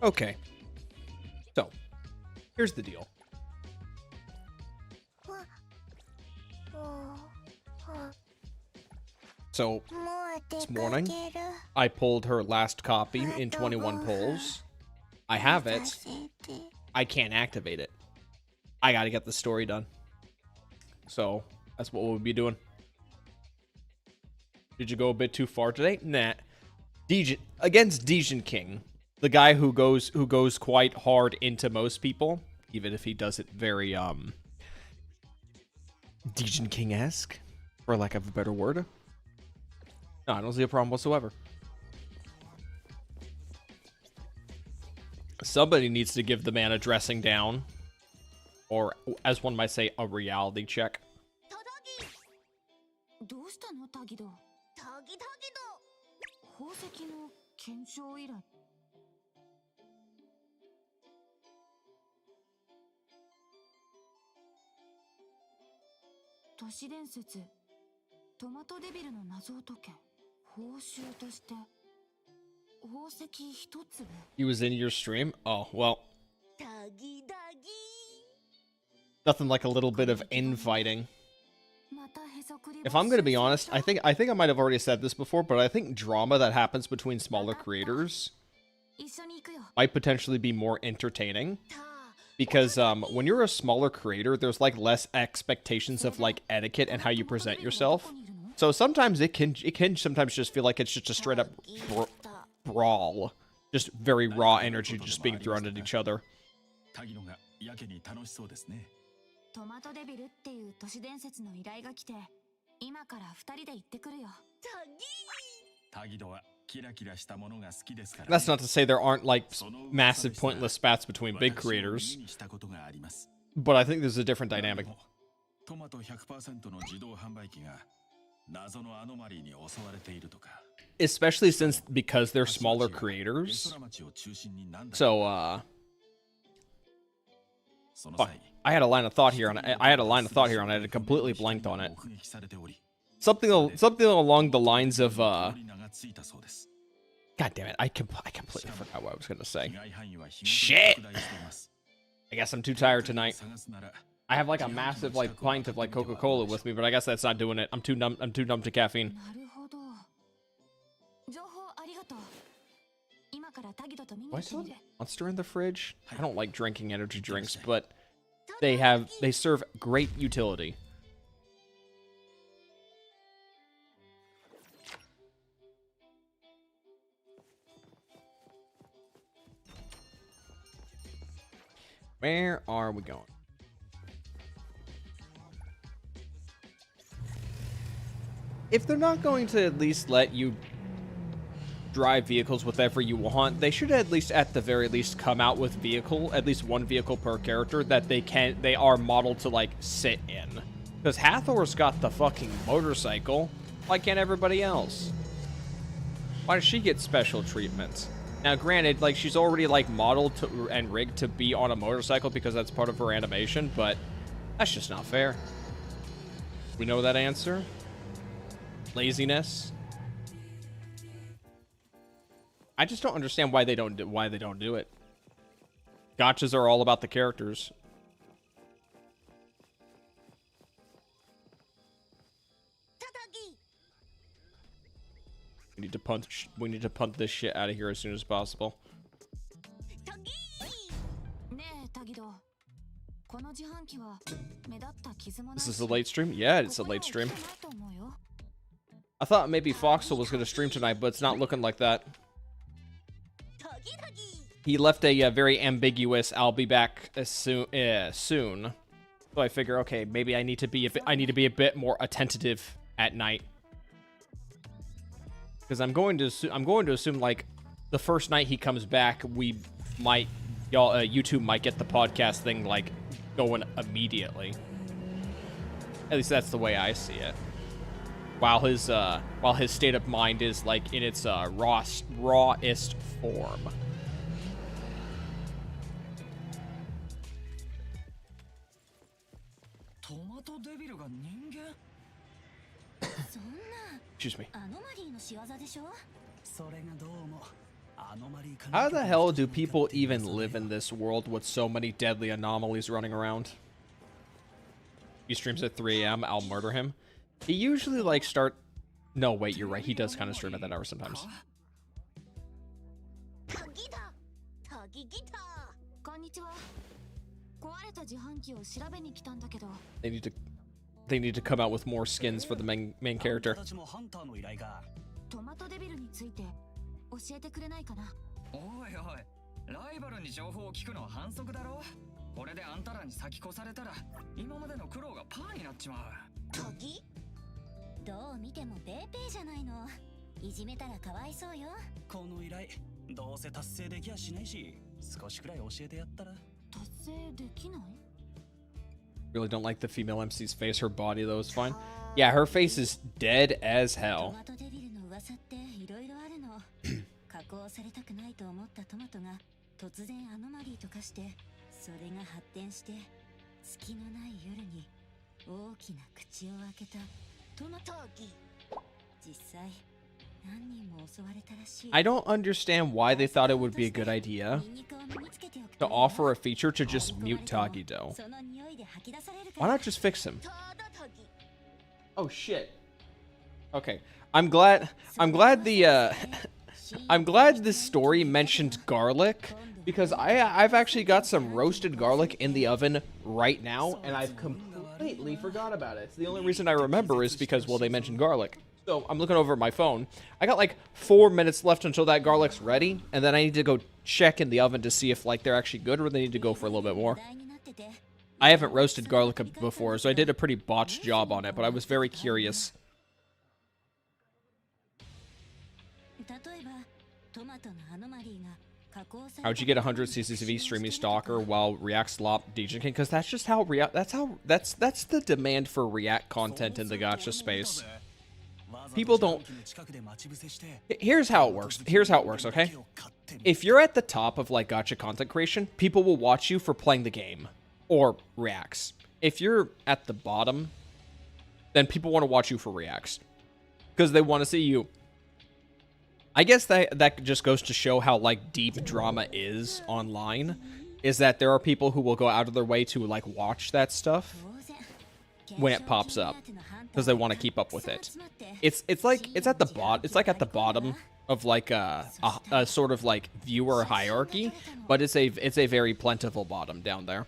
Okay, so here's the deal. So this morning, I pulled her last copy in 21 polls. I have it. I can't activate it. I gotta get the story done. So that's what we'll be doing. Did you go a bit too far today? Nah. Against Dejin King, the guy who goes quite hard into most people, even if he does it very Dejin King-esque, for lack of a better word. No, I don't see a problem whatsoever. Somebody needs to give the man a dressing down, or as one might say, a reality check. He was in your stream? Oh, well. Nothing like a little bit of infighting. If I'm gonna be honest, I think I might have already said this before, but I think drama that happens between smaller creators might potentially be more entertaining. Because when you're a smaller creator, there's like less expectations of like etiquette and how you present yourself. So sometimes it can sometimes just feel like it's just a straight up brawl. Just very raw energy just being thrown at each other. That's not to say there aren't like massive pointless spats between big creators, but I think there's a different dynamic. Especially because they're smaller creators. So I had a line of thought here, and I had completely blanked on it. Something along the lines of God damn it! I completely forgot what I was gonna say. Shit! I guess I'm too tired tonight. I have like a massive like pint of like Coca-Cola with me, but I guess that's not doing it. I'm too numb to caffeine. Why is there a monster in the fridge? I don't like drinking energy drinks, but they serve great utility. Where are we going? if they're not going to at least let you drive vehicles whatever you want, they should at least, at the very least, come out with at least one vehicle per character that they are modeled to, like, sit in. Because Hathor's got the fucking motorcycle. Why can't everybody else? Why does she get special treatment? Now, granted, like, she's already, like, modeled and rigged to be on a motorcycle because that's part of her animation, but that's just not fair. We know that answer. Laziness. I just don't understand why they don't do it. Gotchas are all about the characters. We need to punt this shit out of here as soon as possible. This is a late stream? Yeah, it's a late stream. I thought maybe Foxel was going to stream tonight, but it's not looking like that. He left a very ambiguous "I'll be back soon." So I figure, okay, maybe I need to be a bit more attentive at night, because I'm going to assume like the first night he comes back, YouTube might get the podcast thing like going immediately. At least that's the way I see it. While his state of mind is like in its rawest form. Excuse me. How the hell do people even live in this world with so many deadly anomalies running around? He streams at 3 a.m. I'll murder him. He usually like start... No, wait, you're right. He does kind of stream at that hour sometimes. They need to come out with more skins for the main character. Really don't like the female MC's face. Her body, though, is fine. Yeah, her face is dead as hell. I don't understand why they thought it would be a good idea to offer a feature to just mute Tagido. Why not just fix him? Oh shit. Okay. I'm glad this story mentioned garlic, because I've actually got some roasted garlic in the oven right now, and I've completely forgot about it. The only reason I remember is because, well, they mentioned garlic. So I'm looking over at my phone. I got like 4 minutes left until that garlic's ready, and then I need to go check in the oven to see if like they're actually good or they need to go for a little bit more. I haven't roasted garlic before, so I did a pretty botched job on it, but I was very curious. How'd you get 100 CCTV streaming Stalker while React slop DJ King? Because that's just how that's the demand for React content in the gacha space. People don't... Here's how it works, okay? If you're at the top of, like, gacha content creation, people will watch you for playing the game. Or reacts. If you're at the bottom, then people want to watch you for reacts. Because they want to see you. I guess that just goes to show how, like, deep drama is online. Is that there are people who will go out of their way to, like, watch that stuff when it pops up. Because they want to keep up with it. It's at the bottom of like a sort of like viewer hierarchy, but it's a very plentiful bottom down there.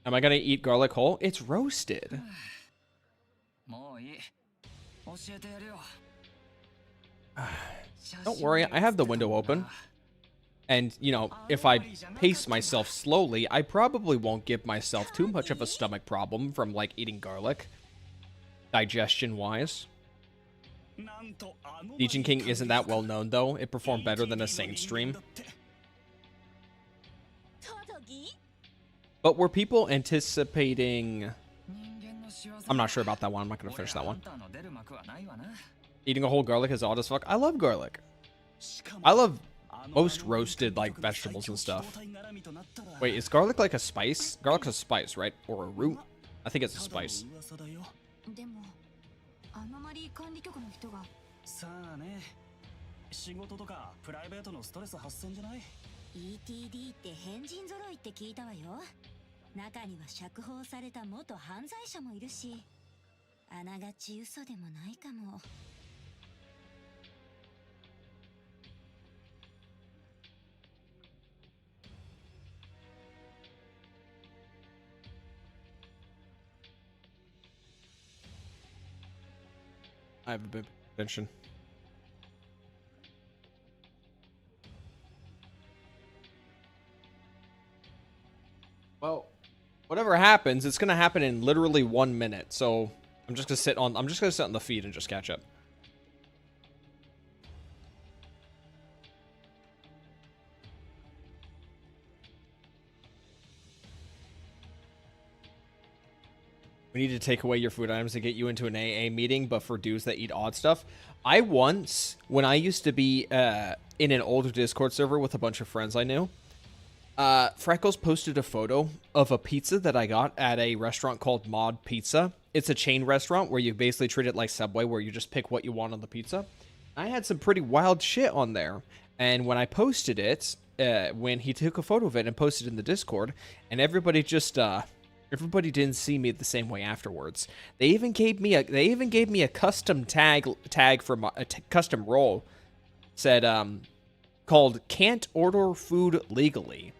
Am I gonna eat garlic whole? It's roasted. Don't worry, I have the window open. And, you know, if I pace myself slowly, I probably won't give myself too much of a stomach problem from, like, eating garlic, digestion-wise. Legion King isn't that well known, though. It performed better than a Saint stream. But were people anticipating... I'm not sure about that one. I'm not going to finish that one. Eating a whole garlic is odd as fuck. I love garlic. I love most roasted, like, vegetables and stuff. Wait, is garlic like a spice? Garlic's a spice, right? Or a root? I think it's a spice. ETD って変人揃いって聞いたわよ。中には釈放された元犯罪者もいるし、あながち嘘でもないかも。I have a bit of attention. Well, whatever happens, it's gonna happen in literally 1 minute. So I'm just gonna sit on the feed and just catch up. We need to take away your food items to get you into an AA meeting, but for dudes that eat odd stuff. I once, when I used to be in an older Discord server with a bunch of friends I knew, Freckles posted a photo of a pizza that I got at a restaurant called Mod Pizza. It's a chain restaurant where you basically treat it like Subway, where you just pick what you want on the pizza. I had some pretty wild shit on there, and when I posted it, when he took a photo of it and posted it in the Discord, and everybody just everybody didn't see me the same way afterwards. They even gave me a custom tag for my custom role. Said called "Can't order food legally."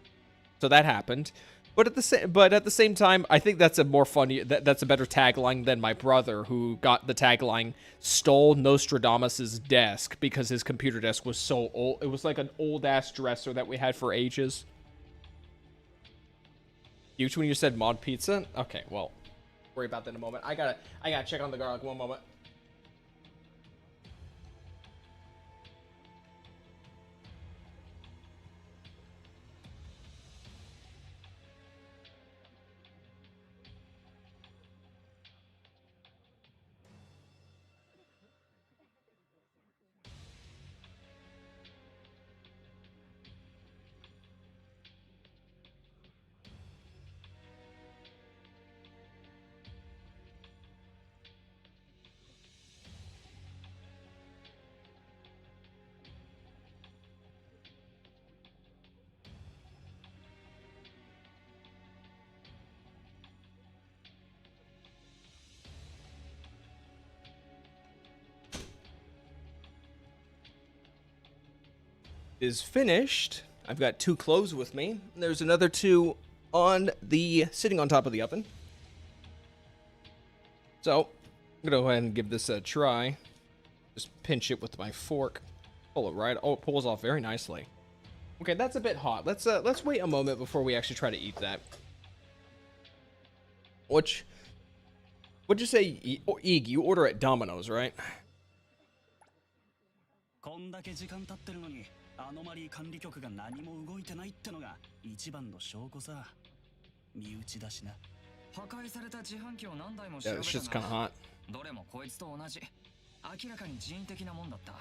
So that happened. But at the same time, I think that's a more funny that's a better tagline than my brother, who got the tagline "Stole Nostradamus's desk" because his computer desk was so old. It was like an old ass dresser that we had for ages. Huge when you said Mod Pizza? Okay, well, worry about that in a moment. I gotta check on the garlic. 1 moment. Is finished. I've got 2 cloves with me. There's another 2 on the sitting on top of the oven. So I'm gonna go ahead and give this a try. Just pinch it with my fork. Pull it right. Oh, it pulls off very nicely. Okay, that's a bit hot. Let's wait a moment before we actually try to eat that. What'd you say, Eeg? You order at Domino's, right? こんだけ時間経ってるのにアノマリー管理局が何も動いてないってのが一番の証拠さ。身内だしな。破壊された自販機を何台も調べたが、どれもこいつと同じ。明らかに人為的なもんだった。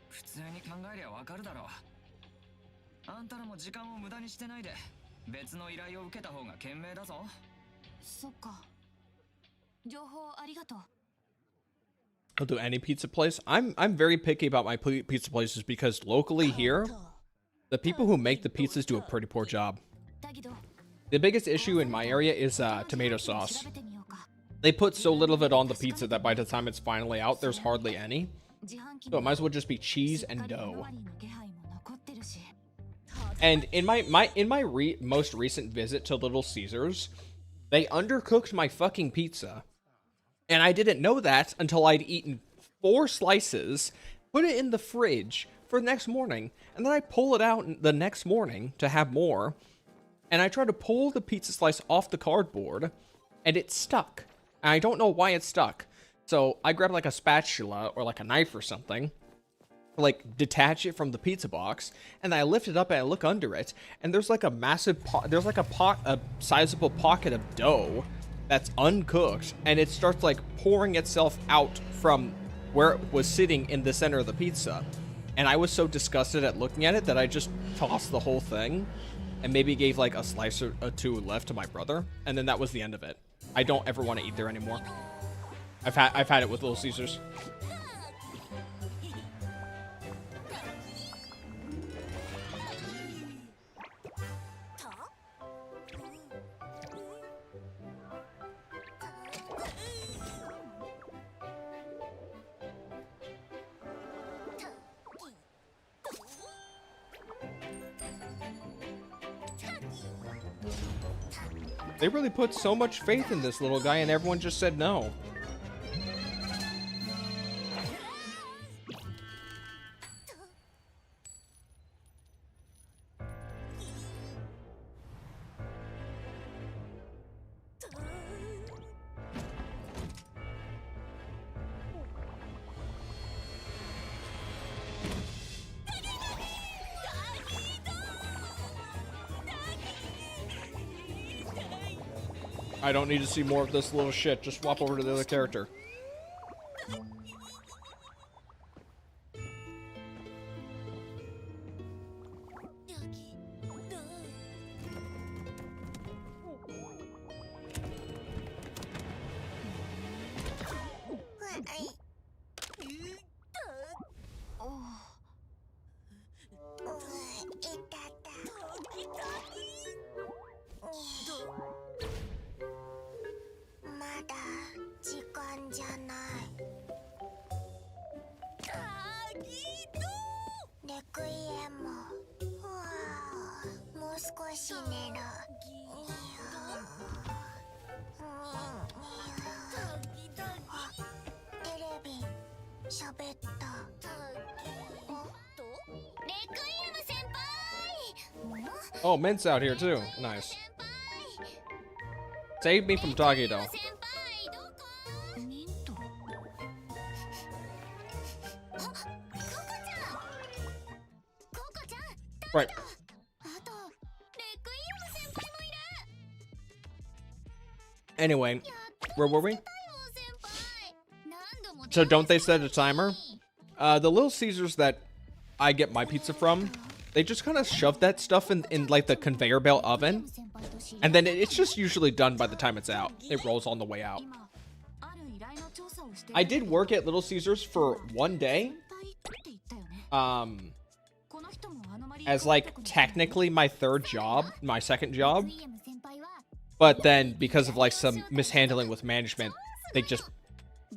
普通に考えりゃわかるだろう。あんたらも時間を無駄にしてないで別の依頼を受けた方が賢明だぞ。そっか。情報ありがとう。 I'll do any pizza place. I'm very picky about my pizza places because locally here, the people who make the pizzas do a pretty poor job. The biggest issue in my area is tomato sauce. They put so little of it on the pizza that by the time it's finally out, there's hardly any. So it might as well just be cheese and dough. And in my most recent visit to Little Caesars, they undercooked my fucking pizza. And I didn't know that until I'd eaten 4 slices, put it in the fridge for the next morning. And then I pull it out the next morning to have more. And I try to pull the pizza slice off the cardboard, and it's stuck. And I don't know why it's stuck. So I grab like a spatula or like a knife or something, like detach it from the pizza box, and I lift it up and I look under it, and there's like a massive there's like a sizable pocket of dough that's uncooked, and it starts like pouring itself out from where it was sitting in the center of the pizza. And I was so disgusted at looking at it that I just tossed the whole thing and maybe gave like a slice or two left to my brother, and then that was the end of it. I don't ever want to eat there anymore. I've had it with Little Caesars. They really put so much faith in this little guy, and everyone just said no. I don't need to see more of this little shit. Just swap over to the other character. Oh, Mint's out here too. Nice. Save me from Doggy though. Right. Anyway, where were we? So don't they set a timer? The Little Caesars that I get my pizza from, they just kind of shove that stuff in like the conveyor belt oven, and then it's just usually done by the time it's out. It rolls on the way out. I did work at Little Caesars for one day, as like technically my second job, but then because of like some mishandling with management, they just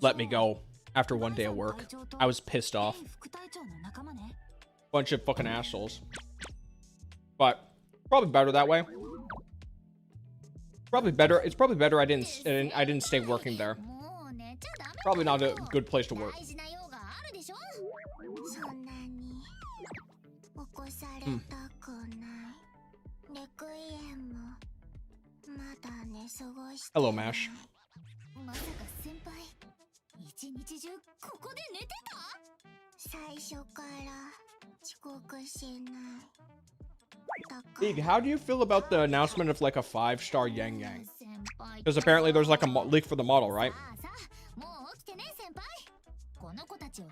let me go after one day of work. I was pissed off. Bunch of fucking assholes. But probably better that way. Probably better. It's probably better I didn't stay working there. Probably not a good place to work. Hello, Mash. Big, how do you feel about the announcement of like a 5-star Yang Yang? Because apparently there's like a leak for the model, right?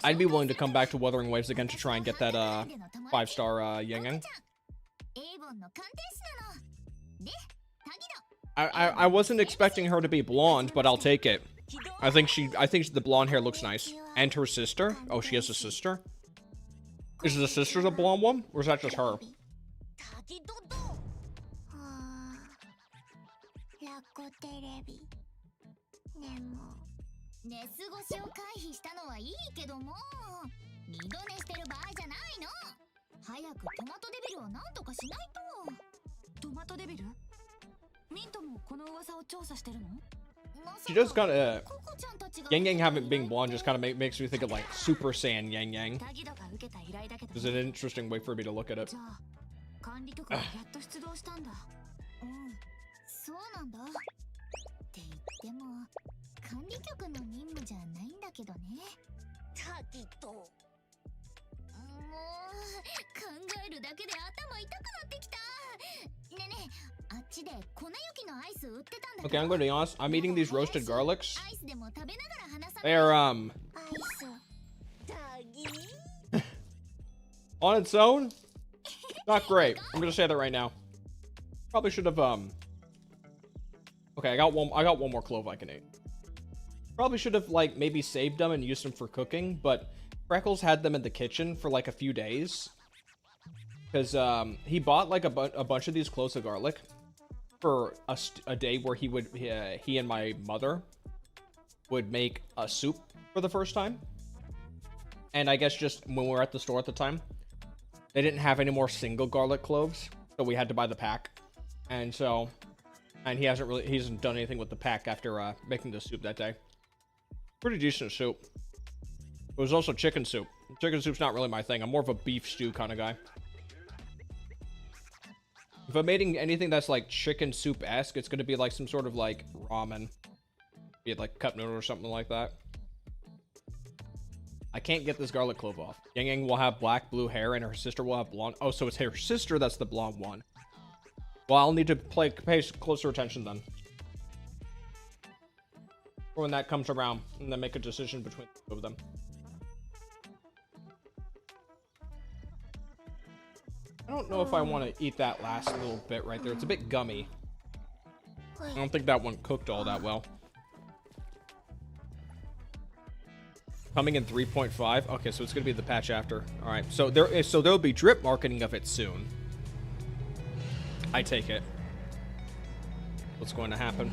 I'd be willing to come back to Wuthering Waves again to try and get that 5-star Yang Yang. I wasn't expecting her to be blonde, but I'll take it. I think the blonde hair looks nice. And her sister? Oh, she has a sister? Is the sister the blonde one? Or is that just her? She does kind of Yang Yang having being blonde just kind of makes me think of like Super Saiyan Yang Yang. It's an interesting way for me to look at it. 管理局がやっと出動したんだ。うん、そうなんだ。って言っても管理局の任務じゃないんだけどね。タギト。もう考えるだけで頭痛くなってきた。ねえねえ、あっちで粉雪のアイス売ってたんだ。Okay, I'm going to be honest. I'm eating these roasted garlics. アイスでも食べながら話さない。They're アイス。タギ。on its own, not great. I'm gonna say that right now. Probably should have Okay, I got one more clove I can eat. Probably should have like maybe saved them and used them for cooking, but Freckles had them in the kitchen for like a few days because he bought like a bunch of these cloves of garlic for a day where he and my mother would make a soup for the first time. And I guess just when we were at the store at the time, they didn't have any more single garlic cloves, so we had to buy the pack. And he hasn't done anything with the pack after making the soup that day. Pretty decent soup. It was also chicken soup. Chicken soup's not really my thing. I'm more of a beef stew kind of guy. If I'm making anything that's like chicken soup-esque, it's gonna be like some sort of like ramen. Be it like cup noodle or something like that. I can't get this garlic clove off. Yang Yang will have black blue hair and her sister will have blonde. Oh, so it's her sister that's the blonde one. Well, I'll need to pay closer attention then. Or when that comes around, and then make a decision between the two of them. I don't know if I want to eat that last little bit right there. It's a bit gummy. I don't think that one cooked all that well. Coming in 3.5. Okay, so it's gonna be the patch after. All right, so there'll be drip marketing of it soon. I take it. What's going to happen?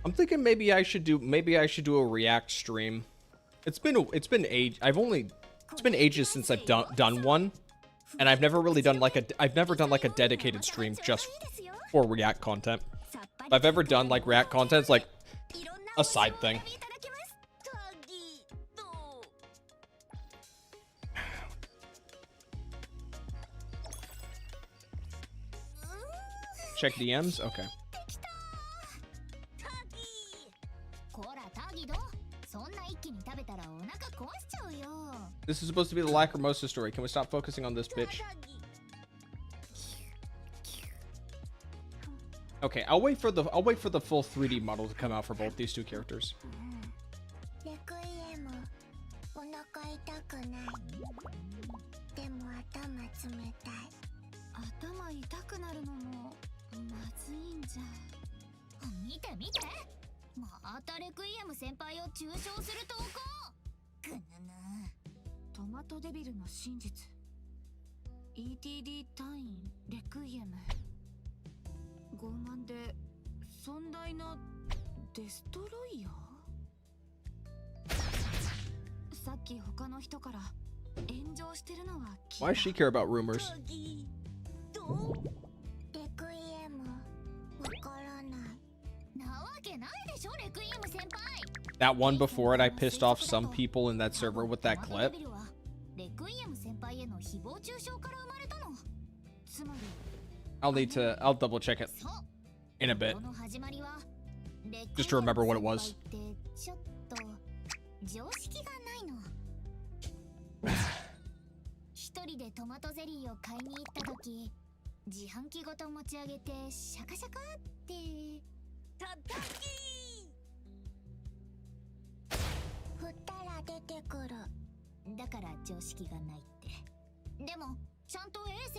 I'm thinking maybe I should do a React stream. It's been ages since I've done one. And I've never done like a dedicated stream just for React content. If I've ever done like React content, it's like a side thing. Check DMs? Okay. This is supposed to be the Lacrimosa story. Can we stop focusing on this bitch? Okay, I'll wait for the full 3D model to come out for both these two characters. ETD 隊員レクイエム傲慢で尊大なデストロイヤーさっき他の人から炎上してるのは Why does she care about rumors? レクイエムわからないなわけないでしょレクイエム先輩 That one before it, I pissed off some people in that server with that clip. I'll double check it in a bit. Just to remember what it was. A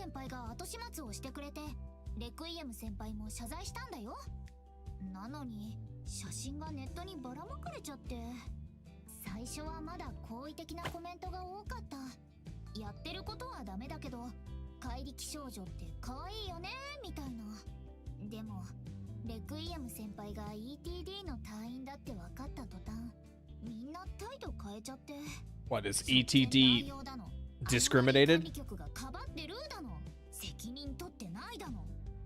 先輩が後始末をしてくれてレクイエム先輩も謝罪したんだよなのに写真がネットにばらまかれちゃって最初はまだ好意的なコメントが多かったやってることはダメだけど怪力少女って可愛いよねみたいなでもレクイエム先輩が ETD の隊員だって分かった途端みんな態度変えちゃって What is ETD? discriminated?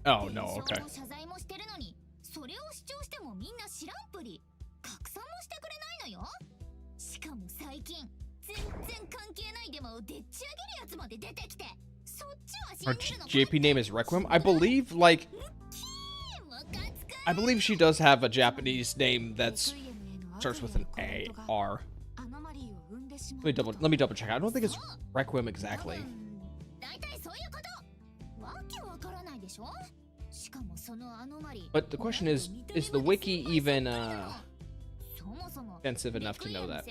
Oh, no, okay. Her JP name is Requiem? I believe, like... I believe she does have a Japanese name that's starts with an A-R. Let me double check. I don't think it's Requiem exactly. But the question is the wiki even extensive enough to know that?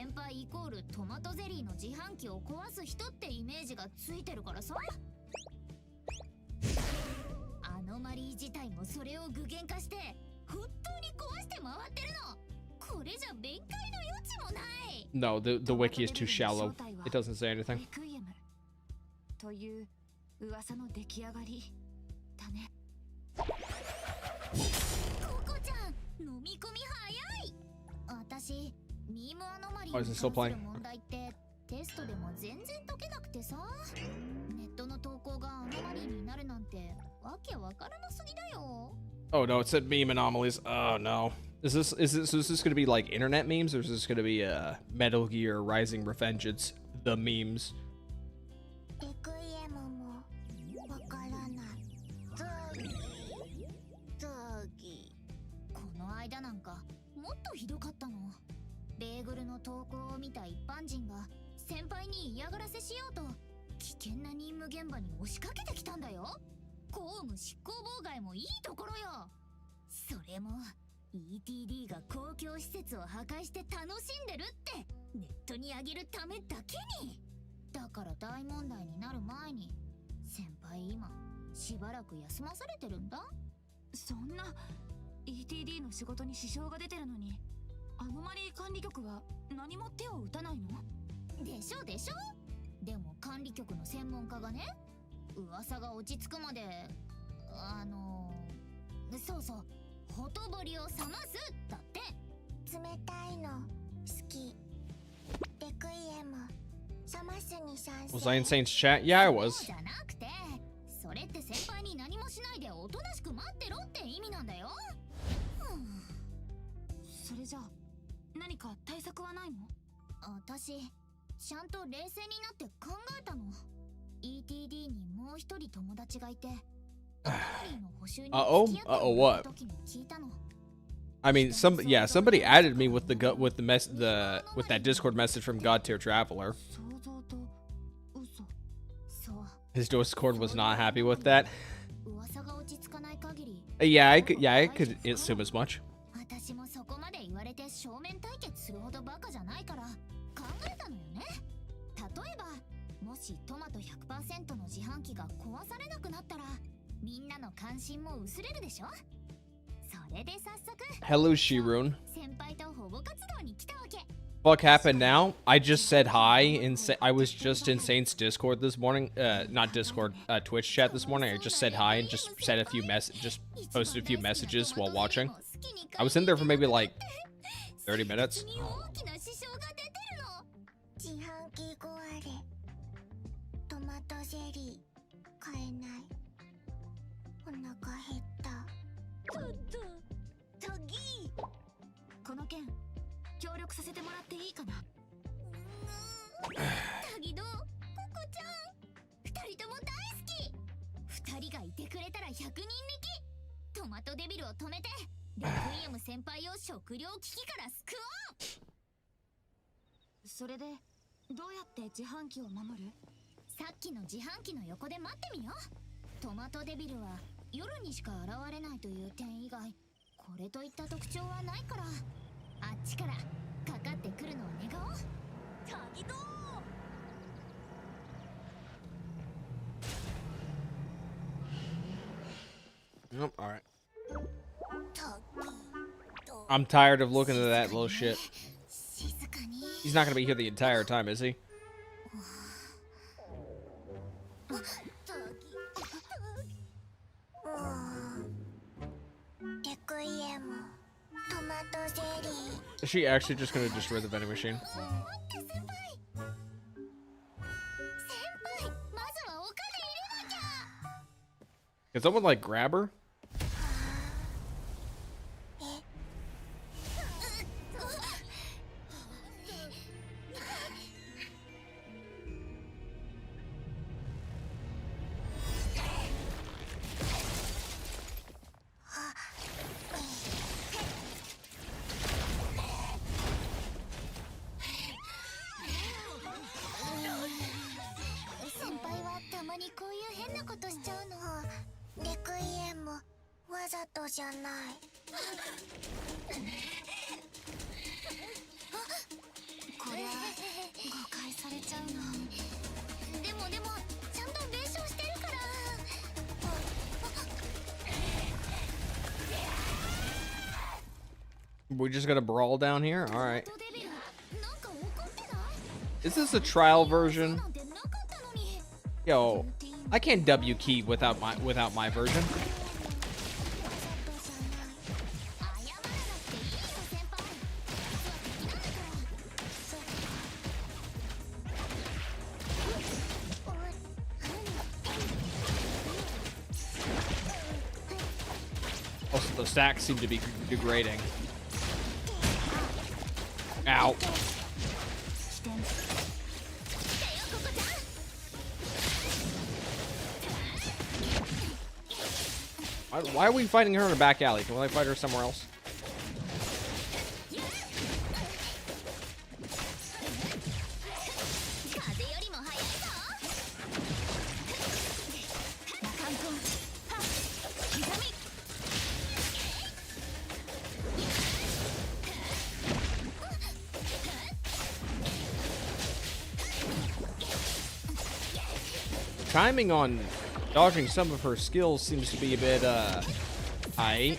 No, the wiki is too shallow. It doesn't say anything. という噂の出来上がりだね。ココちゃん、飲み込み早い。私、ミームアノマリーに関する問題ってテストでも全然解けなくてさ。ネットの投稿がアノマリーになるなんてわけわからなすぎだよ。Oh no, it said meme anomalies. Oh no. Is this gonna be like internet memes, or is this gonna be Metal Gear Rising Revengeance, the memes? もっとひどかったの。ベーグルの投稿を見た一般人が先輩に嫌がらせしようと危険な任務現場に押しかけてきたんだよ。公務執行妨害もいいところよ。それも ETD が公共施設を破壊して楽しんでるってネットに上げるためだけに。だから大問題になる前に先輩今しばらく休まされてるんだ。そんな ETD の仕事に支障が出てるのにアノマリー管理局は何も手を打たないの？でしょでしょ。でも管理局の専門家がね、噂が落ち着くまでそうそう、ほとぼりを冷ますだって。冷たいの好き。レクイエム冷ますに賛成。 Was I in Saint's chat? Yeah, I was. じゃなくて、それって先輩に何もしないでおとなしく待ってろって意味なんだよ。それじゃあ何か対策はないの？私ちゃんと冷静になって考えたの。 ETD にもう一人友達がいてwhat? I mean, somebody added me with that Discord message from God Tier Traveler. His Discord was not happy with that. Yeah, I could assume as much. 私もそこまで言われて正面対決するほどバカじゃないから考えたのよね。例えばもしトマト 100% の自販機が壊されなくなったらみんなの関心も薄れるでしょ。それで早速 Hello, Shirun. 先輩と保護活動に来たわけ。 Fuck happened now? I just said hi I was just in Saint's Discord this morning. Not Discord, Twitch chat this morning. I just said hi and just said just posted a few messages while watching. I was in there for maybe like 30 minutes. Oh, alright. I'm tired of looking at that little shit. He's not gonna be here the entire time, is he? Is she actually just gonna destroy the vending machine? Can someone like grab her? We just got a brawl down here? Alright. Is this a trial version? Yo, I can't W key without my version. Also, the stacks seem to be degrading. Ow. Why are we fighting her in a back alley? Can we fight her somewhere else? Timing on dodging some of her skills seems to be a bit, high.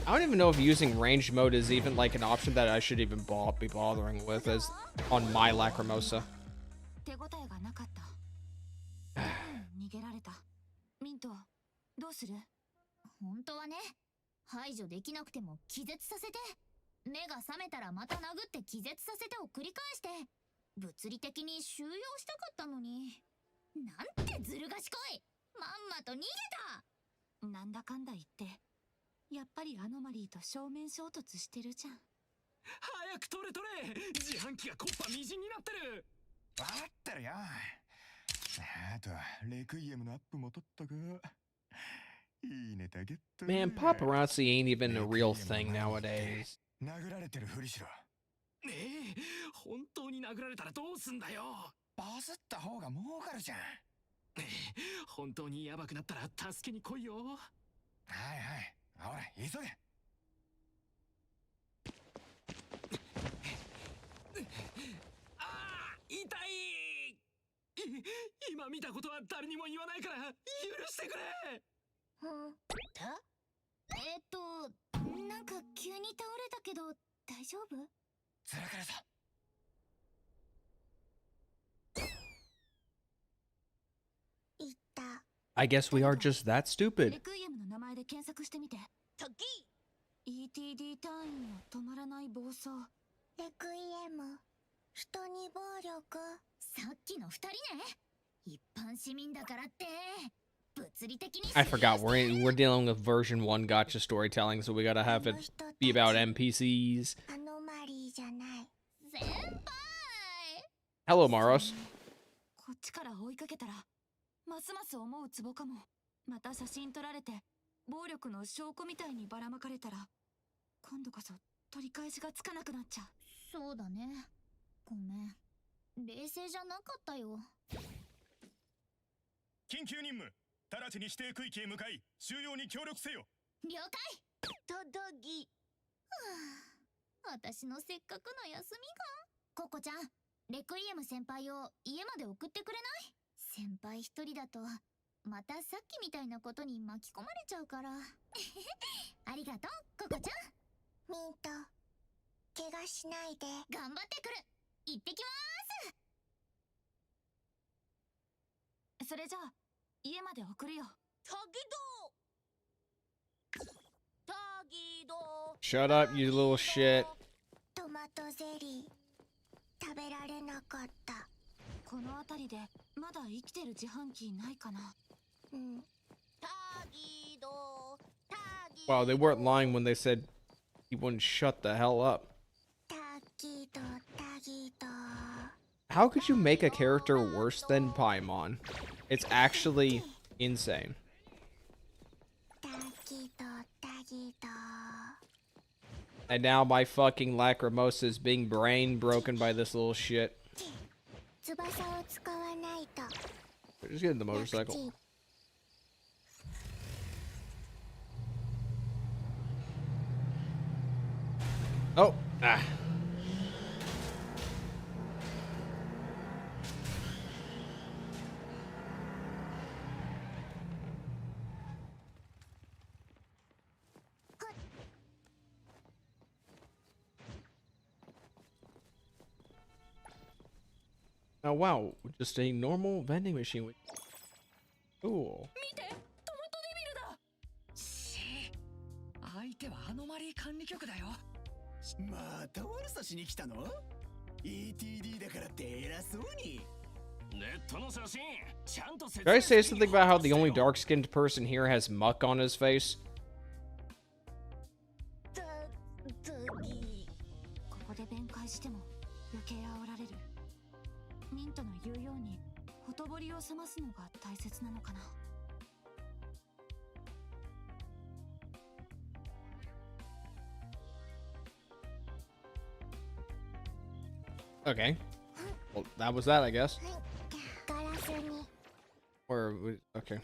I don't even know if using range mode is even like an option that I should even be bothering with as on my Lacrimosa. 排除できなくても気絶させて、目が覚めたらまた殴って気絶させてを繰り返して、物理的に収容したかったのに。なんてずる賢い。まんまと逃げた。なんだかんだ言って、やっぱりアノマリーと正面衝突してるじゃん。早く取れ取れ。自販機がコッパみじんになってる。わかってるよ。あとレクイエムのアップも取っとく。いいネタゲット。 Man, paparazzi ain't even a real thing nowadays. 殴られてるふりしろ。ねえ、本当に殴られたらどうすんだよ。バズった方が儲かるじゃん。本当にヤバくなったら助けに来いよ。はいはい。ほら急げ。ああ、痛い。今見たことは誰にも言わないから許してくれ。なんか急に倒れたけど大丈夫？ずらかるぞ。I guess we are just that stupid. レクイエムの名前で検索してみて。トキ ETD 単位の止まらない暴走。レクイエム、人に暴力。さっきの二人ね。一般市民だからって。物理的に I forgot we're dealing with version 1 gotcha storytelling, so we gotta have it be about NPCs. アノマリーじゃない。先輩 Hello, Maros. こっちから追いかけたらますます思うツボかも。また写真撮られて暴力の証拠みたいにばらまかれたら今度こそ取り返しがつかなくなっちゃう。そうだね。ごめん。冷静じゃなかったよ。緊急任務。直ちに指定区域へ向かい収容に協力せよ。了解。とどぎ。私のせっかくの休みが。ココちゃん、レクイエム先輩を家まで送ってくれない？先輩一人だとまたさっきみたいなことに巻き込まれちゃうから。ありがとう、ココちゃん。ミント怪我しないで頑張ってくる行ってきますそれじゃあ家まで送るよタギドタギド Shut up, you little shit. トマトゼリー食べられなかったこの辺りでまだ生きてる自販機ないかなうんタギドタギド Wow, they weren't lying when they said he wouldn't shut the hell up. タギドタギド How could you make a character worse than Paimon? It's actually insane. タギドタギド And now my fucking Lacrimosa is being brain broken by this little shit. 翼を使わないと Just get in the motorcycle. Oh, ah. Oh wow, just a normal vending machine. Cool. 見てトマトデビルだし相手はアノマリー管理局だよまた悪さしに来たの ?ETD だからって偉そうにネットの写真ちゃんと説 Did I say something about how the only dark-skinned person here has muck on his face? ここで弁解しても余計煽られるミントの言うようにほとぼりを冷ますのが大切なのかな Okay. Well, that was that, I guess. ガラスに Or, okay.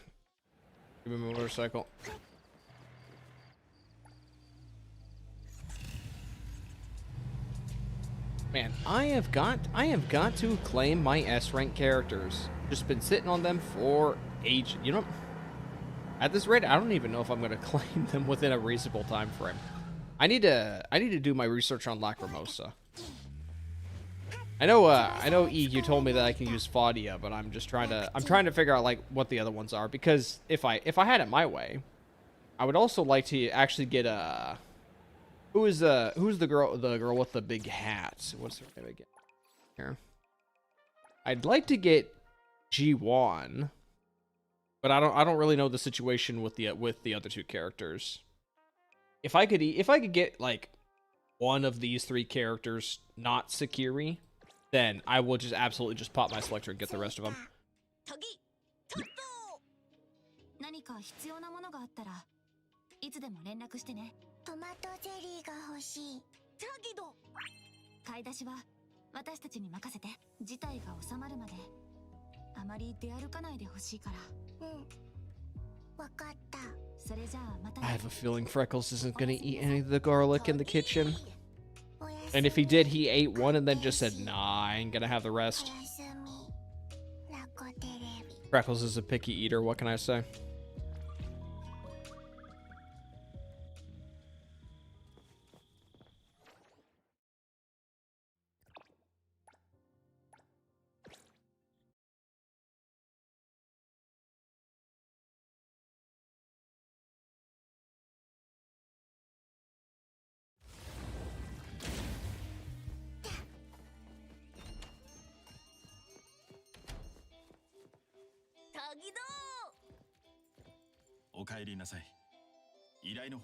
Give me a motorcycle. Man, I have got to claim my S rank characters. Just been sitting on them for ages. You know, at this rate, I don't even know if I'm gonna claim them within a reasonable time frame. I need to do my research on Lacrimosa. I know E, you told me that I can use Fadia, but I'm trying to figure out like what the other ones are, because if I had it my way, I would also like to actually get a who's the girl with the big hat? What's her name again? Here. I'd like to get G1, but I don't really know the situation with the other two characters. If I could get like one of these three characters not Sakiri, then I will just absolutely just pop my selector and get the rest of them. 何か必要なものがあったらいつでも連絡してねトマトゼリーが欲しいタギド買い出しは私たちに任せて事態が収まるまであまり出歩かないでほしいからわかったそれじゃあまた I have a feeling Freckles isn't gonna eat any of the garlic in the kitchen. And if he did, he ate one and then just said, nah, I ain't gonna have the rest. Freckles is a picky eater, what can I say?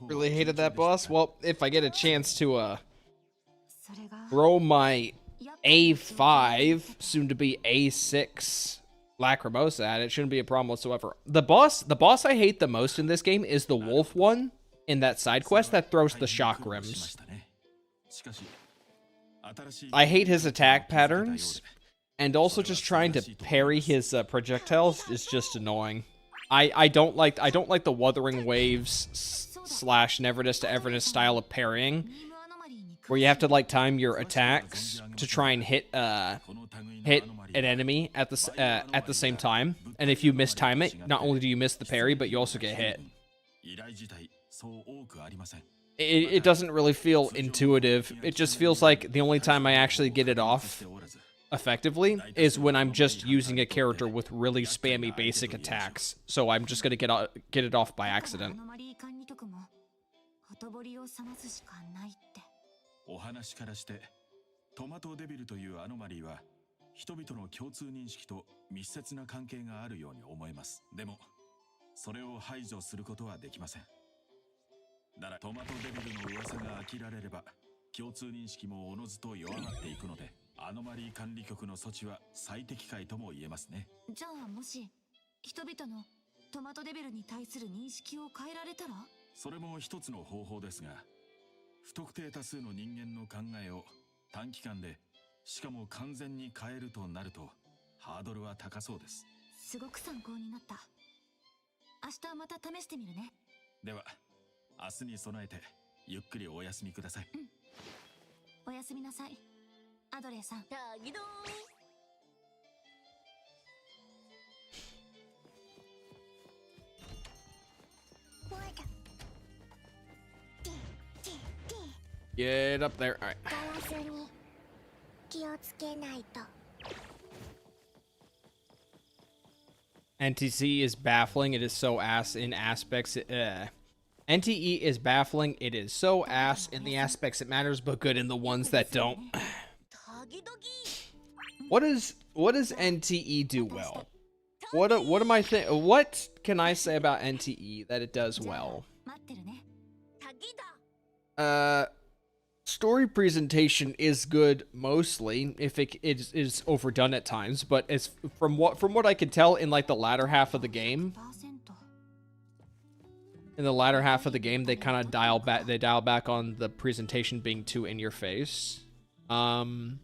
Really hated that boss? Well, if I get a chance to throw my A5, soon to be A6 Lacrimosa at it, shouldn't be a problem whatsoever. The boss I hate the most in this game is the wolf one in that side quest that throws the shock rims. I hate his attack patterns, and also just trying to parry his projectiles is just annoying. I don't like the Wuthering Waves / Neverness to Everness style of parrying, where you have to like time your attacks to try and hit an enemy at the same time, and if you mistime it, not only do you miss the parry, but you also get hit. it doesn't really feel intuitive. It just feels like the only time I actually get it off effectively is when I'm just using a character with really spammy basic attacks. So I'm just gonna get it off by accident. お話からしてトマトデビルというアノマリーは人々の共通認識と密接な関係があるように思えます。でもそれを排除することはできません。ならトマトデビルの噂が飽きられれば共通認識もおのずと弱まっていくので、アノマリー管理局の措置は最適解とも言えますね。じゃあもし人々のトマトデビルに対する認識を変えられたら？それも一つの方法ですが、不特定多数の人間の考えを短期間でしかも完全に変えるとなるとハードルは高そうです。すごく参考になった。明日また試してみるね。では明日に備えてゆっくりお休みください。おやすみなさい、アドレーさん。タギドー。Get up there. All right. ガラスに気をつけないと。NTC is baffling. It is so ass in aspects. NTE is baffling. It is so ass in the aspects it matters, but good in the ones that don't. What does NTE do well? What am I what can I say about NTE that it does well? Story presentation is good mostly, if it is overdone at times, but as from what I can tell in like the latter half of the game, they kind of dial back on the presentation being too in your face. I'm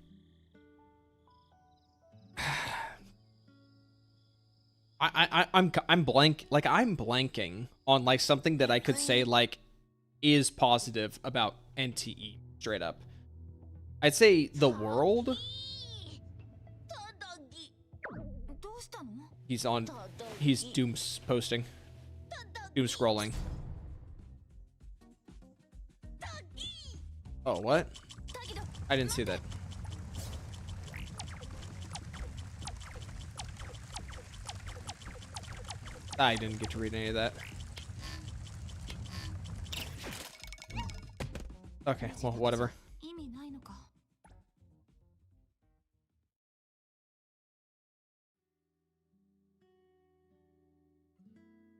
blanking on like something that I could say like is positive about NTE. Straight up, I'd say the world. He's doom posting, doom scrolling. Oh, what? I didn't see that. I didn't get to read any of that. Okay, well, whatever.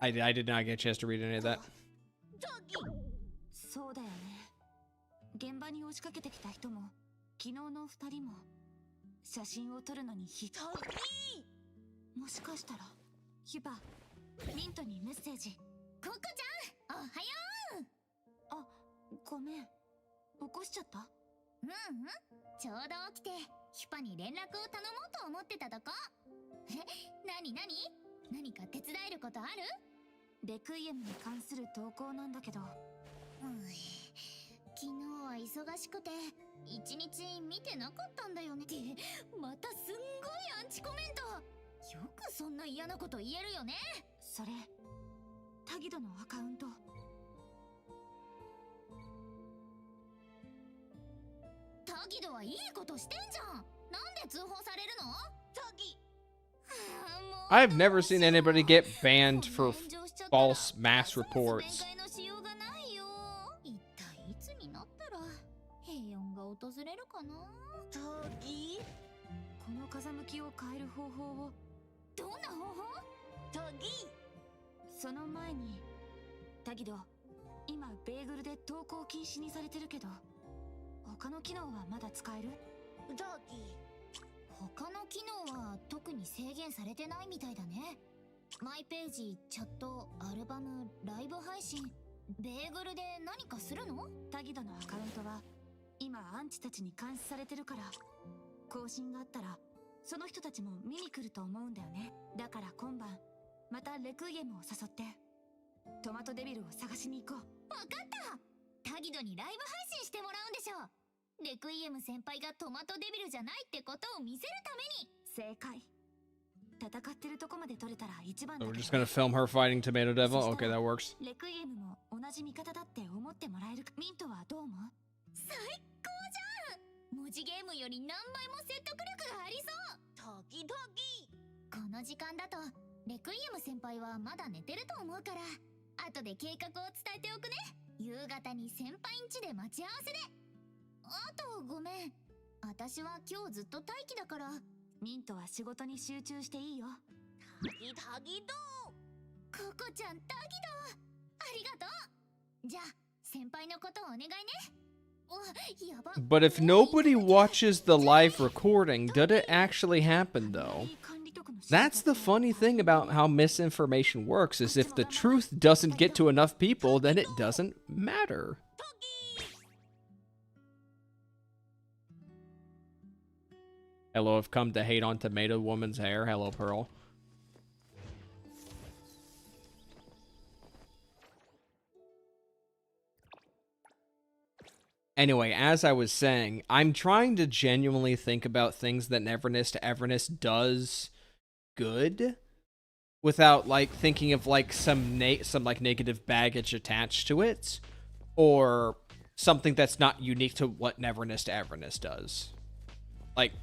I did not get a chance to read any of that. そうだよね。現場に押しかけてきた人も、昨日の2人も写真を撮るのにもしかしたら、ヒバ、ミントにメッセージ。ココちゃん、おはよう。あ、ごめん。起こしちゃった？ちょうど起きてヒパに連絡を頼もうと思ってたとこ。何か手伝えることある？レクイエムに関する投稿なんだけど、昨日は忙しくて一日見てなかったんだよね。ってまたすんごいアンチコメント。よくそんな嫌なこと言えるよね。それタギドのアカウント。タギドはいいことしてんじゃん。なんで通報されるの？タギ。I've never seen anybody get banned for false mass reports. 一体いつになったら平穏が訪れるかな？タギ。この風向きを変える方法を。どんな方法？タギ。その前にタギド、今ベーグルで投稿禁止にされてるけど。他の機能はまだ使える？ダーティー。他の機能は特に制限されてないみたいだね。マイページ、チャット、アルバム、ライブ配信、ベーグルで何かするの？タギドのアカウントは今アンチたちに監視されてるから、更新があったらその人たちも見に来ると思うんだよね。だから今晩またレクイエムを誘ってトマトデビルを探しに行こう。わかった。タギドにライブ配信してもらうんでしょ。レクイエム先輩がトマトデビルじゃないってことを見せるために。正解。So we're just gonna film her fighting Tomato Devil? Okay, that works. レクイエムも同じ味方だって思ってもらえるか。ミントはどう思う？最高じゃん。文字ゲームより何倍も説得力がありそう。時々。この時間だとレクイエム先輩はまだ寝てると思うから、後で計画を伝えておくね。夕方に先輩ん家で待ち合わせで。あとごめん、私は今日ずっと待機だから。ミントは仕事に集中していいよ。タギドココちゃんタギドありがとう。じゃあ先輩のことをお願いね。やば。 But if nobody watches the live recording, did it actually happen though? That's the funny thing about how misinformation works, is if the truth doesn't get to enough people, then it doesn't matter. Hello, I've come to hate on Tomato Woman's hair. Hello, Pearl. Anyway, as I was saying, I'm trying to genuinely think about things that Neverness to Everness does good, without like thinking of like some like negative baggage attached to it, or something that's not unique to what Neverness to Everness does. Like,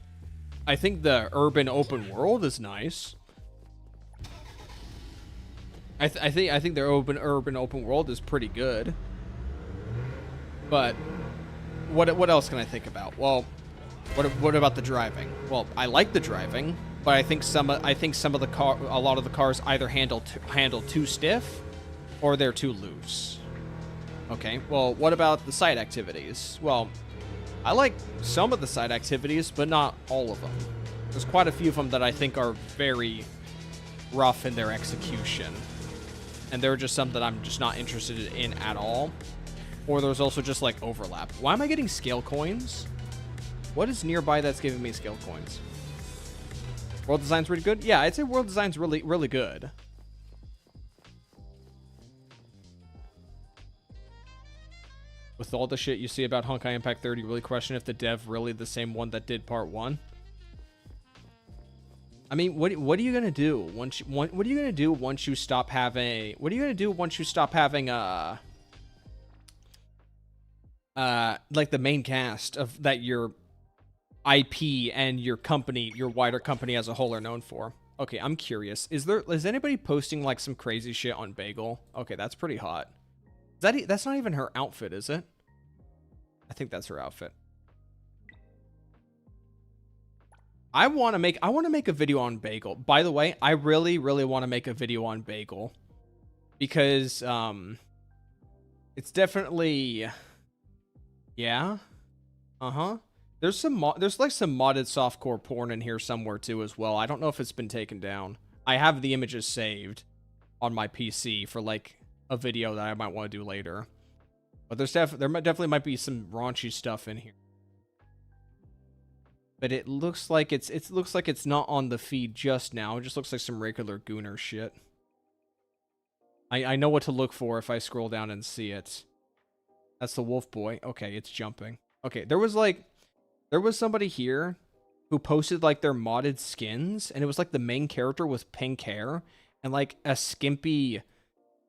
I think the urban open world is nice. I think their urban open world is pretty good. But what else can I think about? Well, what about the driving? Well, I like the driving, but I think a lot of the cars either handle too stiff, or they're too loose. Okay. Well, what about the side activities? Well, I like some of the side activities, but not all of them. There's quite a few of them that I think are very rough in their execution. And there are just some that I'm just not interested in at all. Or there's also just like overlap. Why am I getting scale coins? What is nearby that's giving me scale coins? World design's pretty good? Yeah, I'd say world design's really, really good. With all the shit you see about Honkai Impact 3, you really question if the dev really the same one that did part 1? I mean, what are you gonna do once what are you gonna do once you stop having like the main cast of that your IP and your company, your wider company as a whole are known for? Okay, I'm curious. Is anybody posting like some crazy shit on Bagel? Okay, that's pretty hot. That's not even her outfit, is it? I think that's her outfit. I want to make a video on Bagel. By the way, I really, really want to make a video on Bagel because it's definitely, yeah, There's like some modded softcore porn in here somewhere too as well. I don't know if it's been taken down. I have the images saved on my PC for like a video that I might want to do later. But there definitely might be some raunchy stuff in here. But it looks like it's not on the feed just now. It just looks like some regular Gooner shit. I know what to look for if I scroll down and see it. That's the wolf boy. Okay, it's jumping. Okay, there was somebody here who posted like their modded skins, and it was like the main character with pink hair and like a skimpy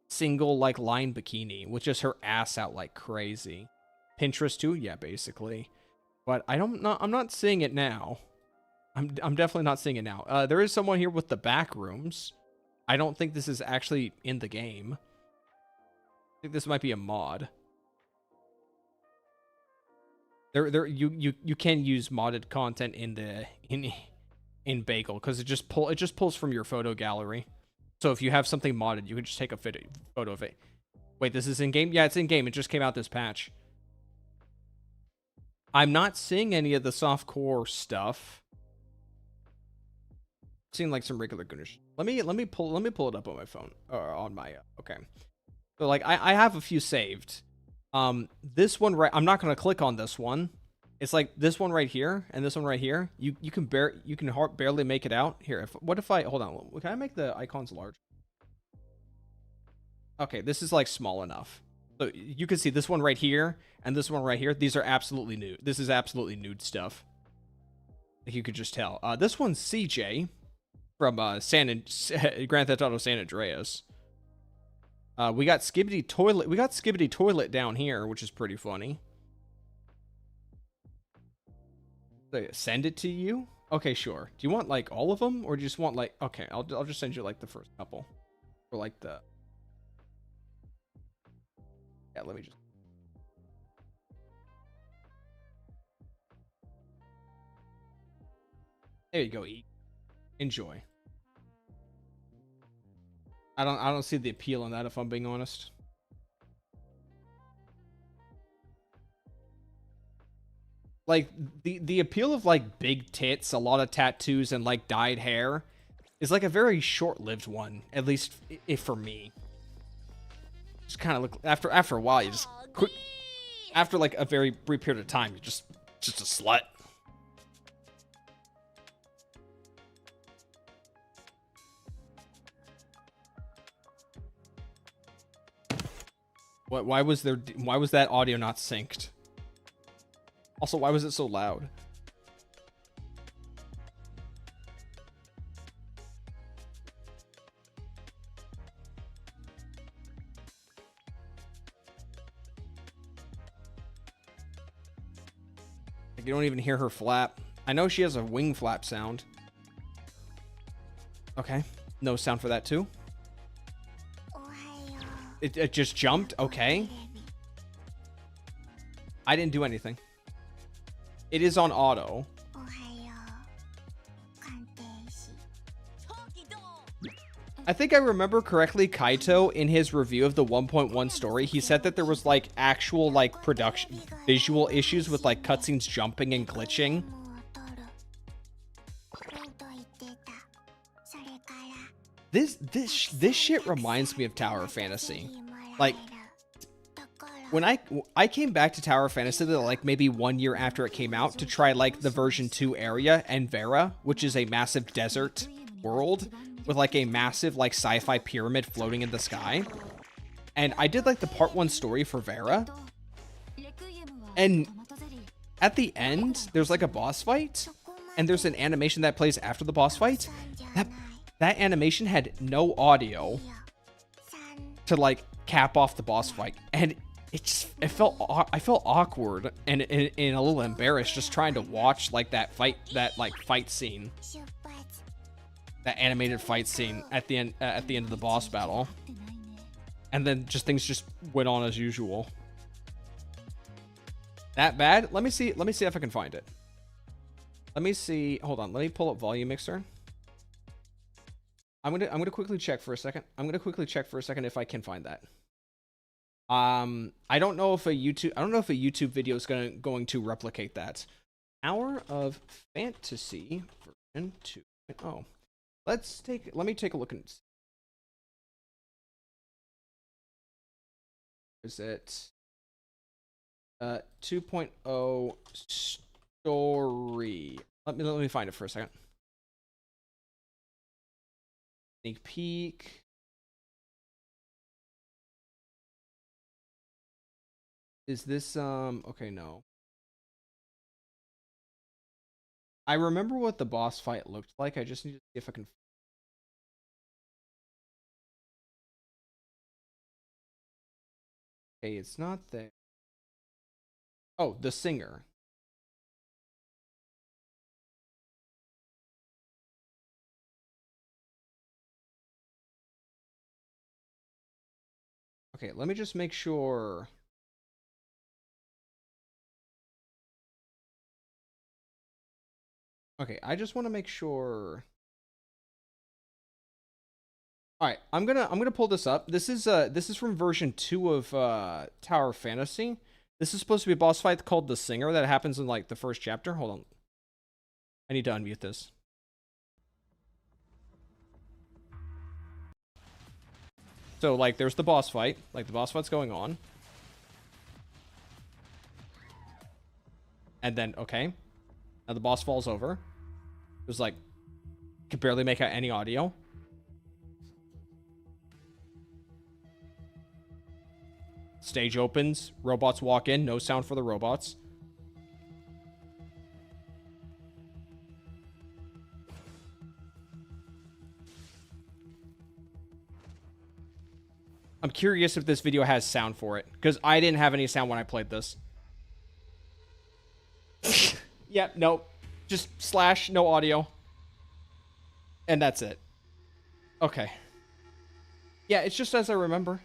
single like line bikini with just her ass out like crazy. Pinterest too? Yeah, basically. But I'm not seeing it now. I'm definitely not seeing it now. There is someone here with the back rooms. I don't think this is actually in the game. I think this might be a mod. You can use modded content in Bagel because it just pulls from your photo gallery. So if you have something modded, you can just take a photo of it. Wait, this is in game? Yeah, it's in game. It just came out this patch. I'm not seeing any of the softcore stuff. I'm seeing like some regular goonish. Let me pull it up on my phone or on my okay. So like I have a few saved. This one right, I'm not gonna click on this one. It's like this one right here and this one right here. You can barely make it out here. What if I hold on? Can I make the icons large? Okay, this is like small enough. So you can see this one right here and this one right here. These are absolutely nude. This is absolutely nude stuff. Like you could just tell. This one's CJ. from Grand Theft Auto San Andreas. We got Skibbity Toilet. We got Skibbity Toilet down here, which is pretty funny. Send it to you? Okay, sure. Do you want like all of them, or do you just want like? Okay, I'll just send you like the first couple, or like the. Yeah, let me just. There you go. Eat. Enjoy. I don't see the appeal in that, if I'm being honest. Like the appeal of like big tits, a lot of tattoos, and like dyed hair is like a very short-lived one, at least if for me. Just kind of look after a while, you just quick after like a very brief period of time, you're just a slut. What? Why was that audio not synced? Also, why was it so loud? Like, you don't even hear her flap. I know she has a wing flap sound. Okay. No sound for that too. It just jumped? Okay. I didn't do anything. It is on auto. I think I remember correctly, Kaito, in his review of the 1.1 story, he said that there was like actual like production visual issues with like cutscenes jumping and glitching. This shit reminds me of Tower Fantasy. Like, when I came back to Tower Fantasy like maybe 1 year after it came out to try like the version 2 area and Vera, which is a massive desert world with like a massive like sci-fi pyramid floating in the sky. And I did like the part 1 story for Vera. And at the end, there's like a boss fight, and there's an animation that plays after the boss fight. That animation had no audio to like cap off the boss fight, and I felt awkward and a little embarrassed just trying to watch like that fight scene, that animated fight scene at the end of the boss battle, and then things just went on as usual. That bad? Let me see if I can find it. Let me see. Hold on. Let me pull up Volume Mixer. I'm gonna quickly check for a second. If I can find that. I don't know if a YouTube video is going to replicate that. Hour of Fantasy version 2.0. Let me take a look and see. Is it 2.0 story? Let me find it for a second. Sneak peek. Is this okay, no. I remember what the boss fight looked like. I just need to see if I can. Okay, it's not there. Oh, the singer. Okay, let me just make sure. Okay, I just want to make sure. All right, I'm gonna pull this up. This is from version 2 of Tower Fantasy. This is supposed to be a boss fight called the Singer that happens in like the first chapter. Hold on, I need to unmute this. So like, there's the boss fight. Like the boss fight's going on, and then okay, now the boss falls over. There's like, could barely make out any audio. Stage opens, robots walk in, no sound for the robots. I'm curious if this video has sound for it, because I didn't have any sound when I played this. Yeah, nope. Just slash, no audio. And that's it. Okay. Yeah, it's just as I remember.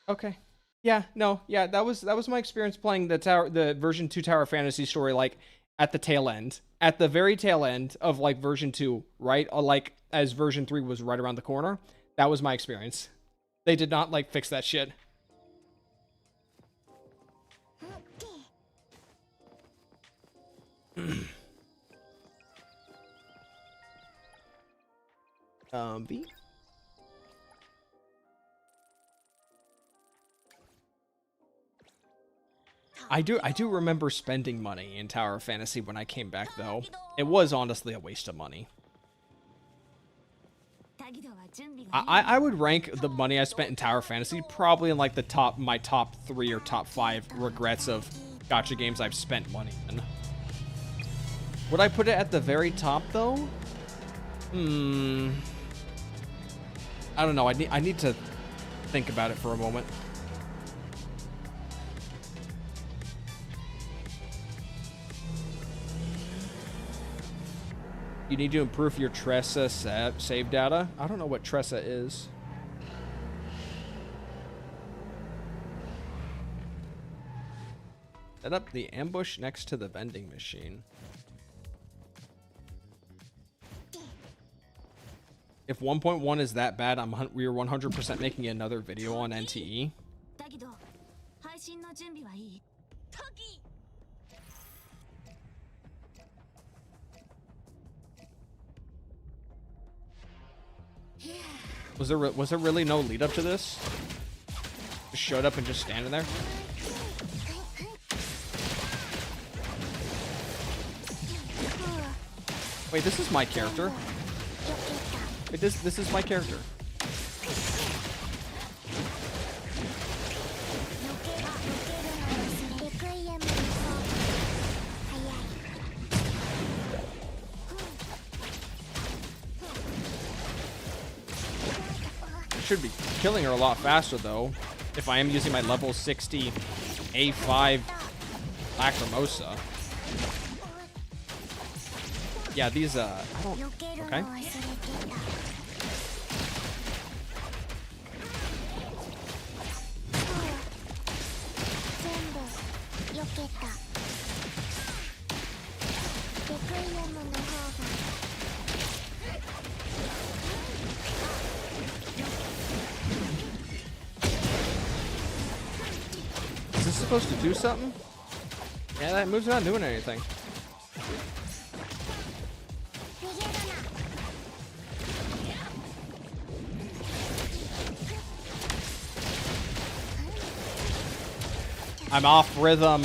Okay. Yeah, no, yeah, that was my experience playing the version 2 Tower Fantasy story, like, at the tail end. At the very tail end of, like, version 2, right? Like, as version 3 was right around the corner. That was my experience. They did not, like, fix that shit. V? I do remember spending money in Tower of Fantasy when I came back, though. It was honestly a waste of money. I would rank the money I spent in Tower of Fantasy probably in like my top 3 or top 5 regrets of gacha games I've spent money in. Would I put it at the very top though? I don't know. I need to think about it for a moment. You need to improve your Tressa save data. I don't know what Tressa is. Set up the ambush next to the vending machine. If 1.1 is that bad, we are 100% making another video on NTE. Was there really no lead up to this? Just showed up and just standing there? Wait, this is my character. Wait, this is my character. Should be killing her a lot faster though if I am using my level 60 A5 Lacrimosa. Yeah, these I don't. Okay. Is this supposed to do something? Yeah, that move's not doing anything. I'm off rhythm.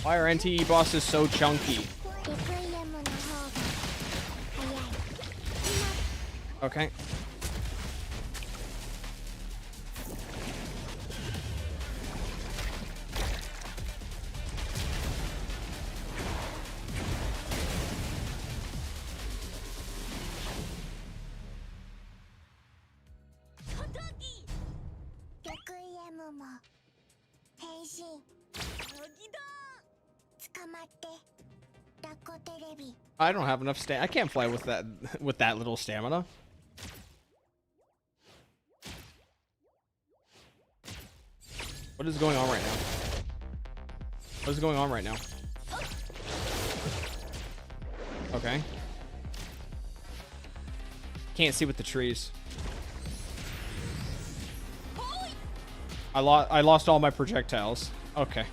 Why are NTE bosses so chunky? Okay. I don't have enough I can't fly with that little stamina. What is going on right now? What is going on right now? Okay. Can't see with the trees. I lost all my projectiles. Okay.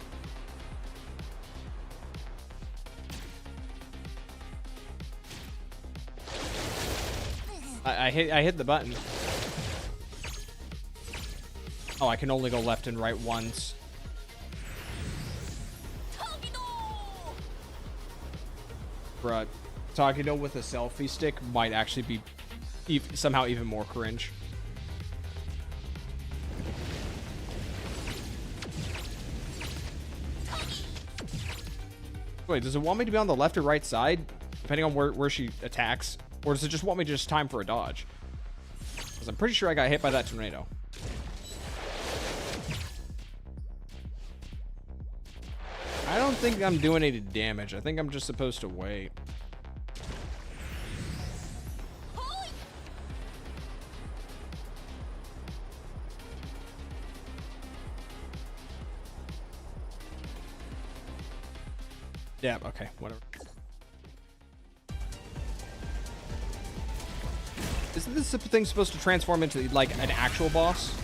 I hit the button. Oh, I can only go left and right once. Bruh, Takido with a selfie stick might actually be somehow even more cringe. Wait, does it want me to be on the left or right side, depending on where she attacks? Or does it just want me to just time for a dodge? Because I'm pretty sure I got hit by that tornado. I don't think I'm doing any damage. I think I'm just supposed to wait. Yeah, okay, whatever. Isn't this thing supposed to transform into, like, an actual boss?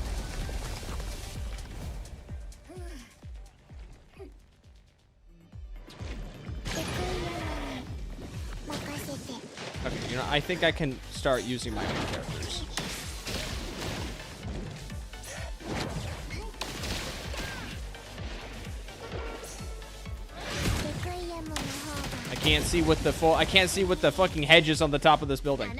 Okay, you know, I think I can start using my own characters. I can't see what the fucking hedges on the top of this building.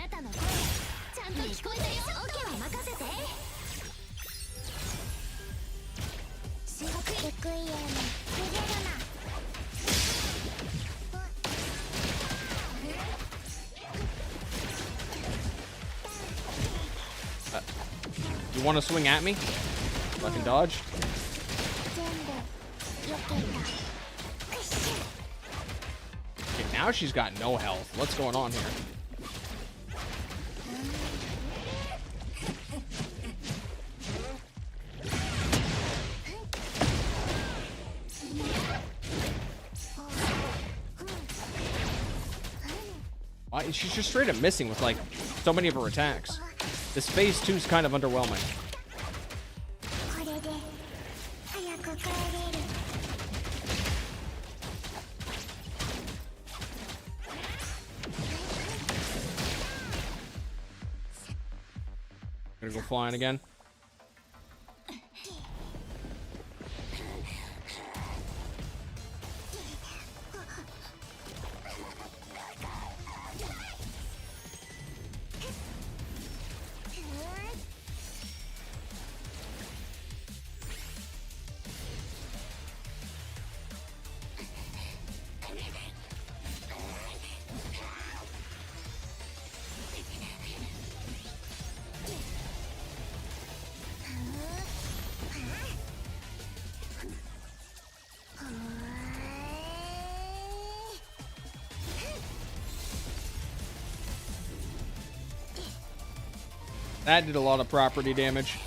You want to swing at me? Fucking dodge. Okay, now she's got no health. What's going on here? Why? She's just straight up missing with, like, so many of her attacks. This phase 2 is kind of underwhelming. Gonna go flying again. That did a lot of property damage.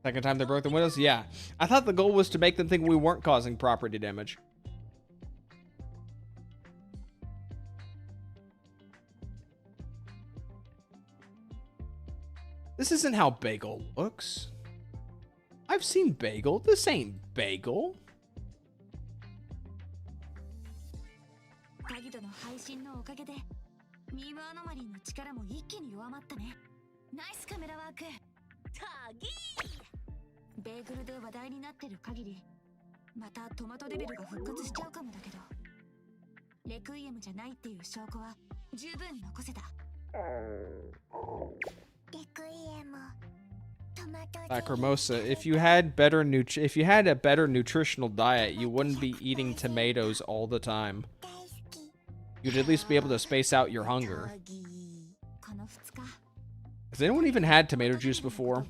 Second time they broke the windows? Yeah. I thought the goal was to make them think we weren't causing property damage. This isn't how Bagel looks. I've seen Bagel. This ain't Bagel. Lacrimosa, if you had a better nutritional diet, you wouldn't be eating tomatoes all the time. You'd at least be able to space out your hunger. Has anyone even had tomato juice before?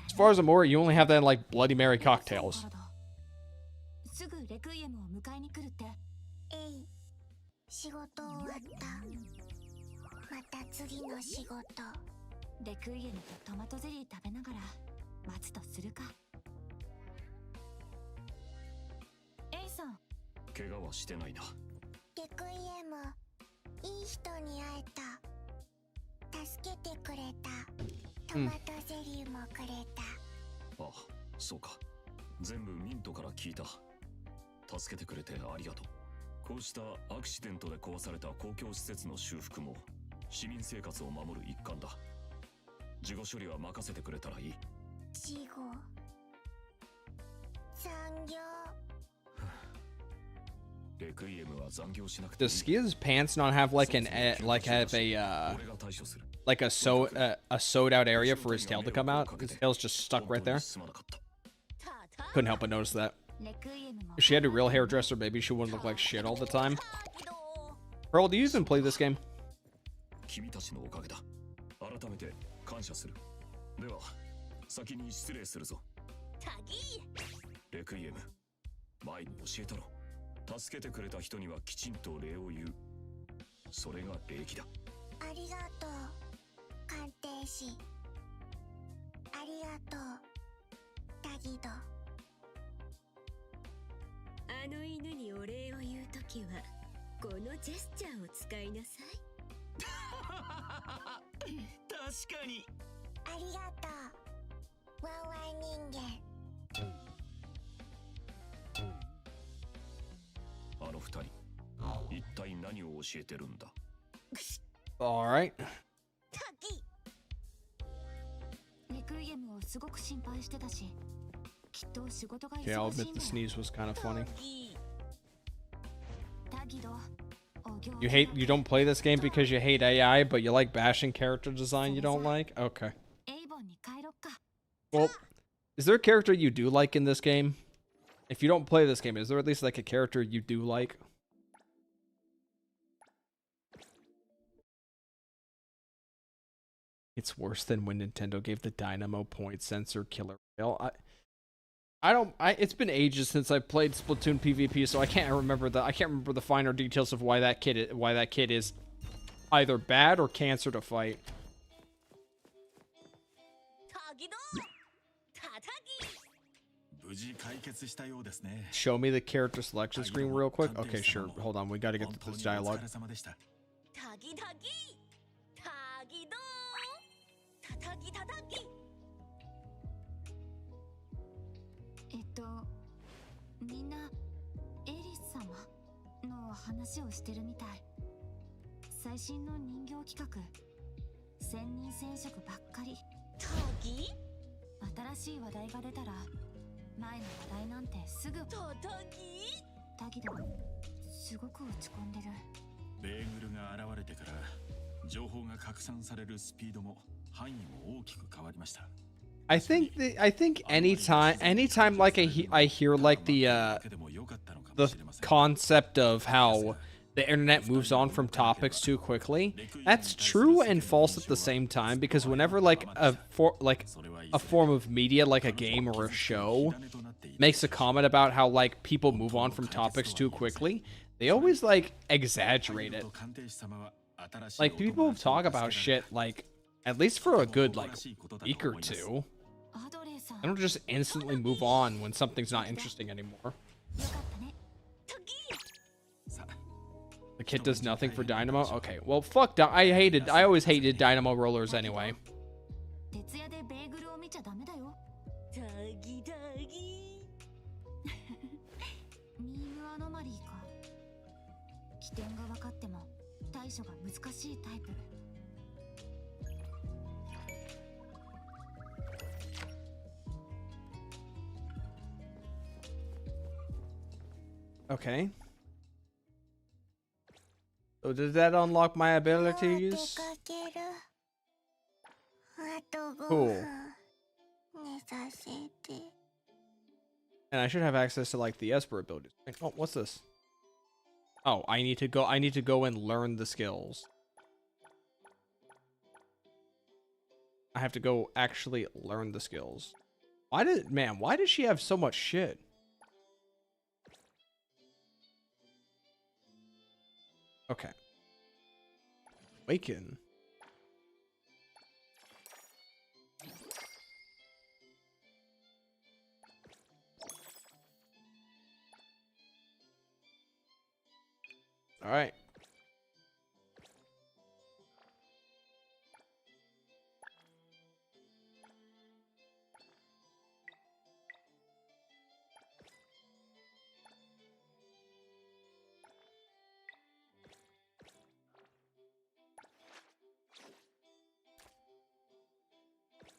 As far as I'm aware, you only have that in, like, Bloody Mary cocktails. レクイエムを迎えに来るって。えい、仕事終わった。また次の仕事。レクイエムとトマトゼリー食べながら待つとするか。エイさん、怪我はしてないな。レクイエム、いい人に会えた。助けてくれた。トマトゼリーもくれた。あ、そうか。全部ミントから聞いた。助けてくれてありがとう。こうしたアクシデントで壊された公共施設の修復も市民生活を守る一環だ。事後処理は任せてくれたらいい。事後、残業。レクイエムは残業しなくていい。 Does Skia's pants not have like an like have a 俺が対処する。like a sewed out area for his tail to come out? His tail's just stuck right there. すまなかった。 Couldn't help but notice that. If she had a real hairdresser, maybe she wouldn't look like shit all the time. Pearl, do you even play this game? 君たちのおかげだ。改めて感謝する。では、先に失礼するぞ。レクイエム、前に教えたろ。助けてくれた人にはきちんと礼を言う。それが礼儀だ。ありがとう、鑑定士。ありがとう、タギド。あの犬にお礼を言うときはこのジェスチャーを使いなさい。確かに。ありがとう、ワンワン人間。あの二人、一体何を教えてるんだ。All right. レクイエムをすごく心配してたし、きっと仕事が Okay, I'll 忙しい admit ん the だよ。 sneeze was kind of funny. タギド、お行 You don't play this game because you hate AI, but you like bashing character design you don't like? Okay. エイボンに帰ろっか。 Well, is there a character you do like in this game? If you don't play this game, is there at least like a character you do like? It's worse than when Nintendo gave the Dynamo point sensor killer rail. It's been ages since I played Splatoon PvP, so I can't remember the finer details of why that kid is either bad or cancer to fight. Show me the character selection screen real quick. Okay, sure. Hold on, we gotta get to this dialogue. みんなエリス様の話をしてるみたい。最新の人形企画、千人染色ばっかり。新しい話題が出たら前の話題なんてすぐ。タギだ、すごく落ち込んでる。ベーグルが現れてから情報が拡散されるスピードも範囲も大きく変わりました。I think anytime like I hear like the concept of how the internet moves on from topics too quickly, that's true and false at the same time, because whenever like a form of media like a game or a show makes a comment about how like people move on from topics too quickly, they always like exaggerate it. Like people talk about shit like at least for a good like week or two. I don't just instantly move on when something's not interesting anymore. The kid does nothing for Dynamo? Okay, well fuck, I always hated Dynamo rollers anyway. 徹夜でベーグルを見ちゃダメだよ。タギタギ。ミームアノマリーか。起点が分かっても対処が難しいタイプ。Okay. So does that unlock my abilities? Cool. And I should have access to like the Esper abilities. Oh, what's this? Oh, I need to go and learn the skills. I have to go actually learn the skills. Why did she have so much shit? Okay. Awaken. All right.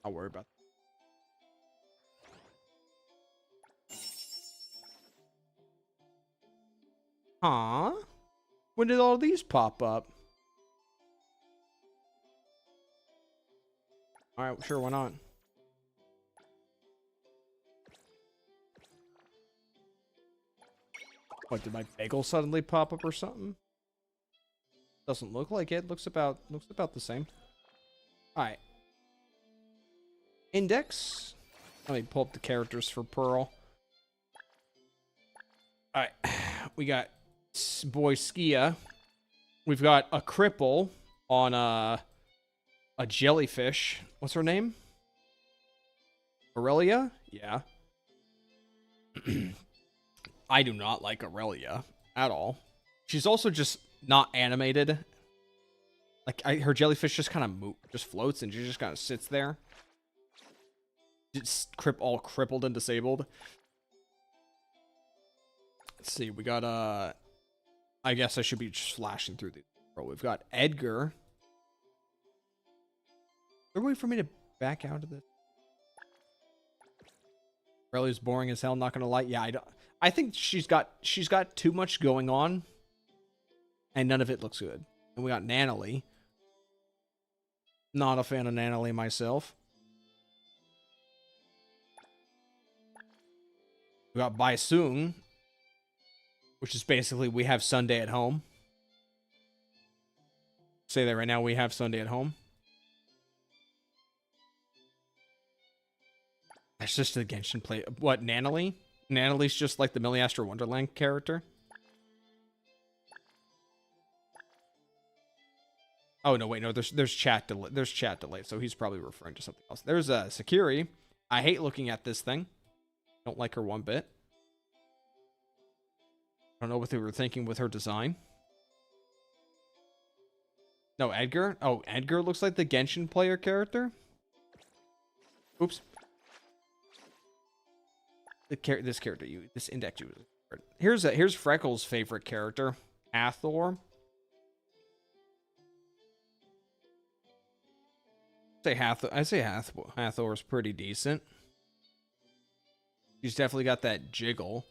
I'll worry about that. Huh? When did all these pop up? All right, sure, why not? What, did my bagel suddenly pop up or something? Doesn't look like it. Looks about the same. All right. Index. Let me pull up the characters for Pearl. All right. We got boy Skia. We've got a cripple on a jellyfish. What's her name? Aurelia? Yeah. I do not like Aurelia at all. She's also just not animated. Like her jellyfish just kind of just floats and she just kind of sits there. Just all crippled and disabled. Let's see. We got I guess I should be just flashing through these. We've got Edgar. Is there a way for me to back out of this? Aurelia's boring as hell, not gonna lie. Yeah, I think she's got too much going on. And none of it looks good. And we got Nanalie. Not a fan of Nanalie myself. We got Baisung, which is basically we have Sunday at home. Say that right now, we have Sunday at home. That's just the Genshin play. What, Nanalie? Nanalie's just like the Milliaster Wonderland character. Oh no, wait, no. There's chat delay. There's chat delay, so he's probably referring to something else. There's Sakiri. I hate looking at this thing. Don't like her one bit. I don't know what they were thinking with her design. No, Edgar. Oh, Edgar looks like the Genshin player character. Oops. This character, this index. Here's Freckles' favorite character, Hathor. I say Hathor is pretty decent. She's definitely got that jiggle.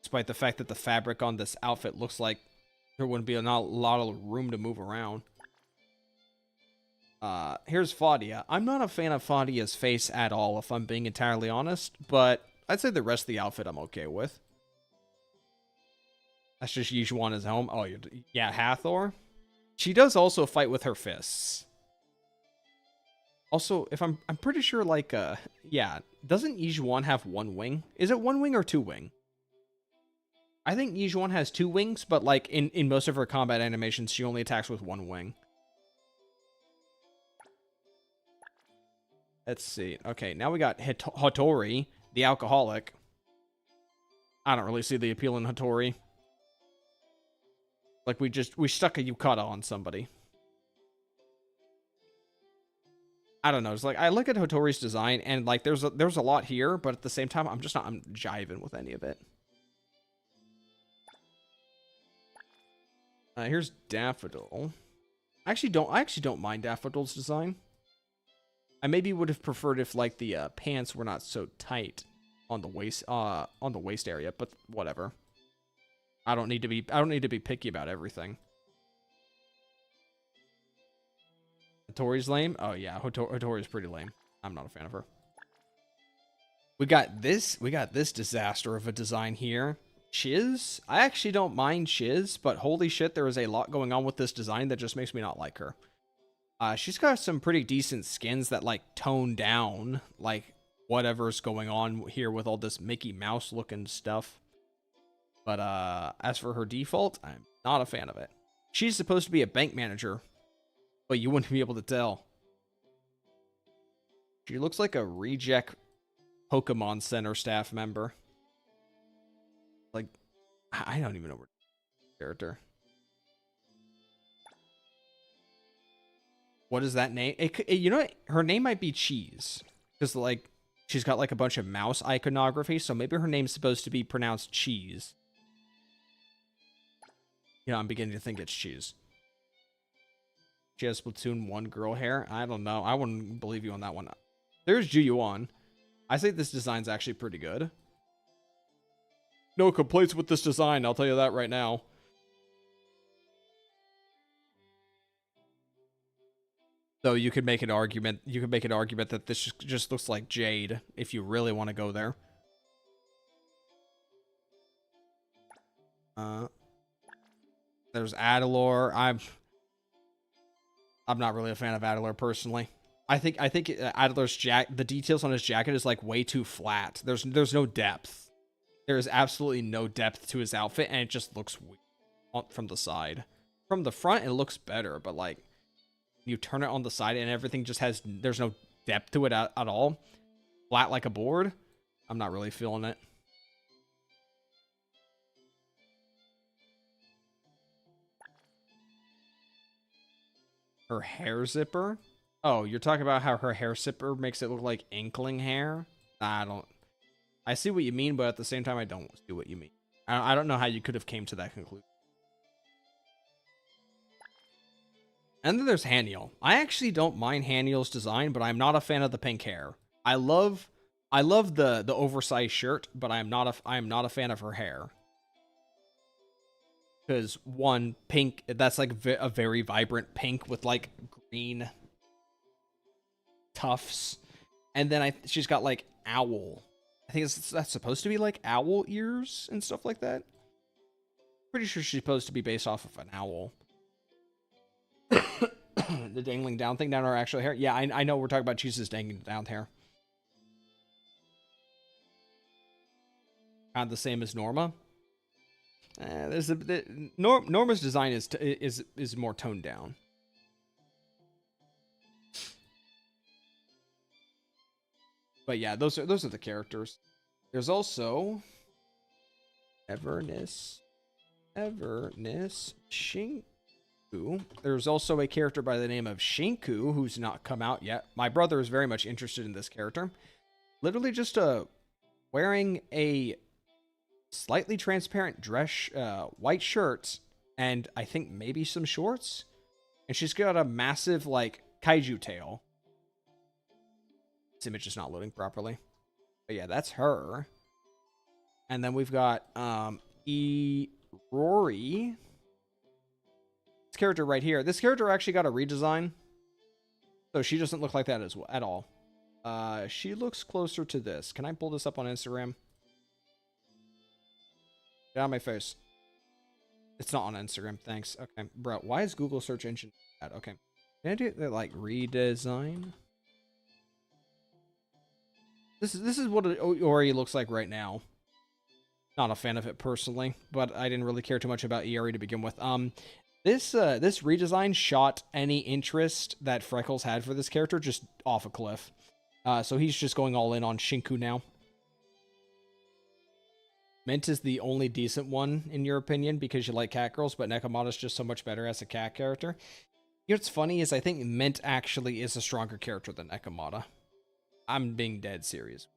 Despite the fact that the fabric on this outfit looks like there wouldn't be a lot of room to move around. Here's Fadia. I'm not a fan of Fadia's face at all, if I'm being entirely honest, but I'd say the rest of the outfit I'm okay with. That's just Yijuana's home. Oh, yeah, Hathor. She does also fight with her fists. Also, if I'm pretty sure, like, yeah, doesn't Yijuan have one wing? Is it one wing or two wing? I think Yijuan has two wings, but, like, in most of her combat animations, she only attacks with one wing. Let's see. Okay, now we got Hattori, the alcoholic. I don't really see the appeal in Hattori. Like, we stuck a yukata on somebody. I don't know. It's like I look at Hattori's design and like there's a lot here, but at the same time I'm jiving with any of it. Here's Daffodil. I actually don't mind Daffodil's design. I maybe would have preferred if like the pants were not so tight on the waist area, but whatever. I don't need to be picky about everything. Hattori's lame? Oh yeah, Hattori's pretty lame. I'm not a fan of her. We got this disaster of a design here. Chiz? I actually don't mind Chiz, but holy shit, there is a lot going on with this design that just makes me not like her. She's got some pretty decent skins that like tone down like whatever's going on here with all this Mickey Mouse looking stuff. But as for her default, I'm Not a fan of it. She's supposed to be a bank manager, but you wouldn't be able to tell. She looks like a reject Pokemon Center staff member. Like, I don't even know what character. What is that name? You know what? Her name might be Cheese. Because, like, she's got, like, a bunch of mouse iconography, so maybe her name's supposed to be pronounced Cheese. Yeah, I'm beginning to think it's Cheese. She has Splatoon 1 girl hair. I don't know. I wouldn't believe you on that one. There's Juyuan. I think this design's actually pretty good. No complaints with this design, I'll tell you that right now. Though you could make an argument. You could make an argument that this just looks like Jade if you really want to go there. There's Adalor. I'm not really a fan of Adalor personally. I think Adler's the details on his jacket is like way too flat. There's no depth. There is absolutely no depth to his outfit, and it just looks weird from the side. From the front, it looks better, but like you turn it on the side and everything just there's no depth to it at all. Flat like a board. I'm not really feeling it. Her hair zipper? Oh, you're talking about how her hair zipper makes it look like inkling hair? I see what you mean, but at the same time, I don't see what you mean. I don't know how you could have came to that conclusion. And then there's Haniel. I actually don't mind Haniel's design, but I'm not a fan of the pink hair. I love the oversized shirt, but I am not a fan of her hair. Because one, pink, that's like a very vibrant pink with like green tufts, and then she's got like owl. I think that's supposed to be like owl ears and stuff like that. Pretty sure she's supposed to be based off of an owl. The dangling down thing down her actual hair. Yeah, I know we're talking about Cheese's dangling down hair. Kind of the same as Norma. Norma's design is more toned down. But yeah, those are the characters. There's also Everness, Shinku. There's also a character by the name of Shinku who's not come out yet. My brother is very much interested in this character. Literally just wearing a slightly transparent dress, white shirt, and I think maybe some shorts. And she's got a massive like kaiju tail. This image is not loading properly. But yeah, that's her. And then we've got Rory. This character right here. This character actually got a redesign. So she doesn't look like that at all. She looks closer to this. Can I pull this up on Instagram? Get out of my face. It's not on Instagram. Thanks. Okay. Bro, why is Google search engine bad? Okay. Can I do the like redesign? This is what Iori looks like right now. Not a fan of it personally, but I didn't really care too much about Iori to begin with. This redesign shot any interest that Freckles had for this character just off a cliff. So he's just going all in on Shinku now. Mint is the only decent one, in your opinion, because you like cat girls, but Nekomata's just so much better as a cat character. You know what's funny is I think Mint actually is a stronger character than Nekomata. I'm being dead serious.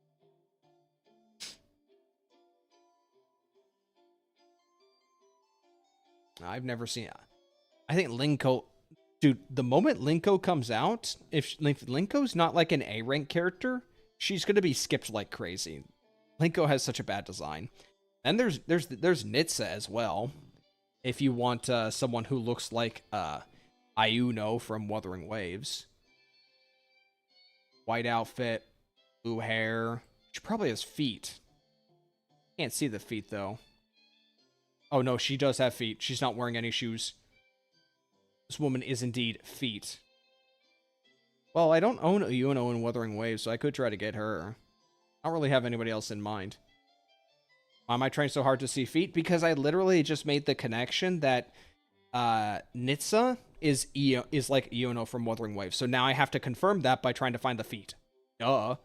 I've never seen it. I think Linko... Dude, the moment Linko comes out, if Linko's not like an A-rank character, she's going to be skipped like crazy. Linko has such a bad design. And there's Nitsa as well. If you want someone who looks like Ayuno from Wuthering Waves. White outfit, blue hair. She probably has feet. Can't see the feet though. Oh no, she does have feet. She's not wearing any shoes. This woman is indeed feet. Well, I don't own Ayuno in Wuthering Waves, so I could try to get her. I don't really have anybody else in mind. Why am I trying so hard to see feet? Because I literally just made the connection that Nitsa is like Iono from Wuthering Waves. So now I have to confirm that by trying to find the feet. Duh.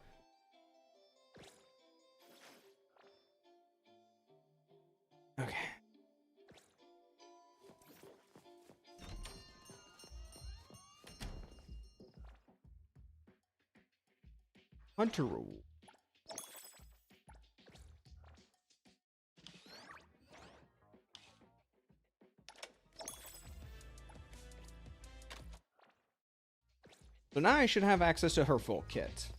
Okay. Hunter rule. So now I should have access to her full kit.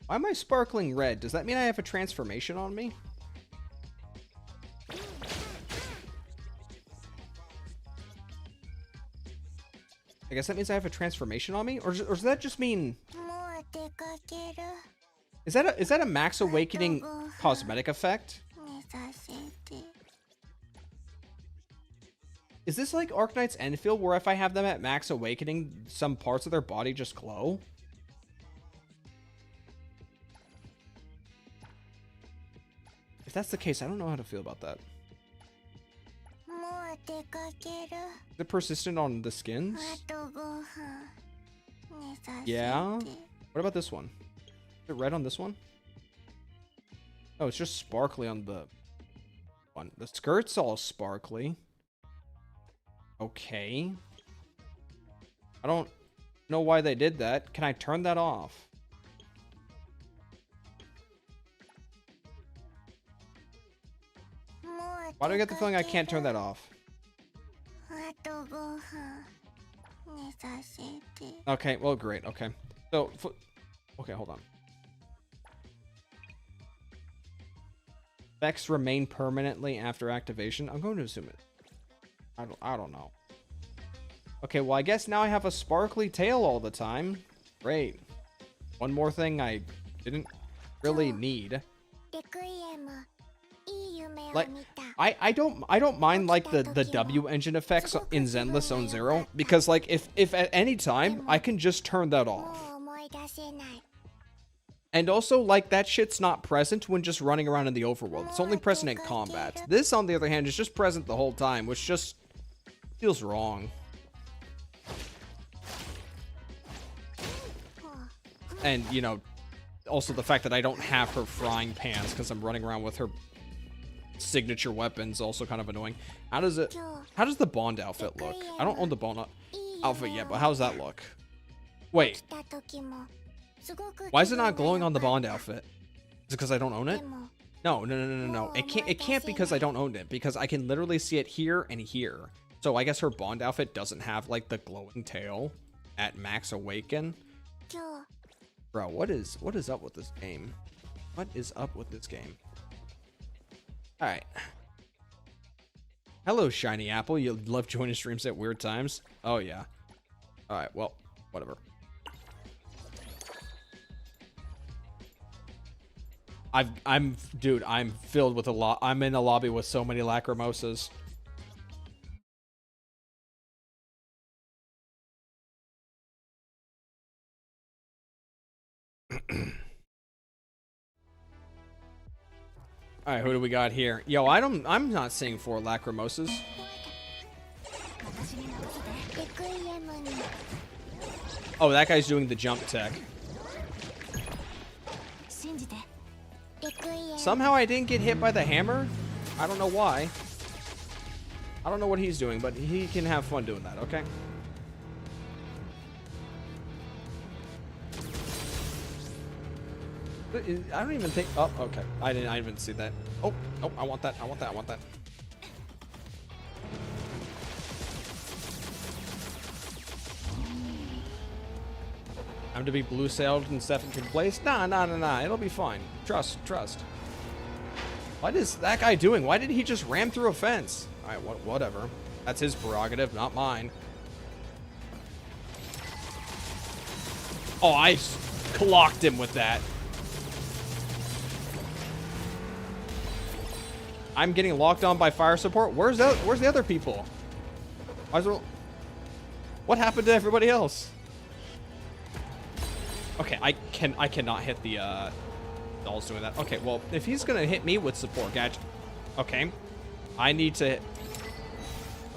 Why am I sparkling red? Does that mean I have a transformation on me? I guess that means I have a transformation on me? Or does that just mean... Is that a Max Awakening cosmetic effect? Is this like Arknight's Enfield, where if I have them at Max Awakening, some parts of their body just glow? If that's the case, I don't know how to feel about that. Is it persistent on the skins? Yeah. What about this one? Is it red on this one? Oh, it's just sparkly on the one. The skirt's all sparkly. Okay. I don't know why they did that. Can I turn that off? Why do I get the feeling I can't turn that off? Okay, well, great. Okay. So, okay, hold on. Effects remain permanently after activation. I'm going to assume it. I don't know. Okay, well, I guess now I have a sparkly tail all the time. Great. One more thing I didn't really need. Like, I don't mind like the W engine effects in Zenless Zone Zero, because like if at any time I can just turn that off. And also, like, that shit's not present when just running around in the overworld. It's only present in combat. This, on the other hand, is just present the whole time, which just feels wrong. And, you know, also the fact that I don't have her frying pans because I'm running around with her signature weapons, also kind of annoying. How does the Bond outfit look? I don't own the Bond outfit yet, but how does that look? Wait. Why is it not glowing on the Bond outfit? Is it because I don't own it? No. It can't because I don't own it, because I can literally see it here and here. So I guess her Bond outfit doesn't have like the glowing tail at Max Awaken. Bro, what is up with this game? What is up with this game? Alright. Hello, Shiny Apple. You love joining streams at weird times? Oh, yeah. Alright, well, whatever. I'm filled with a lot. I'm in a lobby with so many Lacrimosas. All right, who do we got here? Yo, I'm not seeing 4 Lacrimosas. Oh, that guy's doing the jump tech. Somehow I didn't get hit by the hammer. I don't know why. I don't know what he's doing, but he can have fun doing that, okay? I don't even think... Oh, okay. I didn't even see that. Oh, I want that. I want that. I'm to be blue sailed and Stefan can place? Nah. It'll be fine. Trust. What is that guy doing? Why did he just ram through a fence? Alright, whatever. That's his prerogative, not mine. Oh, I clocked him with that. I'm getting locked on by fire support. Where's the other people? What happened to everybody else? Okay, I cannot hit the Doll's doing that. Okay, well, if he's gonna hit me with support gadget, okay, I need to.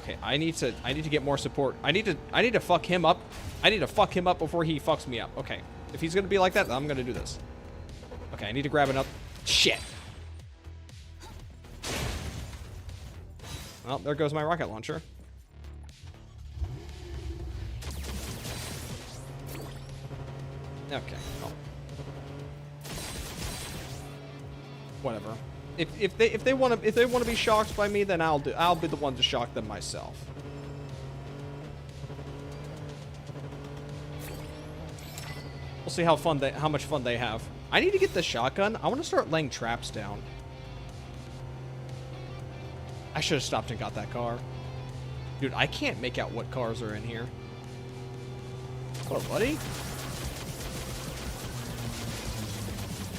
Okay, I need to get more support. I need to fuck him up. I need to fuck him up before he fucks me up. Okay, if he's gonna be like that, then I'm gonna do this. Okay, I need to grab another. Shit. Well, there goes my rocket launcher. Okay. Well. Whatever. If they want to be shocked by me, then I'll be the one to shock them myself. We'll see how much fun they have. I need to get the shotgun. I want to start laying traps down. I should have stopped and got that car. Dude, I can't make out what cars are in here. What, buddy?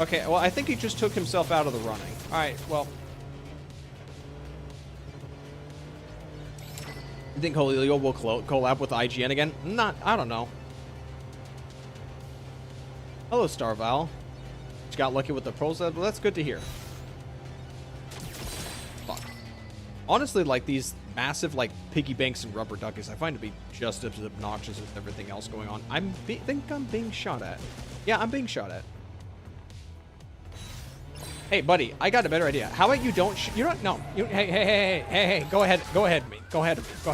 Okay, well, I think he just took himself out of the running. Alright, well. You think Julio will collab with IGN again? I don't know. Hello, Starval. Just got lucky with the pros. Well, that's good to hear. Fuck. Honestly, like, these massive, like, piggy banks and rubber duckies, I find to be just as obnoxious with everything else going on. I think I'm being shot at. Yeah, I'm being shot at. Hey, buddy, I got a better idea. How about you don't you don't no. You hey, go ahead of me. Go ahead of me.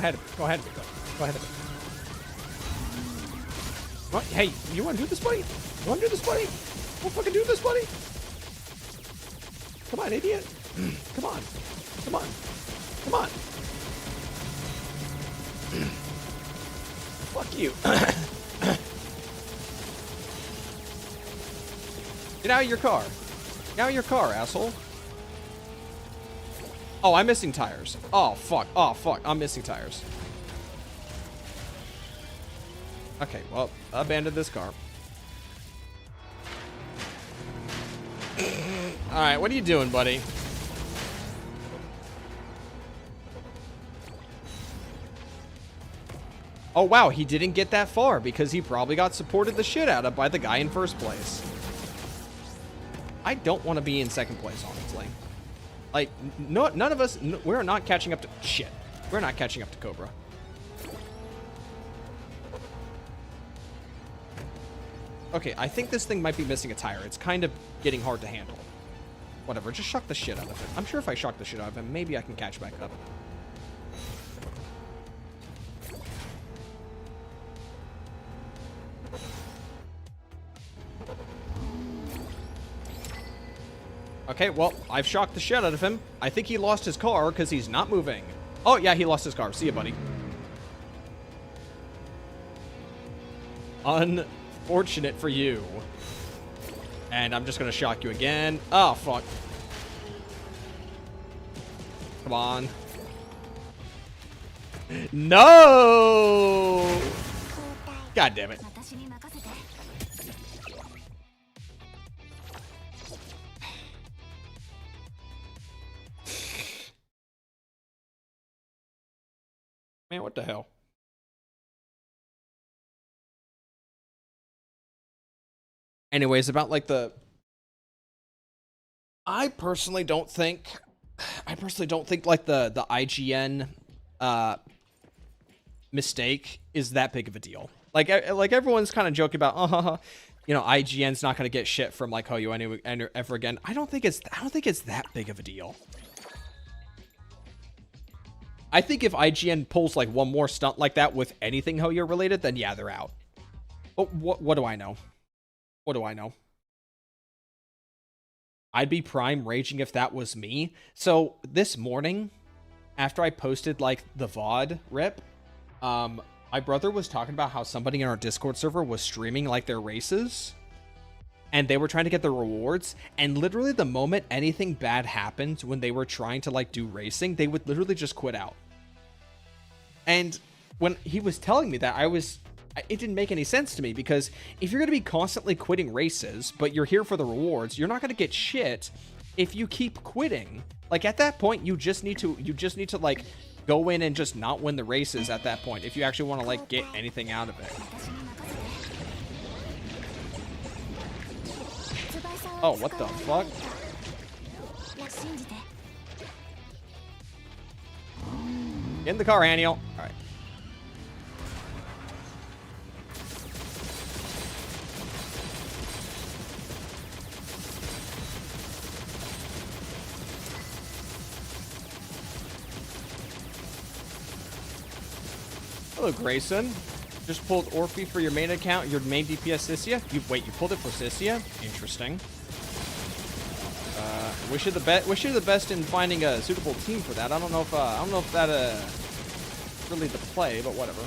What? Hey, you want to do this, buddy? You want to do this, buddy? We'll fucking do this, buddy. Come on, idiot. Come on. Fuck you. Get out of your car. Get out of your car, asshole. Oh, I'm missing tires. Oh, fuck. I'm missing tires. Okay, well, abandon this car. Alright, what are you doing, buddy? Oh, wow, he didn't get that far because he probably got supported the shit out of by the guy in first place. I don't want to be in second place, honestly. Like, no, none of us, we're not catching up to, shit. We're not catching up to Cobra. Okay, I think this thing might be missing a tire. It's kind of getting hard to handle. Whatever, just shock the shit out of it. I'm sure if I shock the shit out of him, maybe I can catch back up. Okay, well, I've shocked the shit out of him. I think he lost his car because he's not moving. Oh, yeah, he lost his car. See ya, buddy. Unfortunate for you. And I'm just going to shock you again. Oh, fuck. Come on. No! God damn it. Man, what the hell? Anyways, about like the... I personally don't think like the IGN mistake is that big of a deal. Like everyone's kind of joking about, you know, IGN's not gonna get shit from like Hoyo ever again. I don't think it's that big of a deal. I think if IGN pulls like one more stunt like that with anything Hoyo related, then yeah, they're out. But what do I know? What do I know? I'd be prime raging if that was me. So this morning, after I posted like the VOD rip, my brother was talking about how somebody in our Discord server was streaming like their races. And they were trying to get the rewards, and literally the moment anything bad happened when they were trying to like do racing, they would literally just quit out. And when he was telling me that, it didn't make any sense to me, because if you're going to be constantly quitting races, but you're here for the rewards, you're not going to get shit if you keep quitting. Like at that point, you just need to like go in and just not win the races at that point if you actually want to like get anything out of it. Oh, what the fuck? Get in the car, Aniel. Alright. Hello, Grayson. Just pulled Orphe for your main account, your main DPS Sissia? You pulled it for Sissia? Interesting. Wish you the best in finding a suitable team for that. I don't know if that really the play, but whatever.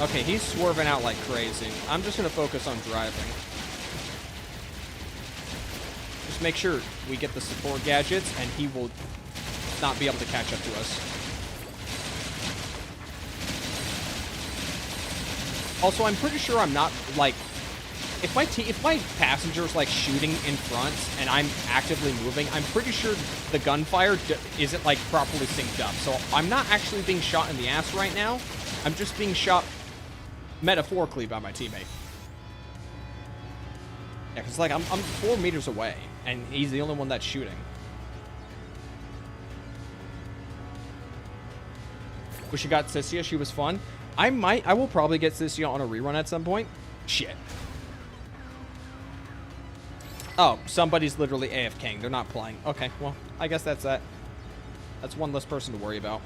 Okay, he's swerving out like crazy. I'm just gonna focus on driving. Just make sure we get the support gadgets, and he will not be able to catch up to us. Also, I'm pretty sure I'm not, like, if my passenger's, like, shooting in front and I'm actively moving, I'm pretty sure the gunfire isn't, like, properly synced up. So I'm not actually being shot in the ass right now. I'm just being shot metaphorically by my teammate. Yeah, because, like, I'm 4 meters away, and he's the only one that's shooting. Wish you got Sissia. She was fun. I will probably get Sissia on a rerun at some point. Shit. Oh, somebody's literally AFKing. They're not playing. Okay, well, I guess that's that. That's one less person to worry about.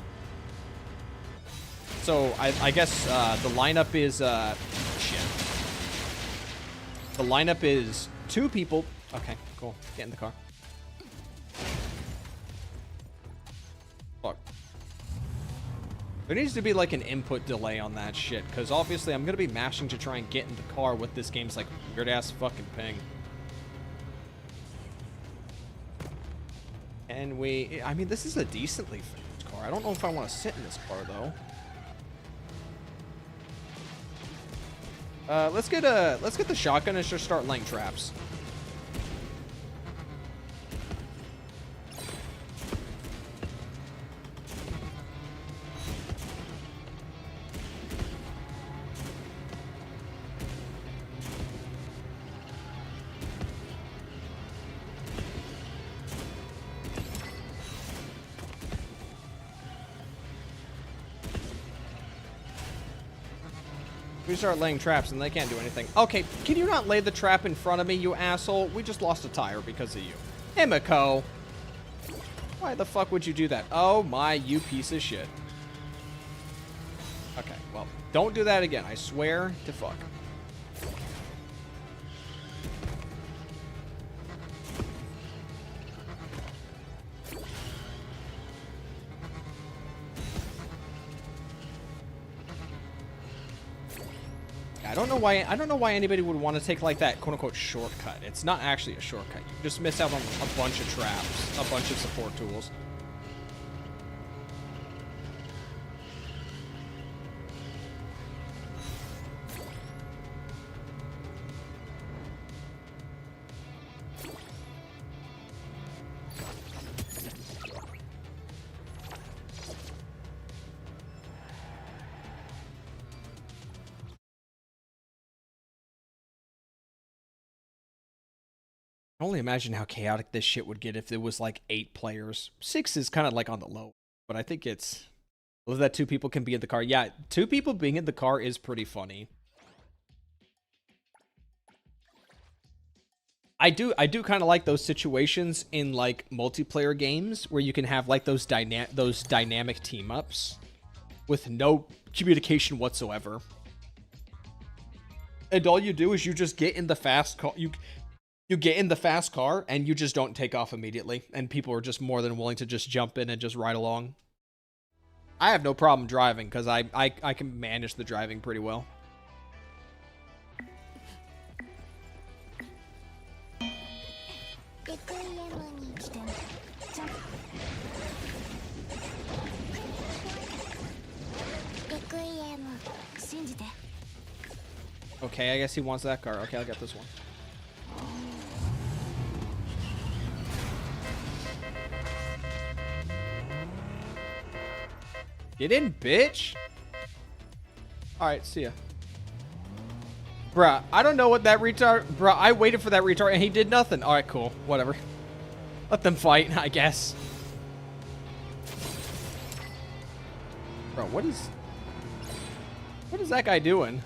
So, I guess the lineup is... shit. The lineup is 2 people. Okay, cool. Get in the car. Fuck. There needs to be like an input delay on that shit, because obviously I'm going to be mashing to try and get in the car with this game's like weird-ass fucking ping. And I mean, this is a decently finished car. I don't know if I want to sit in this car, though. Let's get the shotgun and just start laying traps. We start laying traps and they can't do anything. Okay, can you not lay the trap in front of me, you asshole? We just lost a tire because of you. Himiko! Why the fuck would you do that? Oh my, you piece of shit. Okay, well, don't do that again. I swear to fuck. I don't know why anybody would want to take like that quote-unquote shortcut. It's not actually a shortcut. You just miss out on a bunch of traps, a bunch of support tools. I can only imagine how chaotic this shit would get if it was like 8 players. 6 is kind of like on the low, but I think it's... Well, that 2 people can be in the car. Yeah, 2 people being in the car is pretty funny. I do kind of like those situations in like multiplayer games where you can have like those dynamic team ups with no communication whatsoever. And all you do is you just get in the fast car. You get in the fast car, and you just don't take off immediately, and people are just more than willing to just jump in and just ride along. I have no problem driving, because I can manage the driving pretty well. Okay, I guess he wants that car. Okay, I'll get this one. Get in, bitch. Alright, see ya. Bruh, I don't know what that retard... Bruh, I waited for that retard and he did nothing. Alright, cool. Whatever. Let them fight, I guess. Bro, what is... What is that guy doing?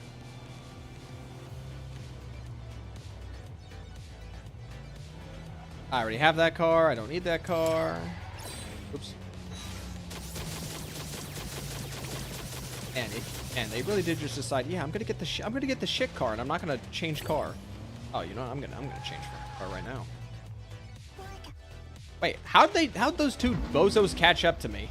I already have that car. I don't need that car. Oops. And they really did just decide, yeah, I'm gonna get the shit car, and I'm not gonna change car. Oh, you know what? I'm gonna change car right now. Wait, how'd those two bozos catch up to me?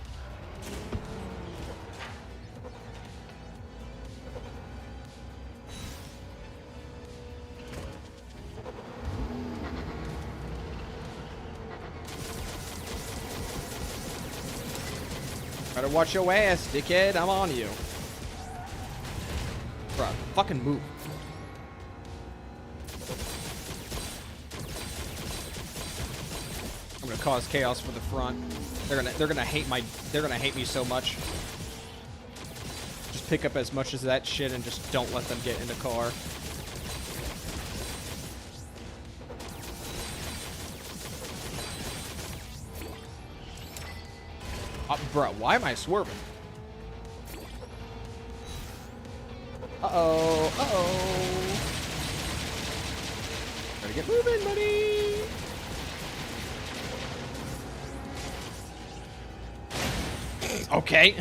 Better watch your ass, dickhead. I'm on you. Bruh, fucking move. I'm gonna cause chaos for the front. They're gonna hate me so much. Just pick up as much as that shit and just don't let them get in the car. Bro, why am I swerving? Uh-oh. Uh-oh. Gotta get moving, buddy. Okay.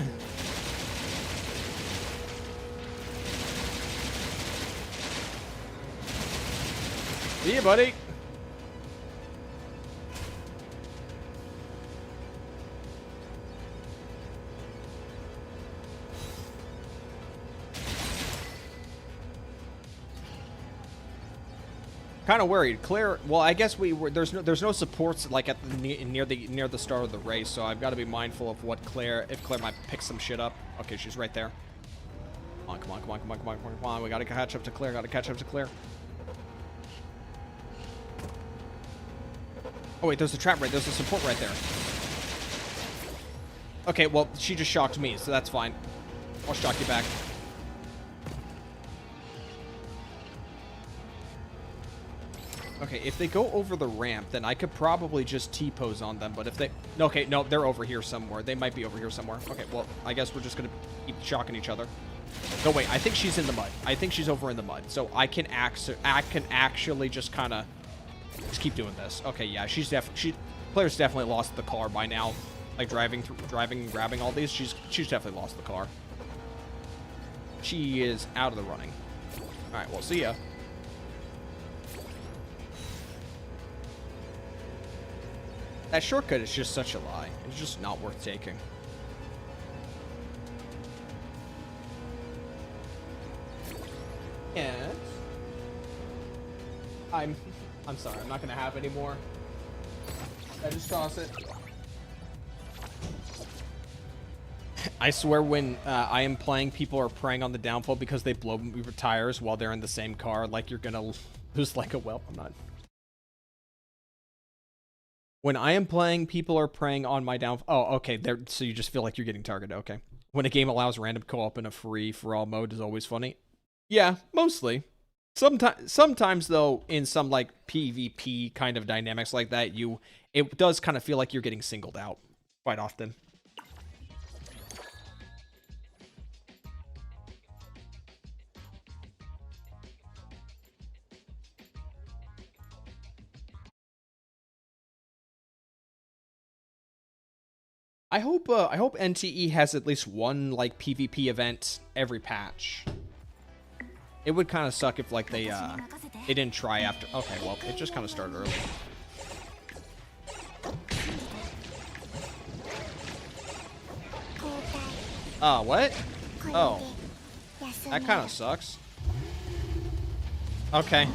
See ya, buddy. Kind of worried. Claire, well, I guess there's no supports like at the near the start of the race, so I've got to be mindful of what if Claire might pick some shit up. Okay, she's right there. Come on. We got to catch up to Claire. Oh wait, there's a trap right. There's a support right there. Okay, well, she just shocked me, so that's fine. I'll shock you back. Okay, if they go over the ramp, then I could probably just T-pose on them, but if they... Okay, no, they're over here somewhere. They might be over here somewhere. Okay, well, I guess we're just gonna keep shocking each other. No, wait, I think she's in the mud. I think she's over in the mud, so I can actually just kind of... Just keep doing this. Okay, yeah, Claire's definitely lost the car by now. Like, driving and grabbing all these, she's definitely lost the car. She is out of the running. Alright, well, see ya. That shortcut is just such a lie. It's just not worth taking. Yes. I'm sorry. I'm not gonna have any more. I just toss it. I swear when I am playing, people are preying on the downfall because they blow tires while they're in the same car. Like you're gonna lose like a whelp. I'm not. When I am playing, people are preying on my downfall. Oh, okay. So you just feel like you're getting targeted. Okay. When a game allows random co-op in a free-for-all mode is always funny. Yeah, mostly. Sometimes though, in some like PvP kind of dynamics like that, it does kind of feel like you're getting singled out quite often. I hope NTE has at least one like PvP event every patch. It would kind of suck if like they didn't try after. Okay, well, it just kind of started early. What? Oh, that kind of sucks. Okay.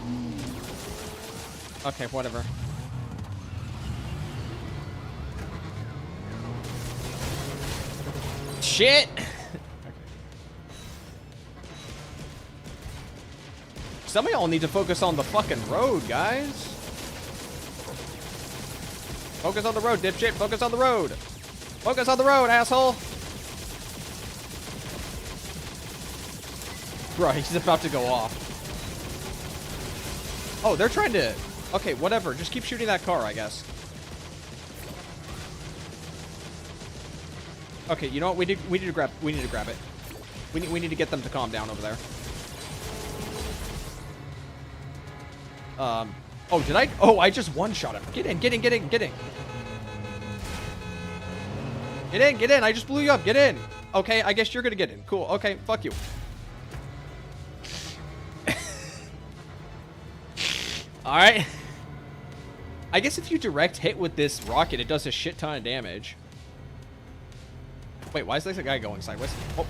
Okay, whatever. Shit! Some of y'all need to focus on the fucking road, guys. Focus on the road, dipshit. Focus on the road. Focus on the road, asshole. Bro, he's about to go off. Oh, they're trying to... Okay, whatever. Just keep shooting that car, I guess. Okay, you know what? We need to grab it. We need to get them to calm down over there. Oh, did I? Oh, I just one-shot him. Get in. Get in. I just blew you up. Get in. Okay, I guess you're gonna get in. Cool. Okay, fuck you. All right. I guess if you direct hit with this rocket, it does a shit ton of damage. Wait, why is this guy going sideways? Oh.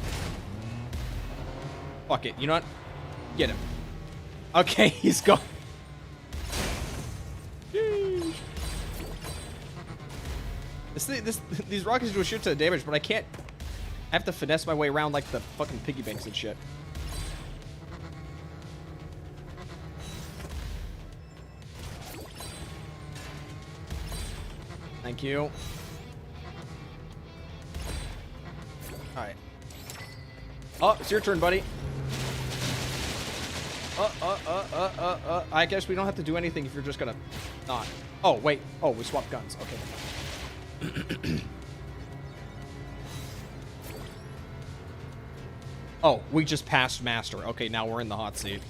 Fuck it. You know what? Get him. Okay, he's gone. These rockets do a shit ton of damage, but I can't... I have to finesse my way around like the fucking piggy banks and shit. Thank you. Alright. Oh, it's your turn, buddy. I guess we don't have to do anything if you're just gonna not. Oh, wait. Oh, we swapped guns. Okay. Oh, we just passed Master. Okay, now we're in the hot seat.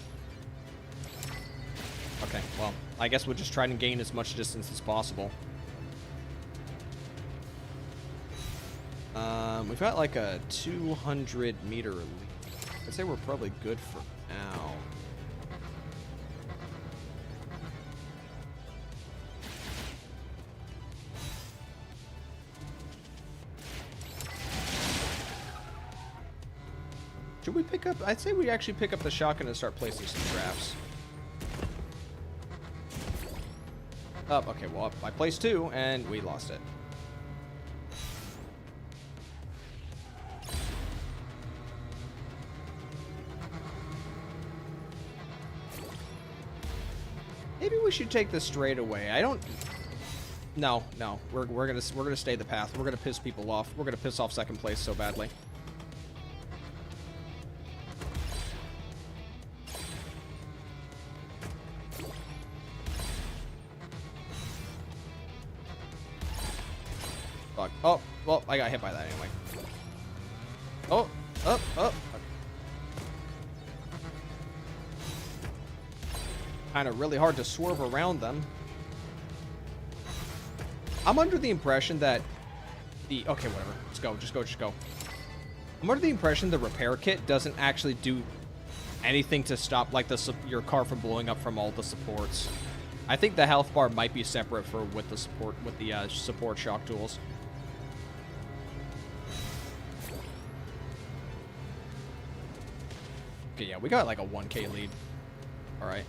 Okay, well, I guess we'll just try and gain as much distance as possible. We've got like a 200-meter lead. I'd say we're probably good for now. Should we pick up? I'd say we actually pick up the shotgun and start placing some traps. Up. Okay, well, I placed 2 and we lost it. Maybe we should take this straight away. I don't. No. We're gonna stay the path. We're gonna piss people off. We're gonna piss off second place so badly. Fuck. Oh, well, I got hit by that anyway. Oh, up. Kind of really hard to swerve around them. I'm under the impression that the... Okay, whatever. Let's go. Just go. I'm under the impression the repair kit doesn't actually do anything to stop like your car from blowing up from all the supports. I think the health bar might be separate with the support shock tools. Okay, yeah, we got like a 1K lead. All right.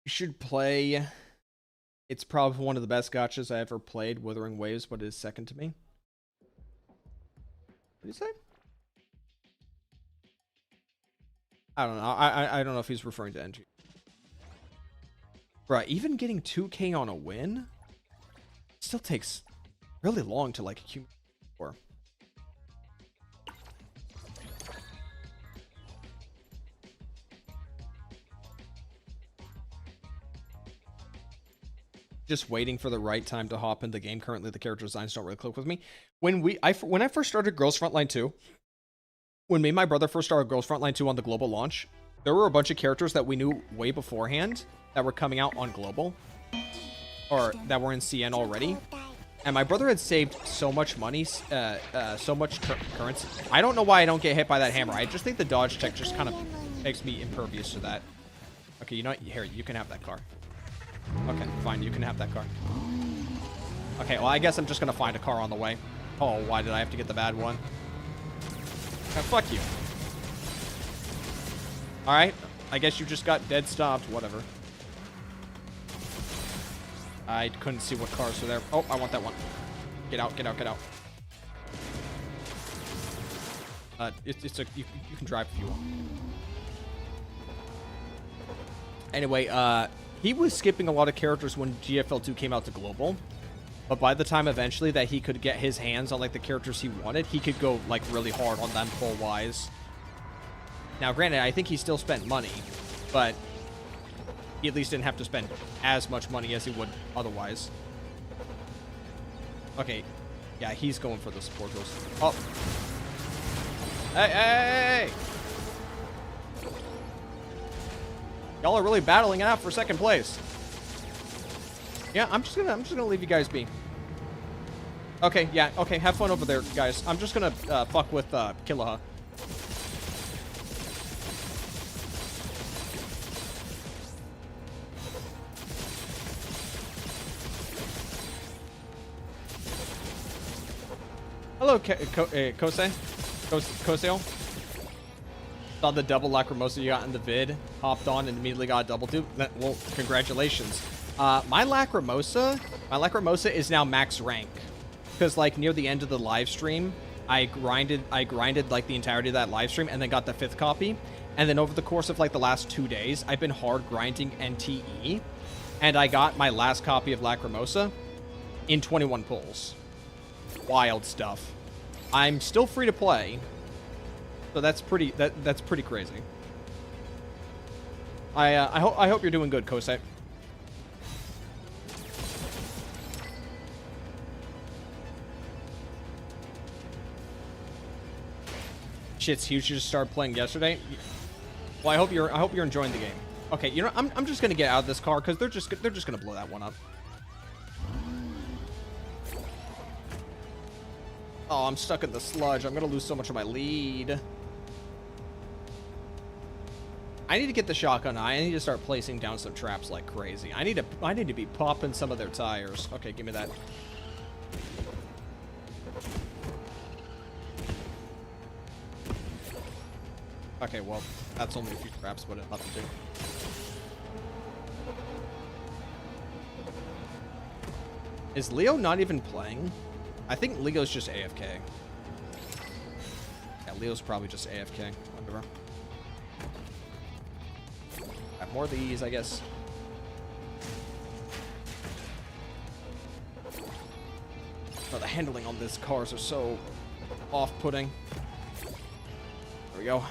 You should play. It's probably one of the best gachas I ever played. Wuthering Waves, but it is second to me. What did you say? I don't know. I don't know if he's referring to NG. Right, even getting 2K on a win still takes really long to like accumulate for. Just waiting for the right time to hop in the game. Currently, the character designs don't really click with me. When I first started Girls Frontline 2, when me and my brother first started Girls Frontline 2 on the global launch, there were a bunch of characters that we knew way beforehand that were coming out on global, or that were in CN already. And my brother had saved so much money, so much currency. I don't know why I don't get hit by that hammer. I just think the dodge check just kind of makes me impervious to that. Okay, you know what? Here, you can have that car. Okay, fine, you can have that car. Okay, well, I guess I'm just gonna find a car on the way. Oh, why did I have to get the bad one? Fuck you. Alright, I guess you just got dead stopped, whatever. I couldn't see what cars were there. Oh, I want that one. Get out. You can drive if you want. Anyway, he was skipping a lot of characters when GFL2 came out to global. But by the time eventually that he could get his hands on like the characters he wanted, he could go like really hard on them pull-wise. Now, granted, I think he still spent money, but he at least didn't have to spend as much money as he would otherwise. Okay, yeah, he's going for the support host. Oh. Hey, hey, hey, hey! Y'all are really battling it out for second place. Yeah, I'm just gonna leave you guys be. Okay, yeah, okay, have fun over there, guys. I'm just gonna fuck with Killaha. Hello, Kosei. Koseo. Saw the double Lacrimosa you got in the vid. Hopped on and immediately got a double too. Well, congratulations. My Lacrimosa is now max rank. Because, like, near the end of the live stream, I grinded like the entirety of that live stream and then got the 5th copy. And then over the course of like the last 2 days, I've been hard grinding NTE. And I got my last copy of Lacrimosa in 21 pulls. Wild stuff. I'm still free to play, so that's pretty crazy. I hope you're doing good, Kosei. Shit's huge. You just started playing yesterday. Well, I hope you're enjoying the game. Okay, you know, I'm just gonna get out of this car because they're just gonna blow that one up. Oh, I'm stuck in the sludge. I'm gonna lose so much of my lead. I need to get the shotgun. I need to start placing down some traps like crazy. I need to be popping some of their tires. Okay, give me that. Okay, well, that's only a few traps, but nothing to do. Is Leo not even playing? I think Leo's just AFK. Yeah, Leo's probably just AFK. Whatever. Have more of these, I guess. Oh, the handling on these cars are so off-putting. There we go.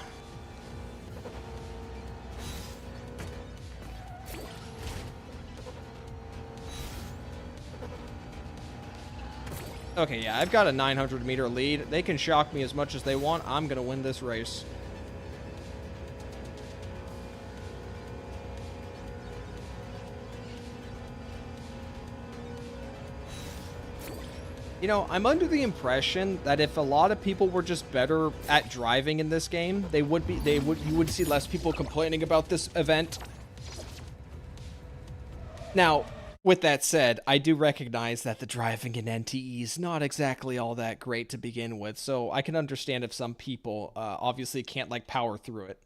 Okay, yeah, I've got a 900-meter lead. They can shock me as much as they want. I'm going to win this race. You know, I'm under the impression that if a lot of people were just better at driving in this game, you would see less people complaining about this event. Now, with that said, I do recognize that the driving in NTE is not exactly all that great to begin with, so I can understand if some people obviously can't, like, power through it.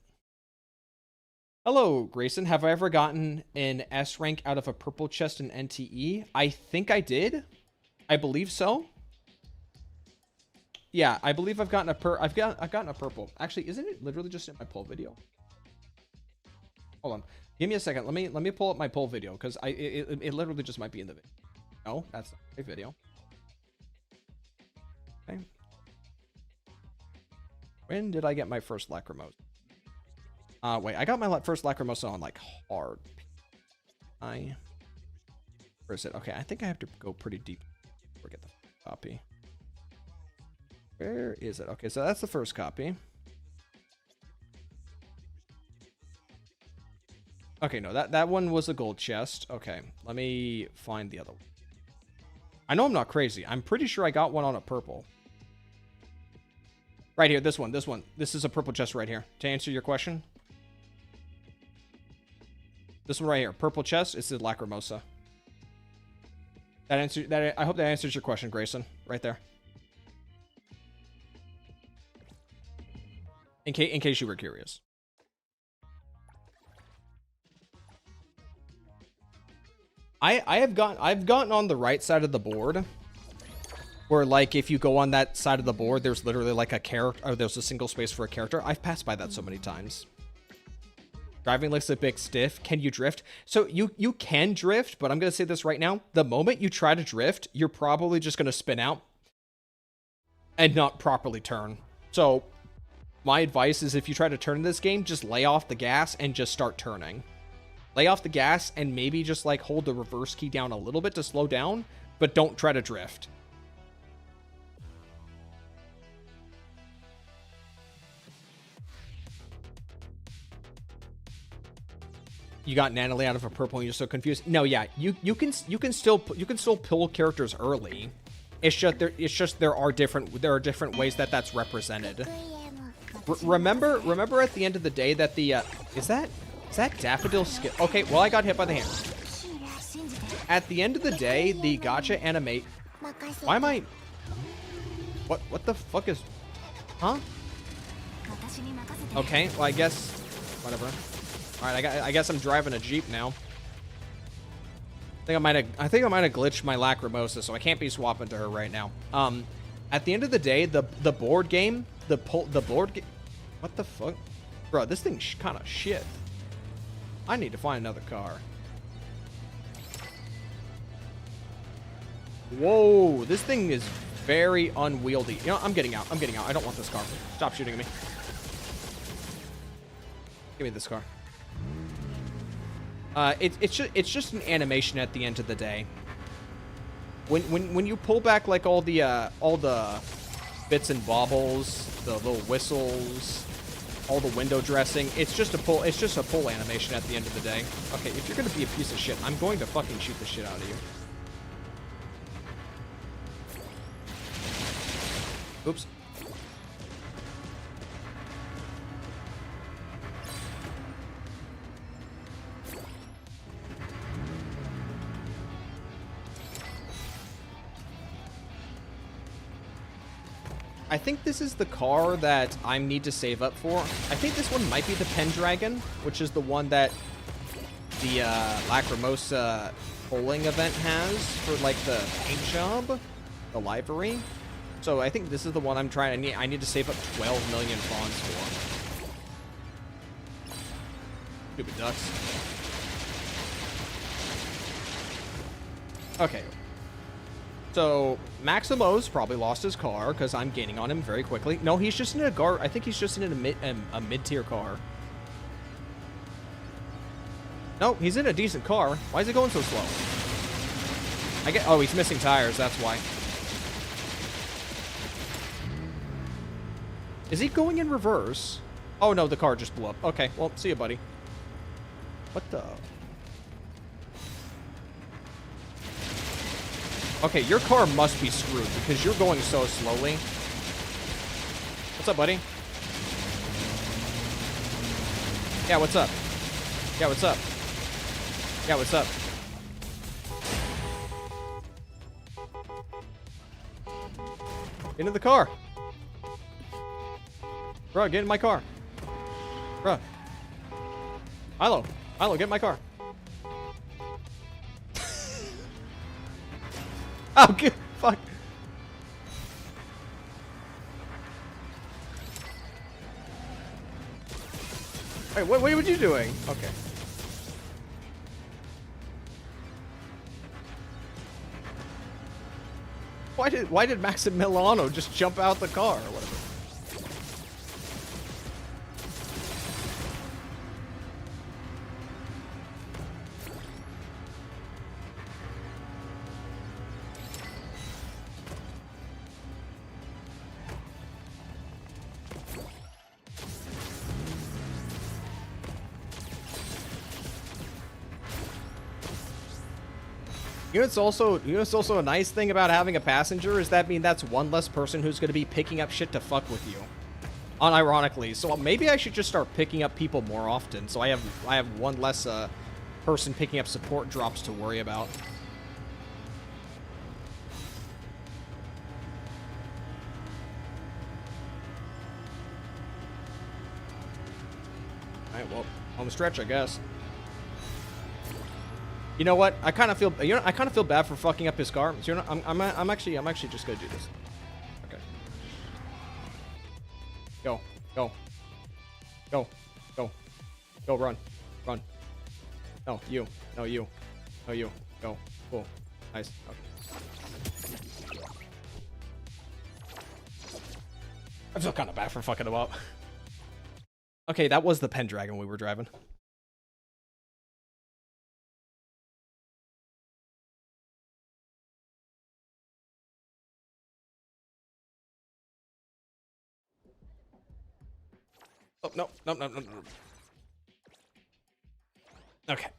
Hello, Grayson. Have I ever gotten an S rank out of a purple chest in NTE? I think I did. I believe so. Yeah, I believe I've gotten a purple. Actually, isn't it literally just in my poll video? Hold on. Give me a second. Let me pull up my poll video because it literally just might be in the video. No, that's not a video. Okay. When did I get my first Lacrimosa? Wait, I got my first Lacrimosa on like hard. Where is it? Okay, I think I have to go pretty deep to get the copy. Where is it? Okay, so that's the first copy. Okay, no, that one was a gold chest. Okay, let me find the other one. I know I'm not crazy. I'm pretty sure I got one on a purple. Right here, this one. This is a purple chest right here. To answer your question. This one right here, purple chest, it's the Lacrimosa. I hope that answers your question, Grayson. Right there. In case you were curious. I've gotten on the right side of the board, where like if you go on that side of the board, there's literally like a character, or there's a single space for a character. I've passed by that so many times. Driving looks a bit stiff. Can you drift? So you can drift, but I'm going to say this right now. The moment you try to drift, you're probably just going to spin out and not properly turn. So my advice is if you try to turn in this game, just lay off the gas and just start turning. Lay off the gas and maybe just like hold the reverse key down a little bit to slow down, but don't try to drift. You got Natalie out of a purple and you're so confused. No, yeah, you can still pull characters early. It's just there are different ways that that's represented. Remember at the end of the day that the is that Daffodil skill? Okay, well I got hit by the hammer. At the end of the day, the gacha animate. Why am I? What the fuck is? Huh? Okay, well I guess whatever. All right, I guess I'm driving a Jeep now. I think I might have glitched my Lacrimosa, so I can't be swapping to her right now. At the end of the day, the board game, the board game. What the fuck, bro? This thing's kind of shit. I need to find another car. Whoa, this thing is very unwieldy. You know, I'm getting out. I don't want this car. Stop shooting at me. Give me this car. It's just an animation at the end of the day. When you pull back like all the bits and baubles, the little whistles, all the window dressing, it's just a pull animation at the end of the day. Okay, if you're gonna be a piece of shit, I'm going to fucking shoot the shit out of you. Oops. I think this is the car that I need to save up for. I think this one might be the Pendragon, which is the one that the Lacrimosa polling event has for like the paint job, the livery. So I think this is the one I'm trying. I need to save up 12 million fawns for. Stupid ducks. Okay. So Maximo's probably lost his car because I'm gaining on him very quickly. No, he's just in a car. I think he's just in a mid-tier car. No, he's in a decent car. Why is it going so slow? Oh, he's missing tires. That's why. Is he going in reverse? Oh no, the car just blew up. Okay, well, see you, buddy. What the? Okay, your car must be screwed because you're going so slowly. What's up, buddy? Yeah, what's up? Yeah, what's up? Yeah, what's up? Into the car. Bro, get in my car. Bro. Milo, get in my car. Oh, good. Fuck. Wait, what were you doing? Okay. Why did Maximiliano just jump out the car or whatever? You know what's also a nice thing about having a passenger is that that's one less person who's going to be picking up shit to fuck with you. Unironically. So maybe I should just start picking up people more often so I have one less person picking up support drops to worry about. Alright, well, on the stretch, I guess. You know what? I kind of feel bad for fucking up his car. So I'm actually just gonna do this. Okay. Go, run. Run. No, you. No, you. No, you. Go. Cool. Nice. Okay. I feel kind of bad for fucking him up. Okay, that was the Pendragon we were driving. Oh, no. No, no, no, no. Okay.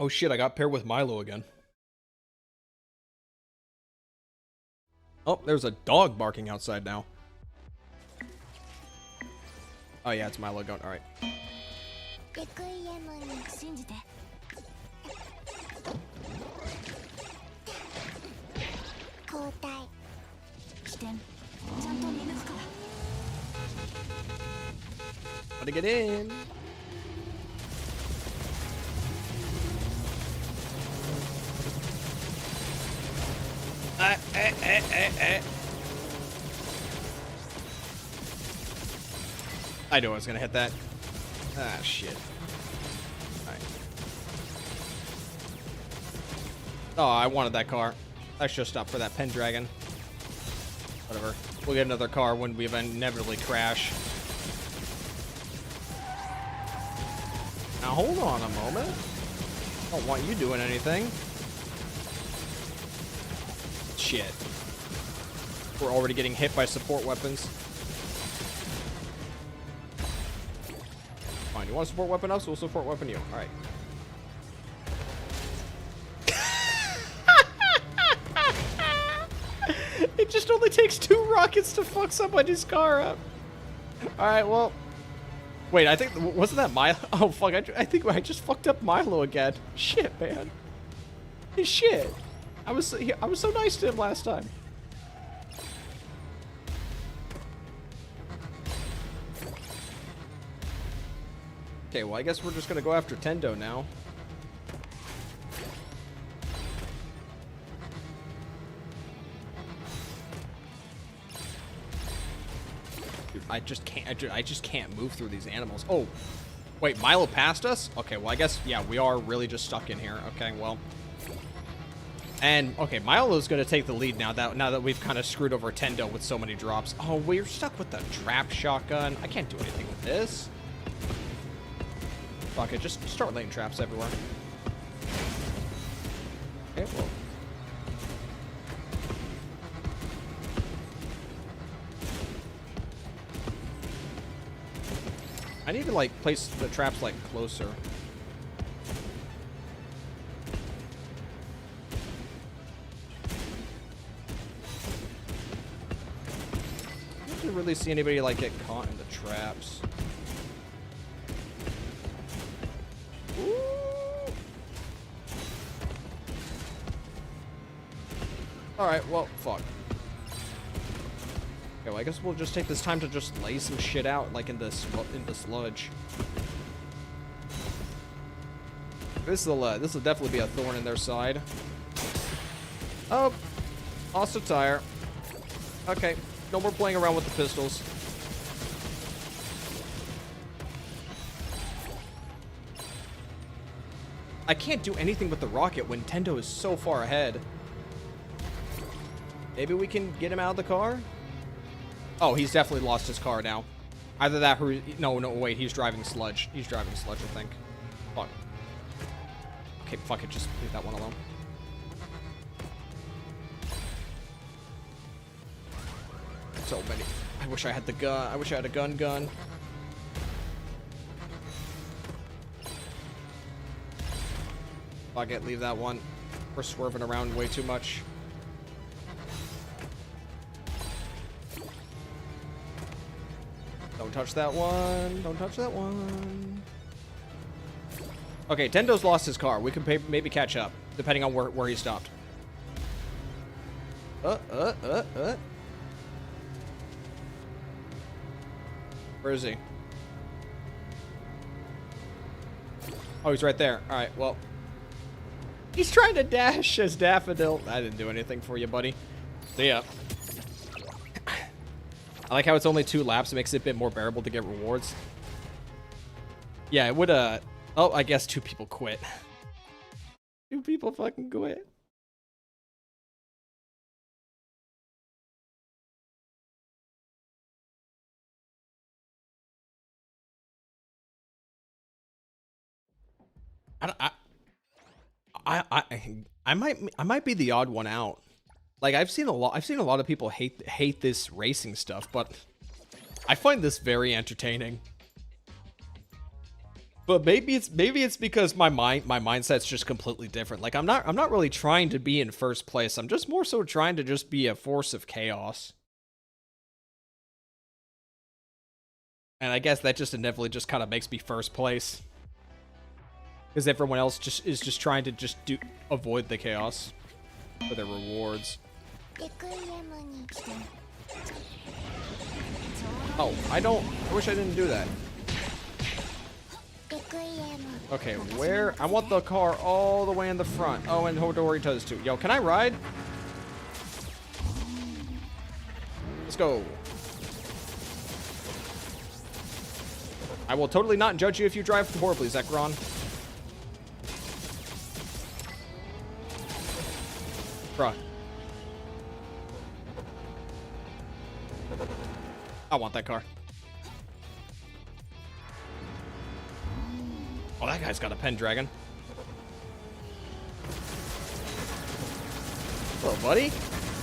Oh shit, I got paired with Milo again. Oh, there's a dog barking outside now. Oh yeah, it's Milo going. Alright. レクイエムに信じて交代起点ちゃんと見抜くから Gotta get in. I knew I was gonna hit that. Ah, shit. Alright. Oh, I wanted that car. I should have stopped for that Pendragon. Whatever. We'll get another car when we inevitably crash. Now hold on a moment. I don't want you doing anything. Shit. We're already getting hit by support weapons. Fine, you want a support weapon us? We'll support weapon you. Alright. It just only takes 2 rockets to fuck somebody's car up. Alright, well. Wait, I think, wasn't that Milo? Oh, fuck, I think I just fucked up Milo again. Shit, man. Shit. I was so nice to him last time. Okay, well, I guess we're just gonna go after Tendo now. Dude, I just can't move through these animals. Oh, wait, Milo passed us? Okay, well, I guess, yeah, we are really just stuck in here. Okay, well. And, okay, Milo's gonna take the lead now that we've kind of screwed over Tendo with so many drops. Oh, we're stuck with the trap shotgun. I can't do anything with this. Fuck it, just start laying traps everywhere. Okay, well. I need to, like, place the traps, like, closer. I didn't really see anybody, like, get caught in the traps. Ooh. Alright, well, fuck. Okay, well, I guess we'll just take this time to just lay some shit out, like, in the sludge. This will definitely be a thorn in their side. Oh, lost a tire. Okay, no more playing around with the pistols. I can't do anything with the rocket when Tendo is so far ahead. Maybe we can get him out of the car? Oh, he's definitely lost his car now. Either that or... No, wait, he's driving sludge. He's driving sludge, I think. Fuck. Okay, fuck it, just leave that one alone. So many. I wish I had the gun. I wish I had a gun. Fuck it, leave that one. We're swerving around way too much. Don't touch that one. Don't touch that one. Okay, Tendo's lost his car. We can maybe catch up, depending on where he stopped. Where is he? Oh, he's right there. All right, well. He's trying to dash as Daffodil. I didn't do anything for you, buddy. See ya. I like how it's only 2 laps. It makes it a bit more bearable to get rewards. Yeah, it would, oh, I guess 2 people quit. 2 people fucking quit. I might be the odd one out. Like I've seen a lot of people hate this racing stuff, but I find this very entertaining. But maybe it's because my mindset's just completely different. Like I'm not really trying to be in first place. I'm just more so trying to just be a force of chaos. And I guess that just inevitably just kind of makes me first place. Because everyone else is just trying to avoid the chaos for their rewards. Oh, I wish I didn't do that. Okay, where? I want the car all the way in the front. Oh, and Hodori does too. Yo, can I ride? Let's go. I will totally not judge you if you drive horribly, Zekron. Bruh. I want that car. Oh, that guy's got a Pendragon. Hello, buddy.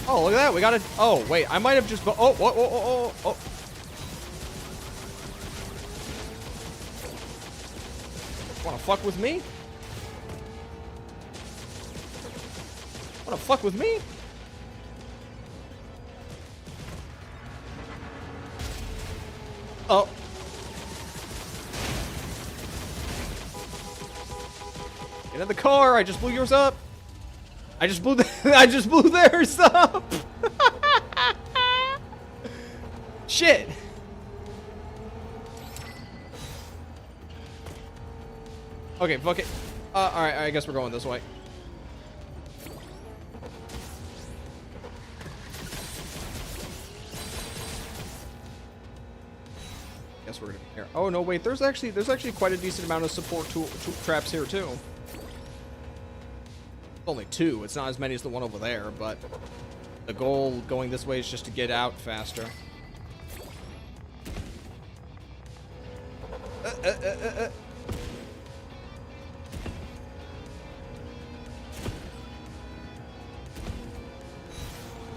Oh, look at that. We got it. Oh, wait. I might have just... Oh, oh. Wanna fuck with me? Wanna fuck with me? Oh. Get in the car. I just blew yours up. I just blew theirs up. Shit. Okay, fuck it. Alright, I guess we're going this way. Guess we're gonna be here. Oh no, wait. There's actually quite a decent amount of support traps here too. Only 2. It's not as many as the one over there, but the goal going this way is just to get out faster.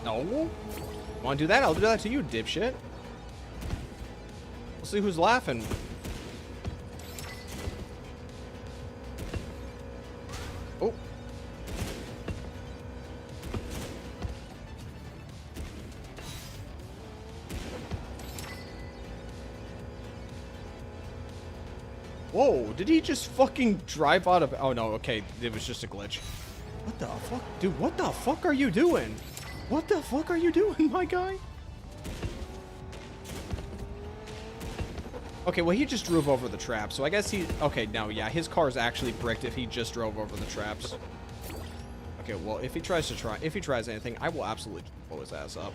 No. Want to do that? I'll do that to you, dipshit. We'll see who's laughing. Oh. Whoa, did he just fucking drive out of... Oh, no, okay. It was just a glitch. What the fuck? Dude, what the fuck are you doing? What the fuck are you doing, my guy? Okay, well, he just drove over the trap, so I guess he... Okay, no, yeah, his car's actually bricked if he just drove over the traps. Okay, well, if he tries anything, I will absolutely blow his ass up.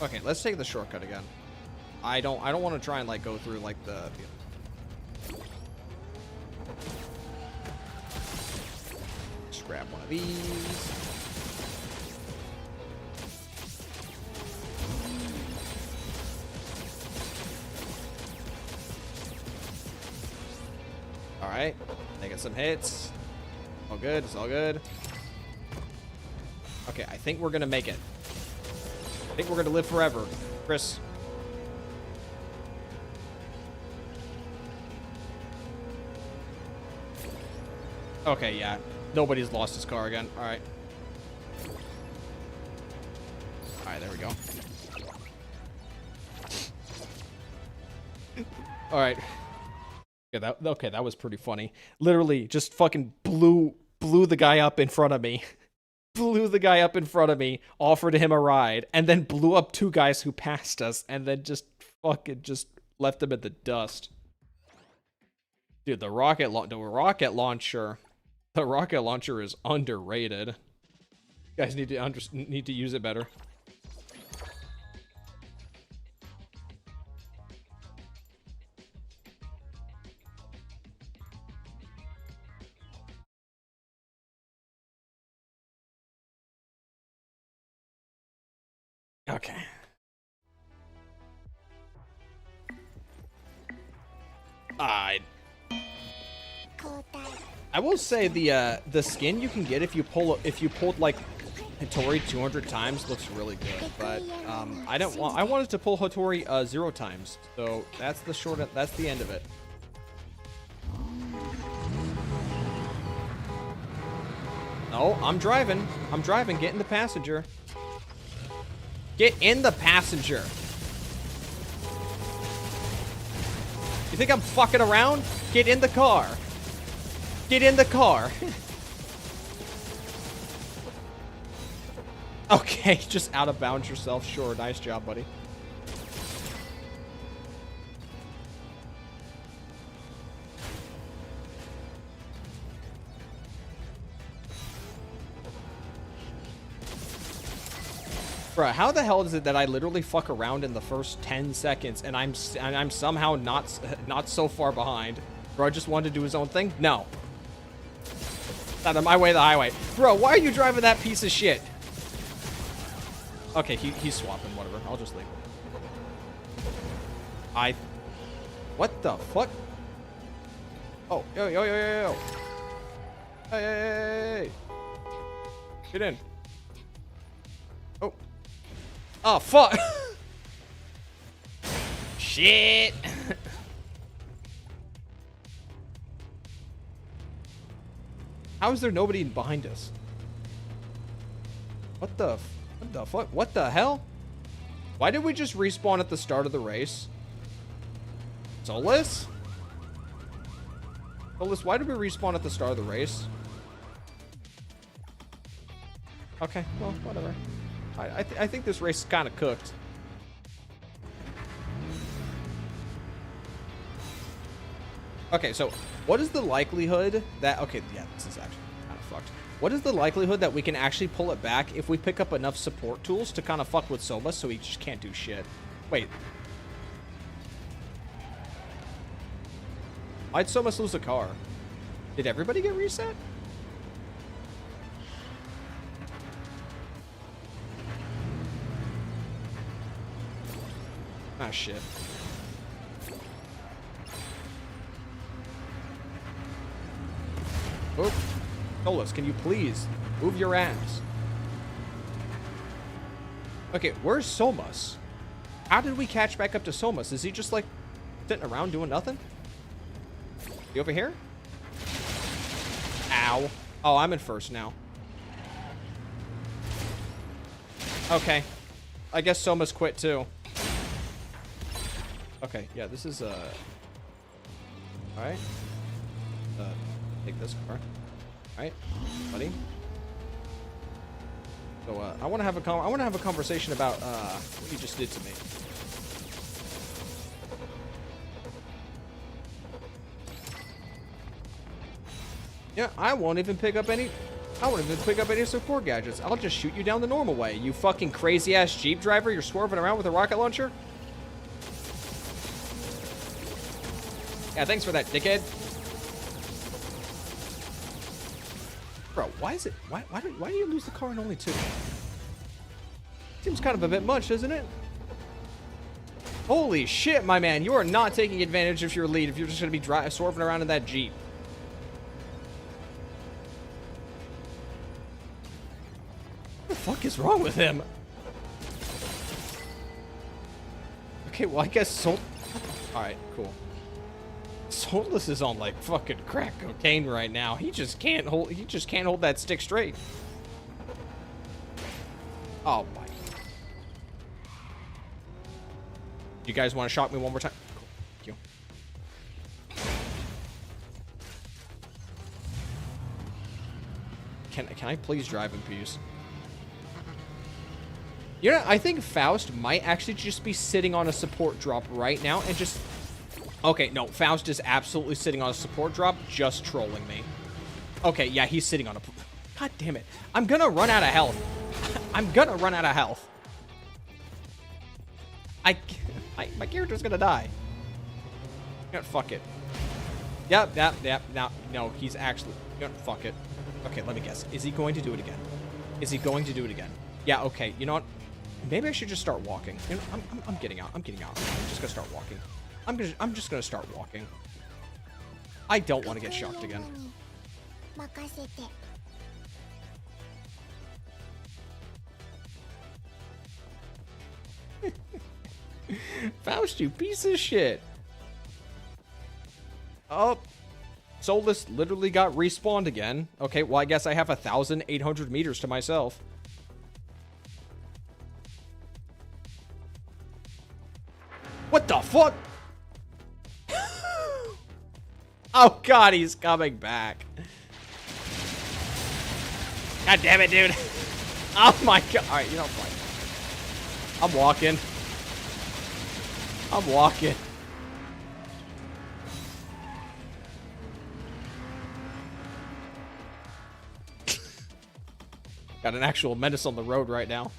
Okay, let's take the shortcut again. I don't want to try and, like, go through, like, the... Just grab one of these. Alright, taking some hits. All good, it's all good. Okay, I think we're gonna make it. I think we're gonna live forever. Chris. Okay, yeah. Nobody's lost his car again. Alright. Alright, there we go. Alright. Yeah, okay, that was pretty funny. Literally, just fucking blew the guy up in front of me. blew the guy up in front of me, offered him a ride, and then blew up 2 guys who passed us, and then just fucking just left them in the dust. Dude, the rocket launcher is underrated. You guys need to use it better. Okay. I will say the skin you can get if you pulled like Hattori 200 times looks really good, but I wanted to pull Hattori 0 times, so that's the end of it. Oh, I'm driving. Get in the passenger. Get in the passenger. You think I'm fucking around? Get in the car. Get in the car. Okay, just out of bounds yourself. Sure, nice job, buddy. Bruh, how the hell is it that I literally fuck around in the first 10 seconds and I'm somehow not so far behind? Bro, just wanted to do his own thing? No. Out of my way, the highway. Bro, why are you driving that piece of shit? Okay, he's swapping, whatever. I'll just leave. What the fuck? Oh, yo. Hey. Get in. Oh. Oh, fuck. Shit. How is there nobody behind us? What the fuck? What the hell? Why did we just respawn at the start of the race? Solus? Solus, why did we respawn at the start of the race? Okay, well, whatever. I think this race is kind of cooked. Okay, so what is the likelihood that... Okay, yeah, this is actually kind of fucked. What is the likelihood that we can actually pull it back if we pick up enough support tools to kind of fuck with Soma so he just can't do shit? Wait. Why'd Somas lose a car? Did everybody get reset? Ah, shit. Oop. Solus, can you please move your ass? Okay, where's Somas? How did we catch back up to Somas? Is he just like sitting around doing nothing? You over here? Ow. Oh, I'm in first now. Okay. I guess Somas quit too. Okay, yeah, this is alright. Take this car. Alright, buddy. So I wanna have a conversation about what you just did to me. Yeah, I won't even pick up any support gadgets. I'll just shoot you down the normal way. You fucking crazy ass Jeep driver, you're swerving around with a rocket launcher? Yeah, thanks for that, dickhead. Bro, why do you lose the car in only 2? Seems kind of a bit much, isn't it? Holy shit, my man. You are not taking advantage of your lead if you're just going to be swerving around in that Jeep. What the fuck is wrong with him? Okay, well, I guess Sol... Alright, cool. Solus is on like fucking crack cocaine right now. He just can't hold that stick straight. Oh my. You guys want to shock me one more time? Cool. Thank can I please drive in peace? You know, I think Faust might actually just be sitting on a support drop right now and just... Okay, no, Faust is absolutely sitting on a support drop, just trolling me. Okay, yeah, he's sitting on a... God damn it. I'm gonna run out of health. I'm gonna run out of health. My character's gonna die. Fuck it. Yep. No, he's actually... Fuck it. Okay, let me guess. Is he going to do it again? Is he going to do it again? Yeah, okay. You know what? Maybe I should just start walking. You know, I'm getting out. I'm getting out. I'm just gonna start walking. I'm just gonna start walking. I don't want to get shocked again. Faust, you piece of shit. Oh, Solus literally got respawned again. Okay, well, I guess I have 1,800 meters to myself. What the fuck? Oh god, he's coming back. God damn it, dude. Oh my god. Alright, you know what? I'm walking. I'm walking. Got an actual menace on the road right now.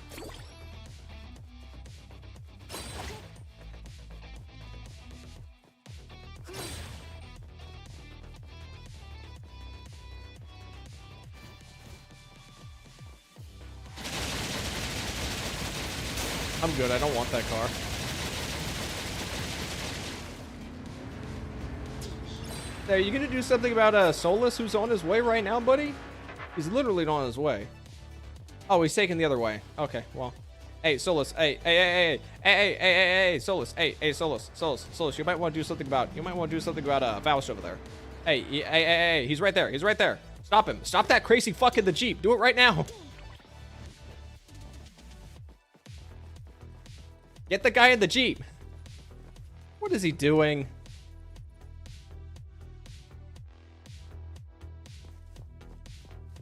I'm good. I don't want that car. There, you gonna do something about Solus, who's on his way right now, buddy? He's literally on his way. Oh, he's taking the other way. Okay, well. Hey, Solus. Hey, Solus. Hey, Solus. You might want to do something about Faust over there. Hey, he's right there. He's right there. Stop him. Stop that crazy fuck in the Jeep. Do it right now. Get the guy in the Jeep. What is he doing?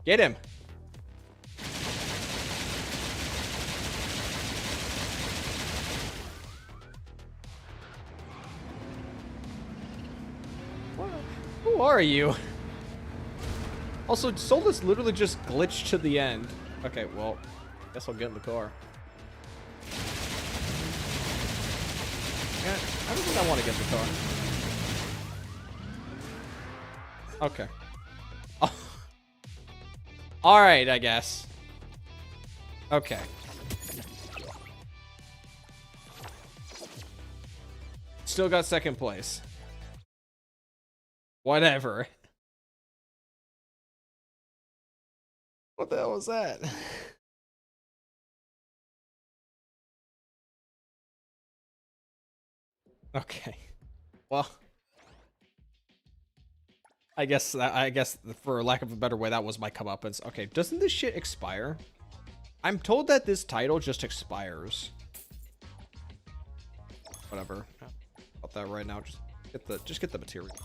Get him. Who are you? Also, Solus literally just glitched to the end. Okay, well, guess I'll get in the car. Yeah, I don't think I want to get in the car. Okay. Oh. Alright, I guess. Okay. Still got second place. Whatever. What the hell was that? Okay. Well, I guess for lack of a better way, that was my comeuppance. Okay, doesn't this shit expire? I'm told that this title just expires. Whatever. About that right now. Just get the material.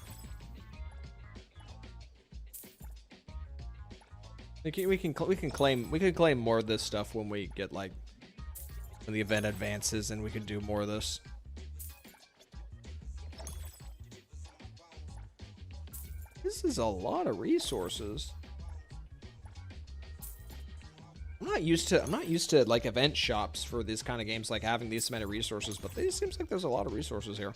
We can claim more of this stuff when we get when the event advances, and we can do more of this. This is a lot of resources. I'm not used to like event shops for these kind of games, like having these many resources, but it seems like there's a lot of resources here.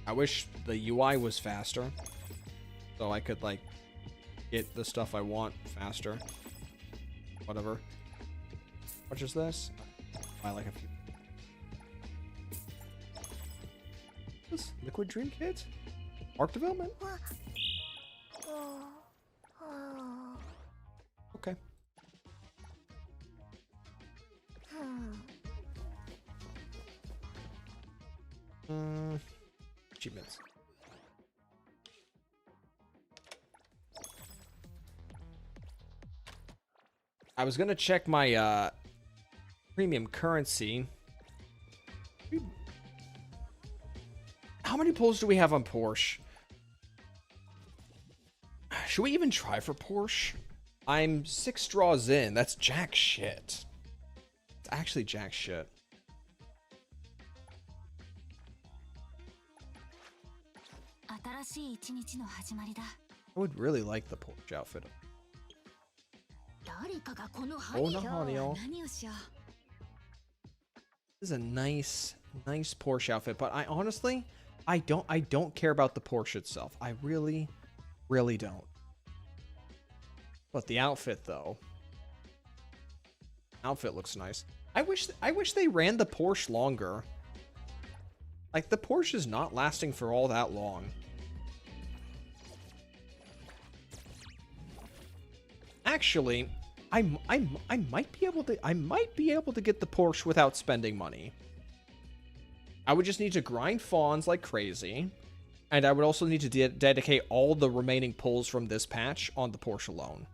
I wish the UI was faster, so I could like get the stuff I want faster. Whatever. How much is this? I like a few. This liquid drink kit? Arc development? Okay. Achievements. I was gonna check my premium currency. How many pulls do we have on Porsche? Should we even try for Porsche? I'm 6 draws in. That's jack shit. It's actually jack shit. I would really like the Porsche outfit. Oh no, honey. This is a nice Porsche outfit, but I honestly, I don't care about the Porsche itself. I really don't. But the outfit though. Outfit looks nice. I wish they ran the Porsche longer. Like the Porsche is not lasting for all that long. Actually, I might be able to get the Porsche without spending money. I would just need to grind fawns like crazy, and I would also need to dedicate all the remaining pulls from this patch on the Porsche alone.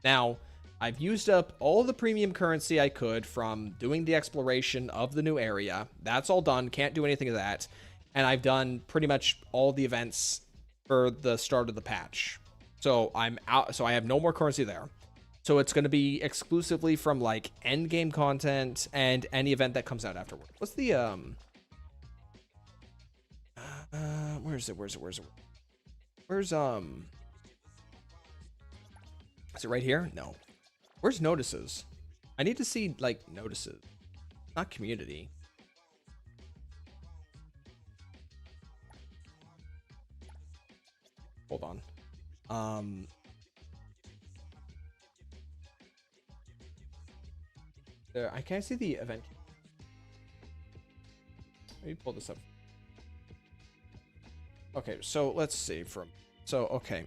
Now, I've used up all the premium currency I could from doing the exploration of the new area. That's all done. Can't do anything of that. And I've done pretty much all the events for the start of the patch. So I'm out. So I have no more currency there. So it's going to be exclusively from like end game content and any event that comes out afterward. What's the where's it? Is it right here? No. Where's notices? I need to see like notices, not community. Hold on. There, I can't see the event. Let me pull this up. Okay, so let's see okay.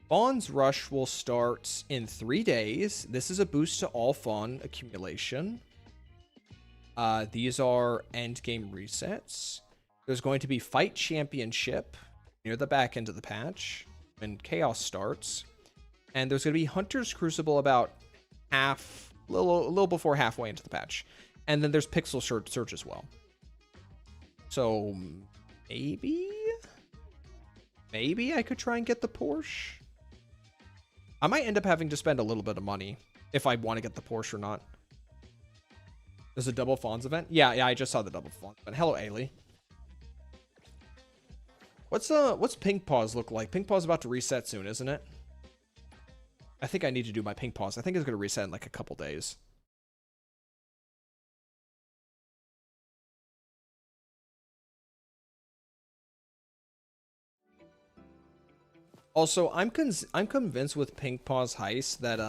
Fawn's Rush will start in 3 days. This is a boost to all fawn accumulation. These are end game resets. There's going to be Fight Championship near the back end of the patch when Chaos starts. And there's going to be Hunter's Crucible about a little before halfway into the patch. And then there's Pixel Search as well. So maybe I could try and get the Porsche. I might end up having to spend a little bit of money if I want to get the Porsche or not. There's a double Fawns event. Yeah, I just saw the double Fawns event. Hello, Ailey. What's Pink Paws look like? Pink Paws about to reset soon, isn't it? I think I need to do my Pink Paws. I think it's going to reset in like a couple days. Also, I'm convinced with Pink Paws Heist that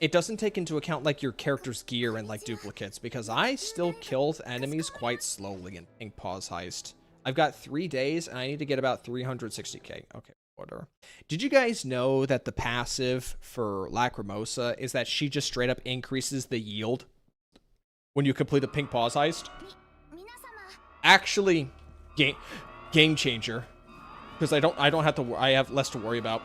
it doesn't take into account like your character's gear and like duplicates, because I still killed enemies quite slowly in Pink Paws Heist. I've got 3 days and I need to get about 360k. Okay, whatever. Did you guys know that the passive for Lacrimosa is that she just straight up increases the yield when you complete a Pink Paws Heist? Actually, game changer, because I don't have to. I have less to worry about.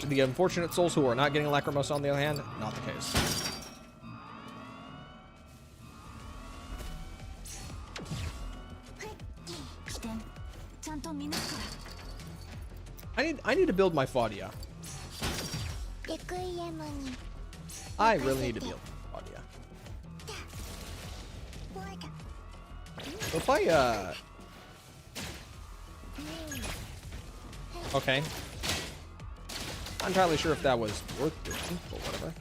The unfortunate souls who are not getting Lacrimosa, on the other hand, not the case. I need to build my Fadia. I really need to build Fadia. So if I okay. Not entirely sure if that was worth doing, but whatever.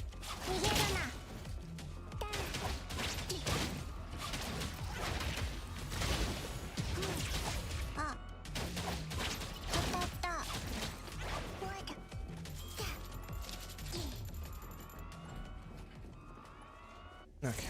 Okay.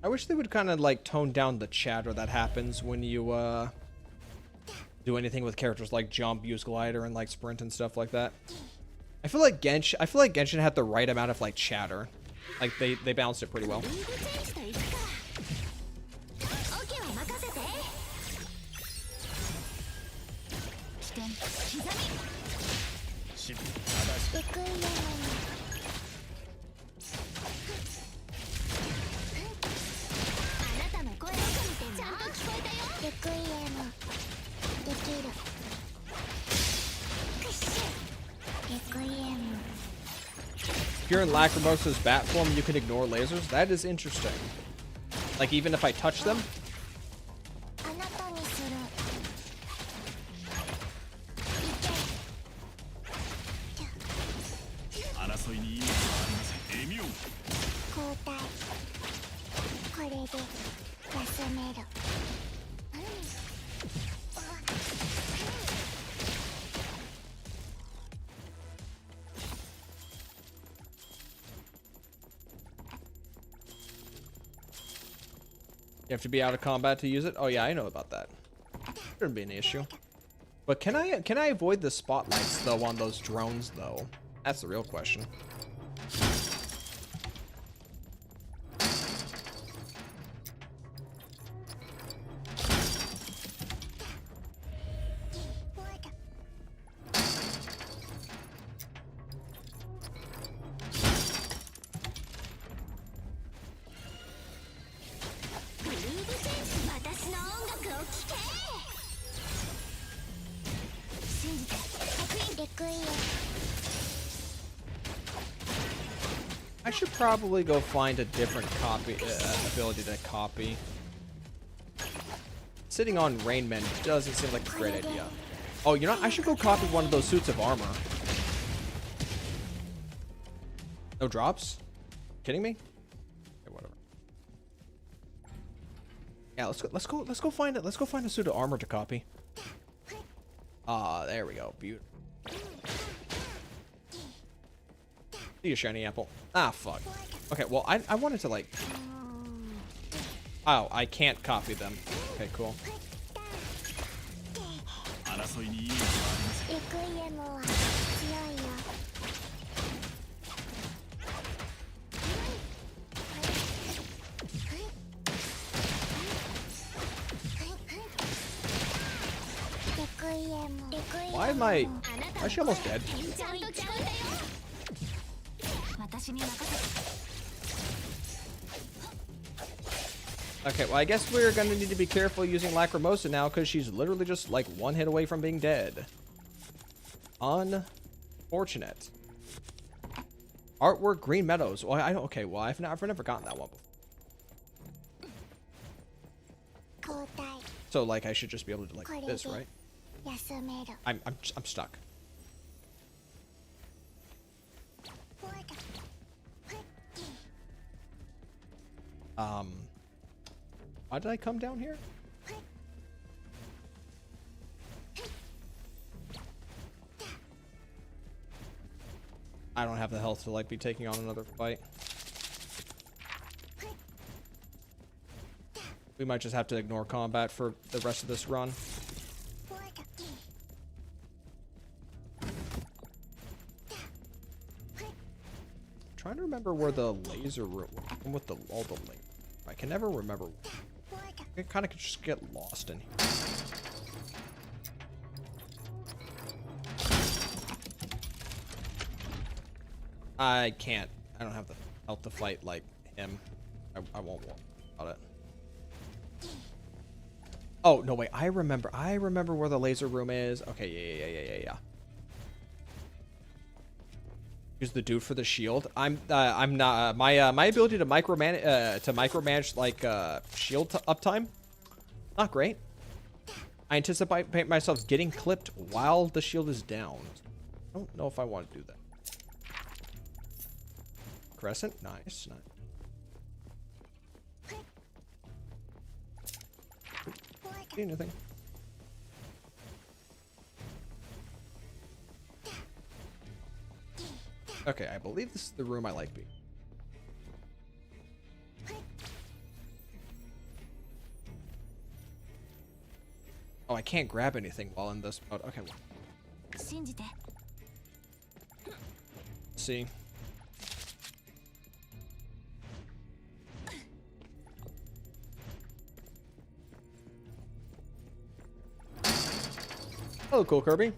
I wish they would kind of like tone down the chatter that happens when you do anything with characters like jump, use glider, and like sprint and stuff like that. I feel like Genshin had the right amount of like chatter. Like they balanced it pretty well. リーグチェンジといくか。オケは任せて。起点刻み。レクイエム。あなたの声どこ見てんの？ちゃんと聞こえたよ。レクイエム。できる。クッシュ。レクイエム。 If you're in Lacrimosa's bat form, you can ignore lasers. That is interesting. Like even if I touch them. あなたにする。争いに意味はありません。エミュー交代。これで休める。You have to be out of combat to use it. Oh yeah, I know about that. Shouldn't be an issue. But can I avoid the spotlights though on those drones though? That's the real question. I should probably go find a different copy ability to copy. Sitting on Rainman doesn't seem like a great idea. Oh, you know, I should go copy one of those suits of armor. No drops? Kidding me? Okay, whatever. Yeah, let's go find it. Let's go find a suit of armor to copy. Ah, there we go. Beautiful. See you, shiny apple. Ah, fuck. Okay, well, I wanted to, like... Oh, I can't copy them. Okay, cool. 争いに意味はありません。レクイエムは強いよ。レクイエム。レクイエム。 Why am I... Is she almost dead? ちゃんと聞こえたよ。私に任せて。 Okay, well, I guess we're gonna need to be careful using Lacrimosa now, because she's literally just, like, one hit away from being dead. Unfortunate. Artwork, Green Meadows. Well, I don't... Okay, well, I've never gotten that one before. So, like, I should just be able to, like, this, right? I'm stuck. Why did I come down here? I don't have the health to, like, be taking on another fight. We might just have to ignore combat for the rest of this run. Trying to remember where the laser room with all the lasers. I can never remember. I kind of could just get lost in here. I can't. I don't have the health to fight like him. I won't worry about it. Oh no! Wait. I remember where the laser room is. Okay. Yeah. Use the dude for the shield. I'm not my ability to micromanage like shield uptime. Not great. I anticipate myself getting clipped while the shield is down. I don't know if I want to do that. Crescent, nice. See anything? Okay, I believe this is the room I like being. Oh, I can't grab anything while in this mode. Okay, well, 信じて see. Hello, cool Kirby.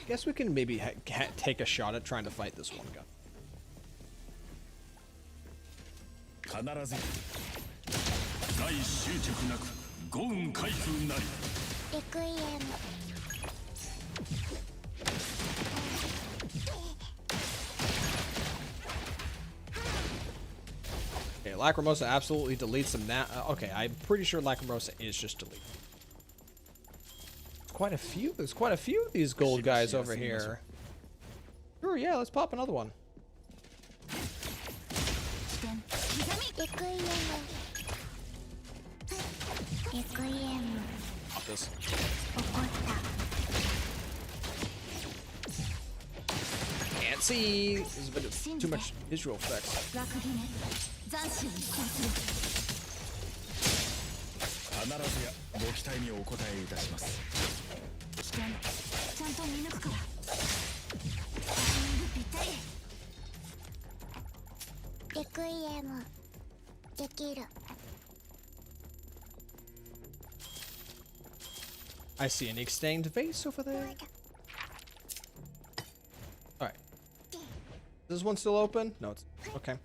Guess we can maybe take a shot at trying to fight this one guy. 必ず在執着なく五運開封なり。レクイエム Okay, Lacrimosa absolutely deletes them now. Okay, I'm pretty sure Lacrimosa is just delete. Quite a few. There's quite a few of these gold guys over here. Sure, yeah, let's pop another one. レクイエムレクイエム Pop this. 怒った Can't see. There's a bit of too much visual effects. 枠決め斬首に移行する必ずやご期待にお答えいたします危険ちゃんと見抜くからタイミングぴったりレクイエムできる I see an extinct vase over there. Alright. Is this one still open? No, it's okay.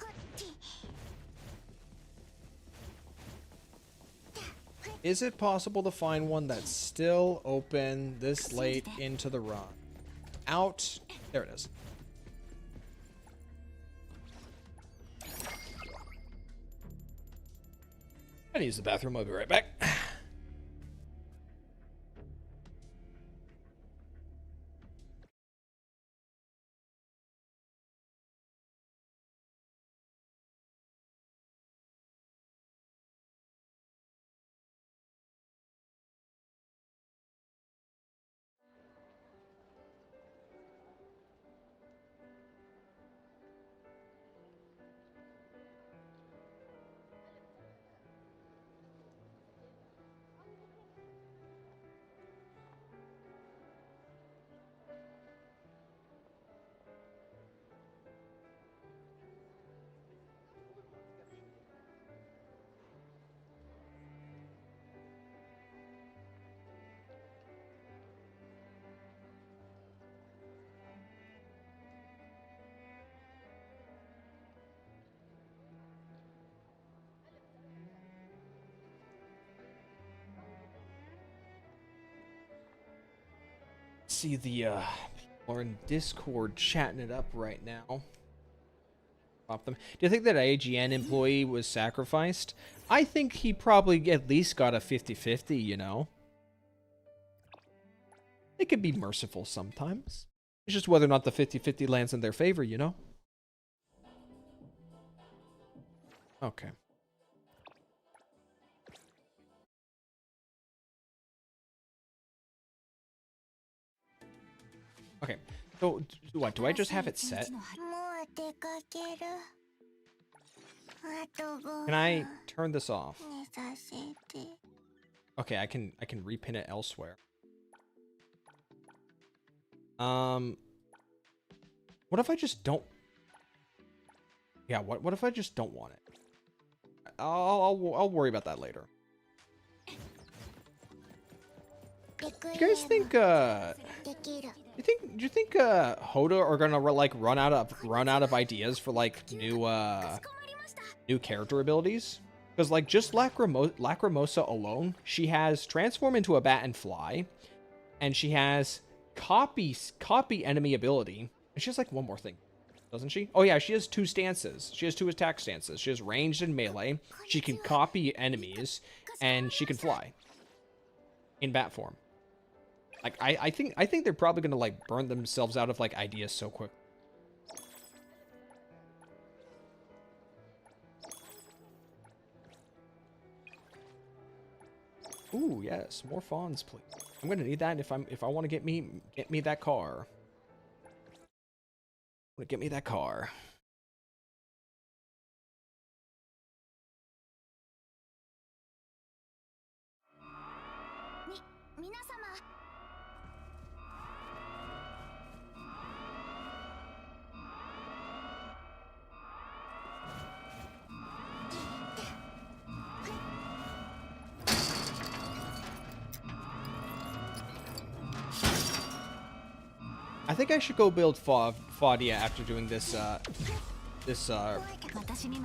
Is it possible to find one that's still open this late into the run? Out. There it is. I need to use the bathroom. I'll be right back. See the people are in Discord chatting it up right now. Pop them. Do you think that AGN employee was sacrificed? I think he probably at least got a 50-50, you know. They could be merciful sometimes. It's just whether or not the 50-50 lands in their favor, you know. Okay. Okay, so what, do I just have it set? もう出かけるあと5 Can I turn this off? 寝させて Okay, I can repin it elsewhere. What if I just don't? Yeah, what if I just don't want it? I'll worry about that later. You guys think do you think Hoda are gonna run out of ideas for like new character abilities? Because like just Lacrimosa alone, she has transform into a bat and fly, and she has copy enemy ability, and she has like one more thing. Doesn't she? Oh yeah, she has 2 stances. She has 2 attack stances. She has ranged and melee. She can copy enemies, and she can fly in bat form. Like I think they're probably gonna like burn themselves out of like ideas so quick. Ooh, yes, more fawns, please. I'm gonna need that if I want to get me that car. Get me that car. 皆様 I think I should go build Fadia after doing this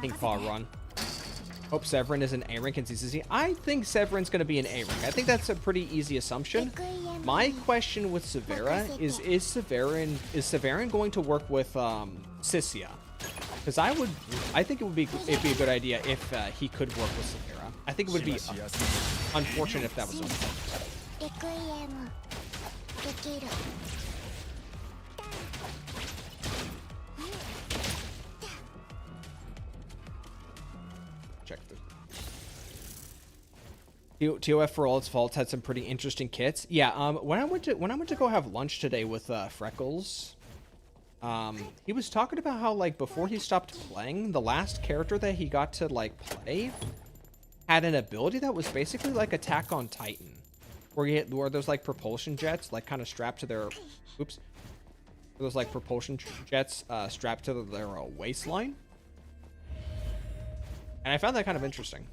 Pink Paw run. Hope Severin is an A rank consistency. I think Severin's going to be an A rank. I think that's a pretty easy assumption. My question with Severa is Severin going to work with Sissia? Because I think it would be a good idea if he could work with Severa. I think it would be unfortunate if that was done. Check this. TOF for all its faults had some pretty interesting kits. Yeah, when I went to go have lunch today with Freckles, he was talking about how like before he stopped playing, the last character that he got to like play had an ability that was basically like Attack on Titan, where there's like propulsion jets like kind of strapped to their those like propulsion jets strapped to their waistline. And I found that kind of interesting.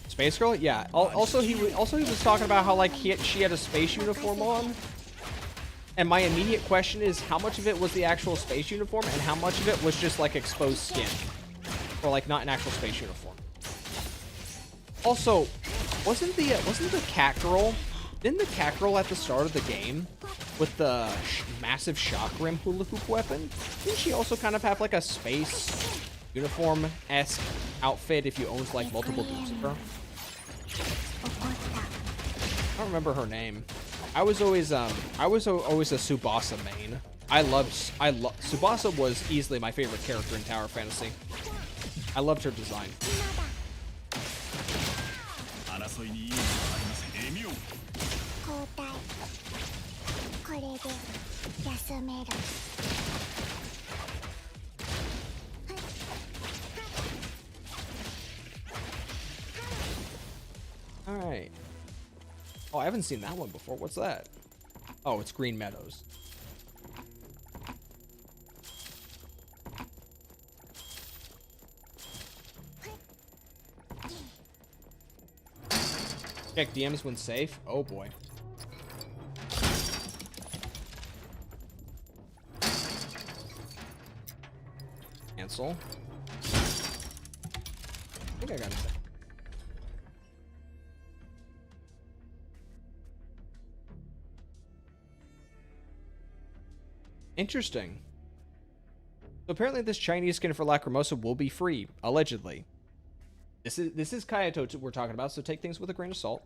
Space Girl? Yeah. Also he was talking about how like she had a space uniform on. And my immediate question is how much of it was the actual space uniform and how much of it was just like exposed skin? Or like not an actual space uniform. Also, wasn't the cat girl? Didn't the cat girl at the start of the game with the massive shock rim hula hoop weapon? Didn't she also kind of have like a space uniform-esque outfit if you owned like multiple dudes of her? I don't remember her name. I was always a Tsubasa main. Tsubasa was easily my favorite character in Tower Fantasy. I loved her design. Alright. Oh, I haven't seen that one before. What's that? Oh, it's Green Meadows. Check DMs when safe. Oh boy. Cancel. I think I got it. Interesting. So apparently this Chinese skin for Lacrimosa will be free, allegedly. This is Kayato we're talking about, so take things with a grain of salt.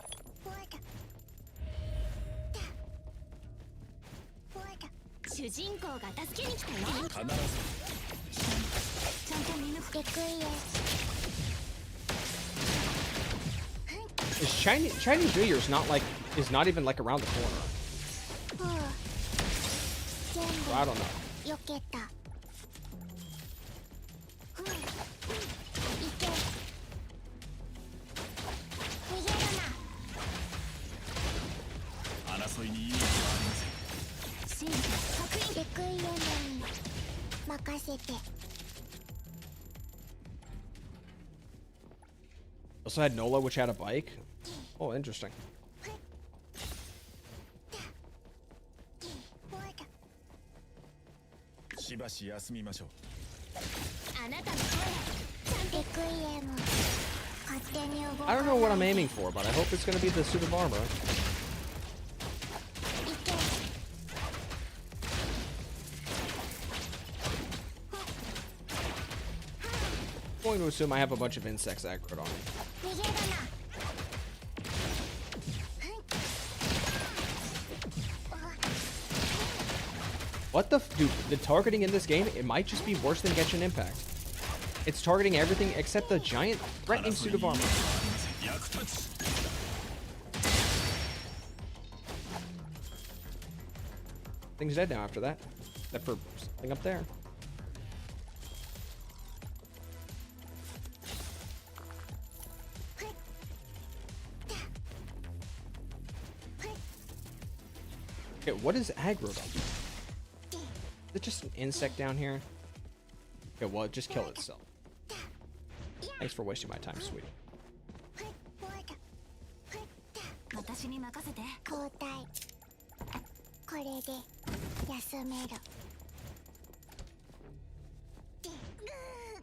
This Chinese New Year is not even like around the corner. So I don't know. Also had Nola, which had a bike. Oh, interesting. I don't know what I'm aiming for, but I hope it's going to be the suit of armor. I'm going to assume I have a bunch of insects aggroed on me. What the dude, the targeting in this game, it might just be worse than Genshin Impact. It's targeting everything except the giant threatening suit of armor. Thing's dead now after that. Except for something up there. Okay, what is aggroed on? Is it just an insect down here? Okay, well, it just killed itself. Thanks for wasting my time, sweetie.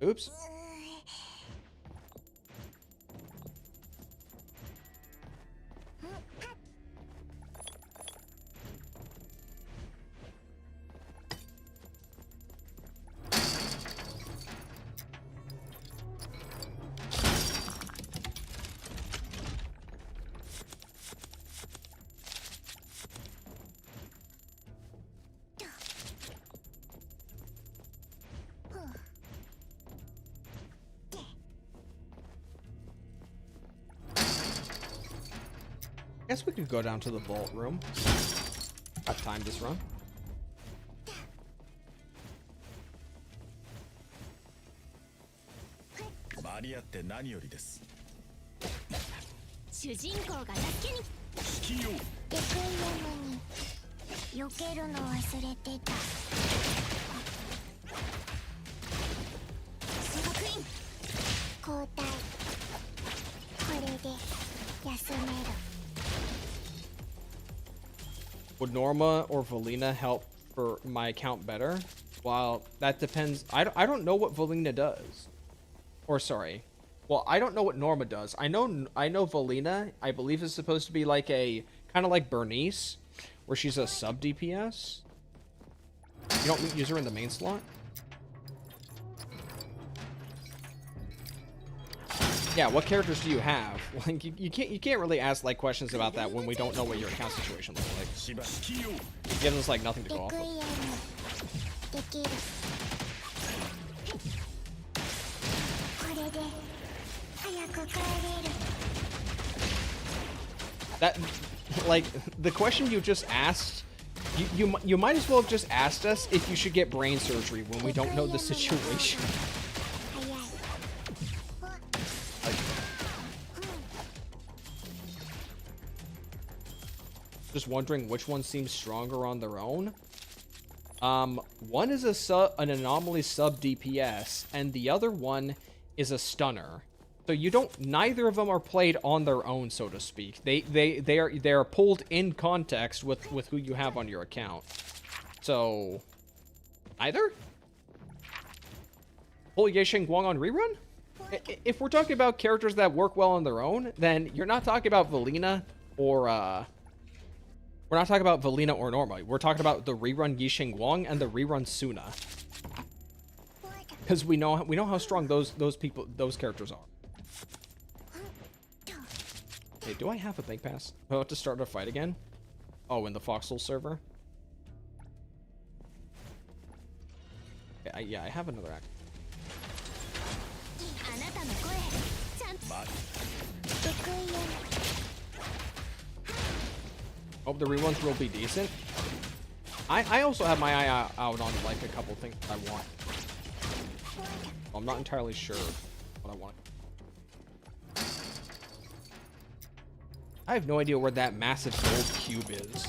Oops. Guess we could go down to the vault room. I've timed this run. Would Norma or Valina help for my account better? Well, that depends. I don't know what Valina does. Or sorry. Well, I don't know what Norma does. I know Valina, I believe, is supposed to be like a kind of like Bernice, where she's a sub DPS. You don't use her in the main slot? Yeah, what characters do you have? Like you can't really ask like questions about that when we don't know what your account situation looks like. It gives us like nothing to go off of. That, like, the question you just asked, you might as well have just asked us if you should get brain surgery when we don't know the situation. Just wondering which one seems stronger on their own. One is an anomaly sub DPS, and the other one is a stunner. So neither of them are played on their own, so to speak. They are pulled in context with who you have on your account. So either? Pull Ye Guang on rerun? If we're talking about characters that work well on their own, then you're not talking about Valina or we're not talking about Valina or Norma. We're talking about the rerun Yixing Guang and the rerun Suna. Because we know how strong those characters are. Hey, do I have a bank pass? Do I have to start a fight again? Oh, in the Foxhole server? Okay, yeah, I have another act. Hope the reruns will be decent. I also have my eye out on like a couple things I want. I'm not entirely sure what I want. I have no idea where that massive gold cube is.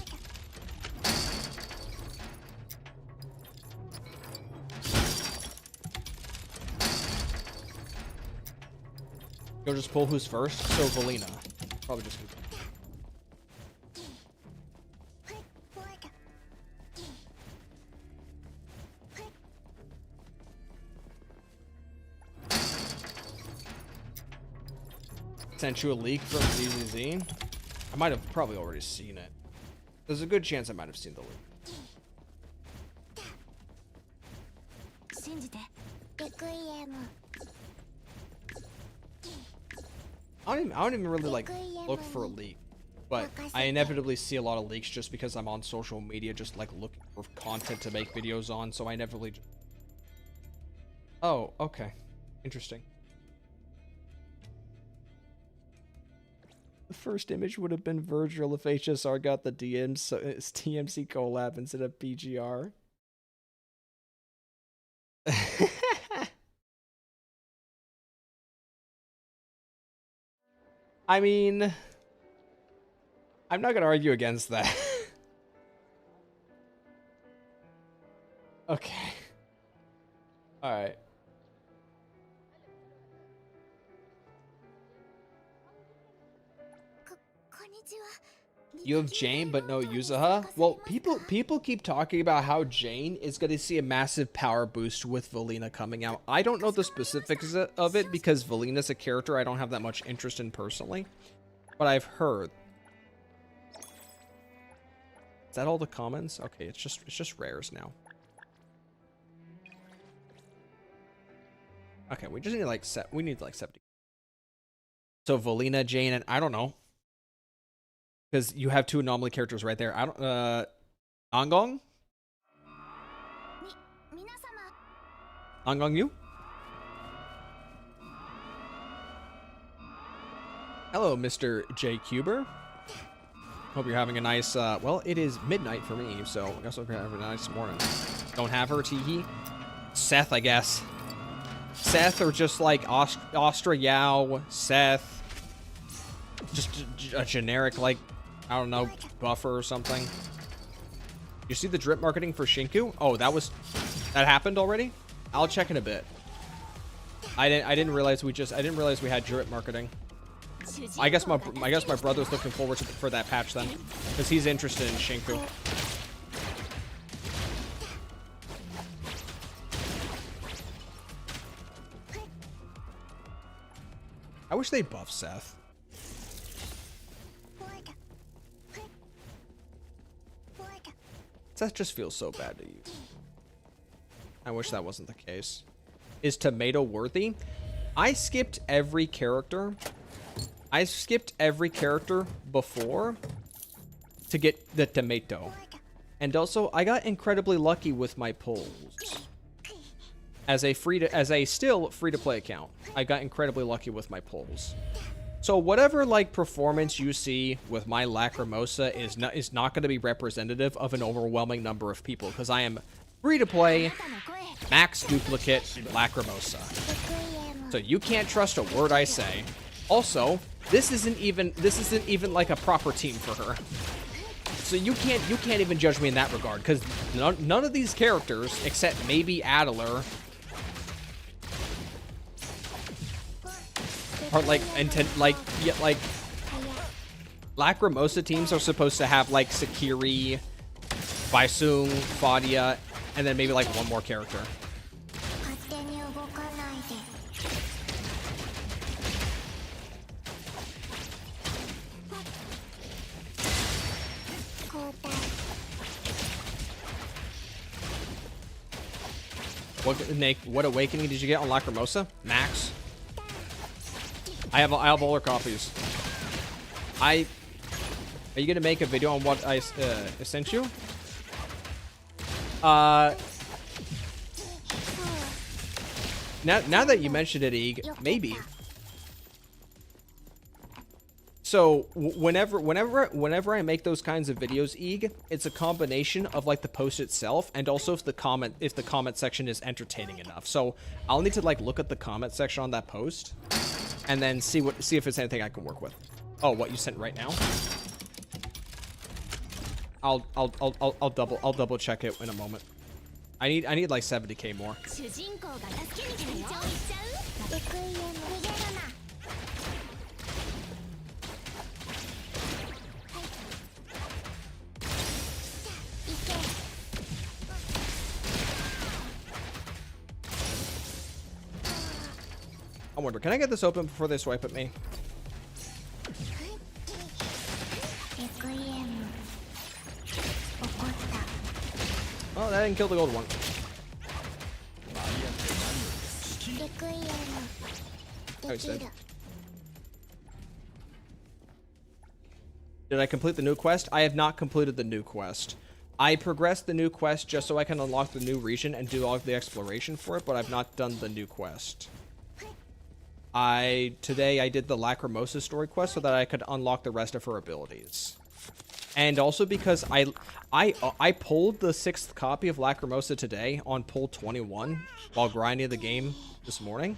You'll just pull who's first? So Valina. Probably just... Sent you a leak from ZZZ. I might have probably already seen it. There's a good chance I might have seen the leak. 信じてレクイエム I don't even really like look for a leak, but I inevitably see a lot of leaks just because I'm on social media, just like looking for content to make videos on. So I never really. Oh, okay, interesting. The first image would have been Virgil if HSR got the TMC collab instead of PGR. I mean, I'm not gonna argue against that. Okay. Alright. You have Jane, but no Yuzuha? Well, people keep talking about how Jane is going to see a massive power boost with Valina coming out. I don't know the specifics of it because Valina's a character I don't have that much interest in personally, but I've heard. Is that all the comments? Okay, it's just rares now. Okay, we just need like 70. So Valina, Jane, and I don't know. Because you have two anomaly characters right there. I don't Angong? Angong you? Hello, Mr. J Cuber. Hope you're having a nice well, it is midnight for me, so I guess we're gonna have a nice morning. Don't have her, teehee. Seth, I guess. Seth or just like Ostra Yao, Seth. Just a generic like I don't know, buffer or something. You see the drip marketing for Shinku? Oh, that happened already? I'll check in a bit. I didn't realize we had drip marketing. I guess my brother's looking forward for that patch then, because he's interested in Shinku. I wish they buff Seth. That just feels so bad to use. I wish that wasn't the case. Is tomato worthy? I skipped every character. I skipped every character before to get the tomato. And also, I got incredibly lucky with my pulls. As a still free-to-play account, I got incredibly lucky with my pulls. So whatever like performance you see with my Lacrimosa is not going to be representative of an overwhelming number of people because I am free to play max duplicate Lacrimosa. So you can't trust a word I say. Also, this isn't even like a proper team for her. So you can't even judge me in that regard because none of these characters except maybe Adler are like Lacrimosa teams are supposed to have like Sakiri, Baisung, Fadia, and then maybe like one more character. What awakening did you get on Lacrimosa? Max. I have all her copies. Are you gonna make a video on what I sent you? Now that you mentioned it, Eeg, maybe. So whenever I make those kinds of videos, Eeg, it's a combination of like the post itself and also if the comment section is entertaining enough. So I'll need to like look at the comment section on that post and then see if it's anything I can work with. Oh, what you sent right now? I'll double check it in a moment. I need like 70k more. I wonder, can I get this open before they swipe at me? I didn't kill the gold one. Oh, he's dead. Did I complete the new quest? I have not completed the new quest. I progressed the new quest just so I can unlock the new region and do all of the exploration for it, but I've not done the new quest. Today I did the Lacrimosa story quest so that I could unlock the rest of her abilities. And also because I pulled the 6th copy of Lacrimosa today on pull 21 while grinding the game this morning.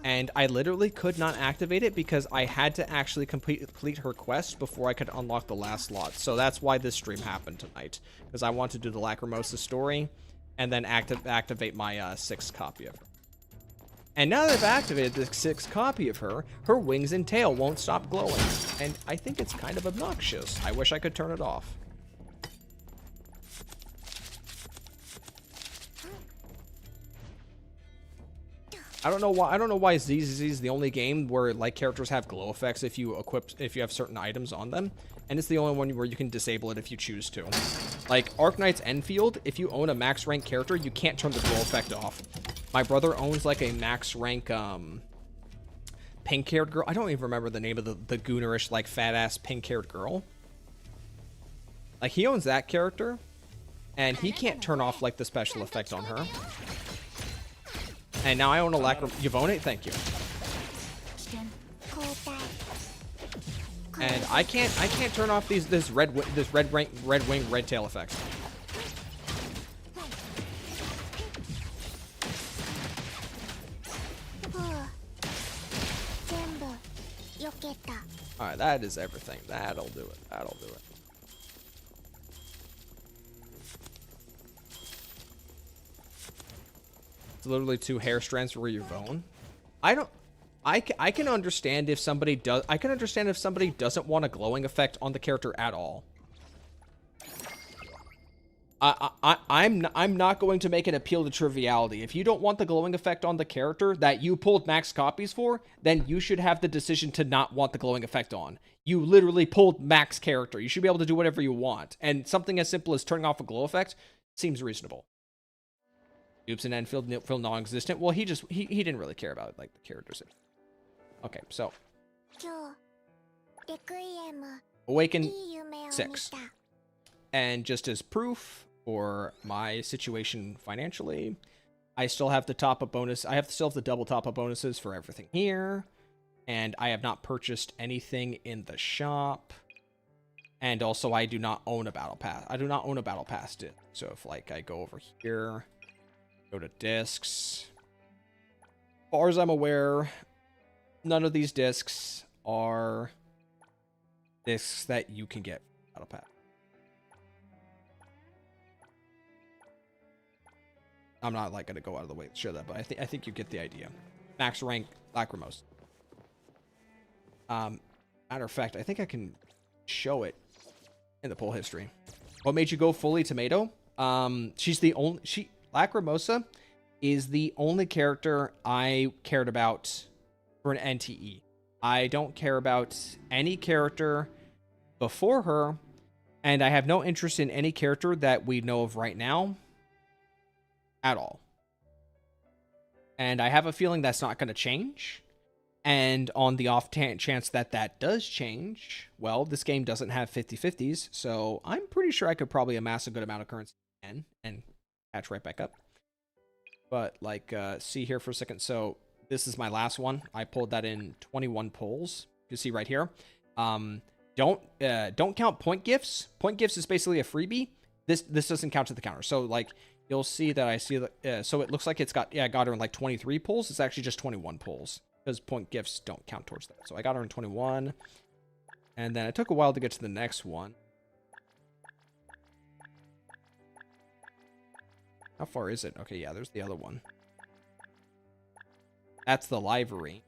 And I literally could not activate it because I had to actually complete her quest before I could unlock the last slot. So that's why this stream happened tonight. Because I want to do the Lacrimosa story and then activate my 6th copy of her. And now that I've activated the 6th copy of her, her wings and tail won't stop glowing. And I think it's kind of obnoxious. I wish I could turn it off. I don't know why ZZZ is the only game where like characters have glow effects if you have certain items on them, and it's the only one where you can disable it if you choose to. Like Arknight's Enfield, if you own a max rank character, you can't turn the glow effect off. My brother owns like a max rank pink-haired girl. I don't even remember the name of the goonerish like fat ass pink-haired girl. Like he owns that character, and he can't turn off like the special effect on her. And now I own a Lacrimosa. You've owned it? Thank you. And I can't turn off this red wing, red tail effect. Alright, that is everything. That'll do it. That'll do it. It's literally 2 hair strands for your bone. I can understand if somebody does. I can understand if somebody doesn't want a glowing effect on the character at all. I'm not going to make an appeal to triviality. If you don't want the glowing effect on the character that you pulled max copies for, then you should have the decision to not want the glowing effect on. You literally pulled max character. You should be able to do whatever you want. And something as simple as turning off a glow effect seems reasonable. Oops, and Enfield feel non-existent. Well, he didn't really care about it, like the characters. Okay, so Awaken 6. And just as proof for my situation financially, I still have the top-up bonus. I still have the double top-up bonuses for everything here. And I have not purchased anything in the shop. And also, I do not own a battle pass. I do not own a battle pass. So if like I go over here, go to discs. As far as I'm aware, none of these discs are discs that you can get battle pass. I'm not like gonna go out of the way to show that, but I think you get the idea. Max rank Lacrimosa. Matter of fact, I think I can show it in the poll history. What made you go fully tomato? She's the only Lacrimosa is the only character I cared about for an NTE. I don't care about any character before her, and I have no interest in any character that we know of right now at all. And I have a feeling that's not going to change. And on the off chance that that does change, well, this game doesn't have 50-50s, so I'm pretty sure I could probably amass a good amount of currency again and catch right back up. But like, see here for a second. So this is my last one. I pulled that in 21 pulls. You see right here. Don't count point gifts. Point gifts is basically a freebie. This doesn't count to the counter. So like, you'll see that I see that. So it looks like it's got, I got her in like 23 pulls. It's actually just 21 pulls because point gifts don't count towards that. So I got her in 21, and then it took a while to get to the next one. How far is it? Okay, yeah, there's the other one. That's the livery,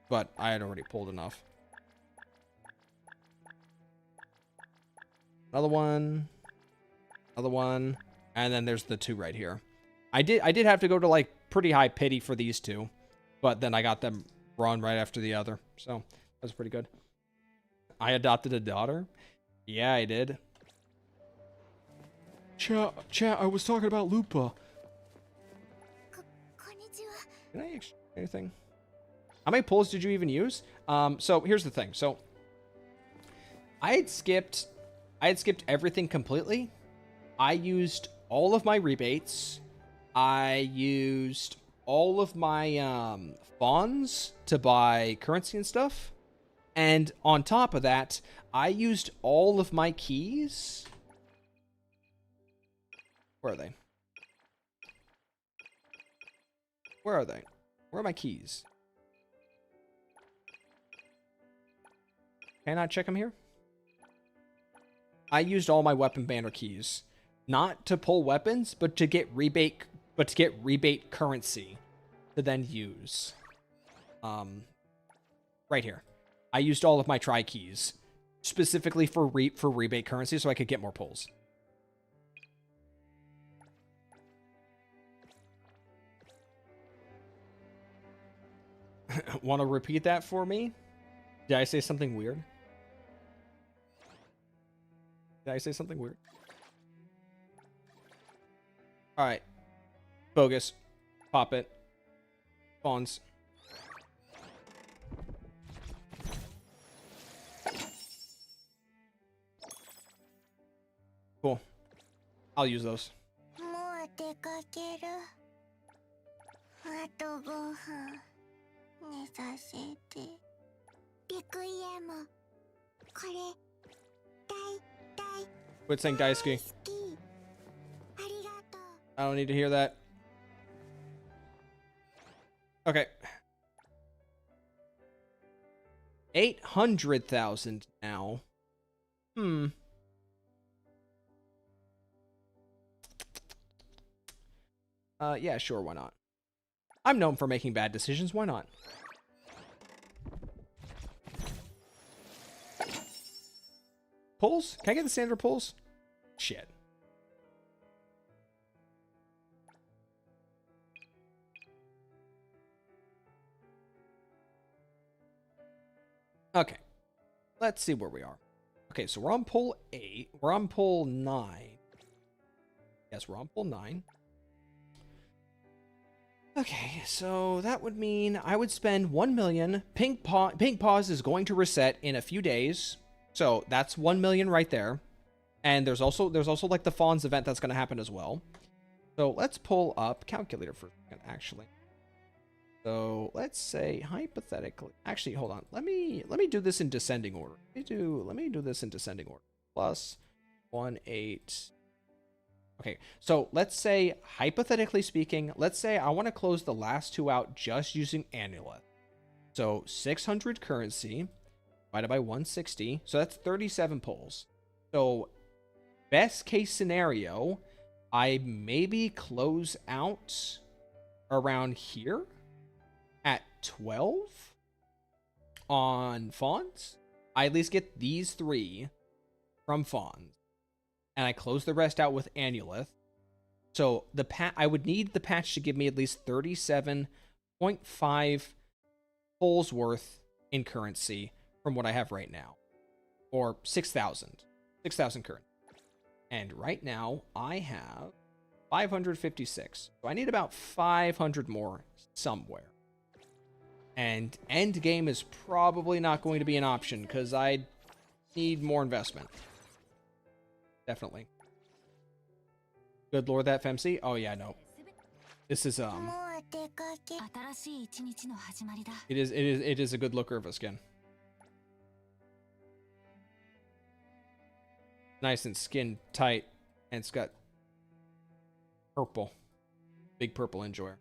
but I had already pulled enough. Another one, and then there's the 2 right here. I did have to go to like pretty high pity for these 2, but then I got them run right after the other, so that was pretty good. I adopted a daughter. Yeah, I did. Chat, I was talking about Lupa. こんにちは。 Can I exchange anything? How many pulls did you even use? So here's the thing. So I had skipped everything completely. I used all of my rebates. I used all of my fawns to buy currency and stuff. And on top of that, I used all of my keys. Where are they? Where are they? Where are my keys? Can I check them here? I used all my weapon banner keys, not to pull weapons, but to get rebate currency to then use. Right here. I used all of my try keys specifically for rebate currency so I could get more pulls. Want to repeat that for me? Did I say something weird? Did I say something weird? Alright. Bogus. Pop it. Fawns. Cool. I'll use those. もう出かける。あとご飯寝させて。レクイエム。これ大 Quit saying Daisuke. 好き。ありがとう。 I don't need to hear that. Okay. 800,000 now. Yeah, sure, why not? I'm known for making bad decisions, why not? Pulls? Can I get the standard pulls? Shit. Okay. Let's see where we are. Okay, so we're on pull 8. We're on pull 9. Yes, we're on pull 9. Okay, so that would mean I would spend 1 million. Pink Pause is going to reset in a few days. So that's 1 million right there. And there's also like the Fawns event that's going to happen as well. So let's pull up calculator for a second, actually. So let's say hypothetically, actually, hold on. Let me do this in descending order. Let me do this in descending order. Plus 1, 8. Okay, so let's say, hypothetically speaking, let's say I want to close the last two out just using Annuleth. So 600 currency divided by 160. So that's 37 pulls. So best case scenario, I maybe close out around here at 12 on Fawns. I at least get these 3 from Fawns. And I close the rest out with Annuleth. So I would need the patch to give me at least 37.5 pulls worth in currency from what I have right now. Or 6,000. 6,000 currency. And right now, I have 556. So I need about 500 more somewhere. And end game is probably not going to be an option because I need more investment. Definitely. Good lord, that Femc? Oh yeah, no. This is it is a good looker of a skin. Nice and skin tight, and it's got purple. Big purple enjoyer.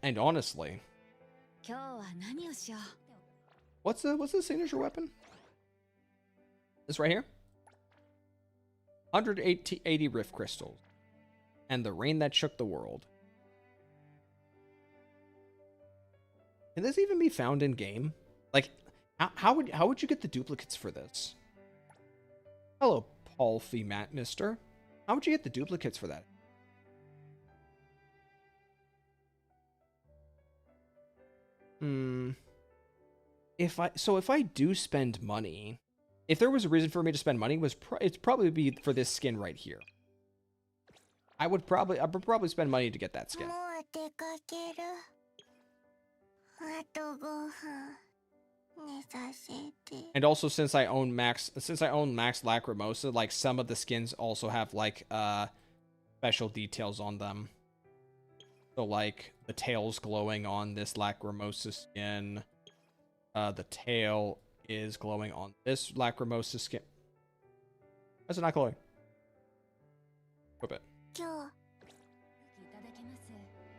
And honestly, what's the signature weapon? This right here? 180 Rift Crystals. And the rain that shook the world. Can this even be found in game? Like, how would you get the duplicates for this? Hello, Paul Matt Mister. How would you get the duplicates for that? if I do spend money, if there was a reason for me to spend money, it's probably be for this skin right here. I would probably spend money to get that skin. もう出かける。あと5分寝させて。 And also, since I own Max Lacrimosa, like some of the skins also have like special details on them. So like the tail's glowing on this Lacrimosa skin. The tail is glowing on this Lacrimosa skin. Why is it not glowing? Whip it. 今日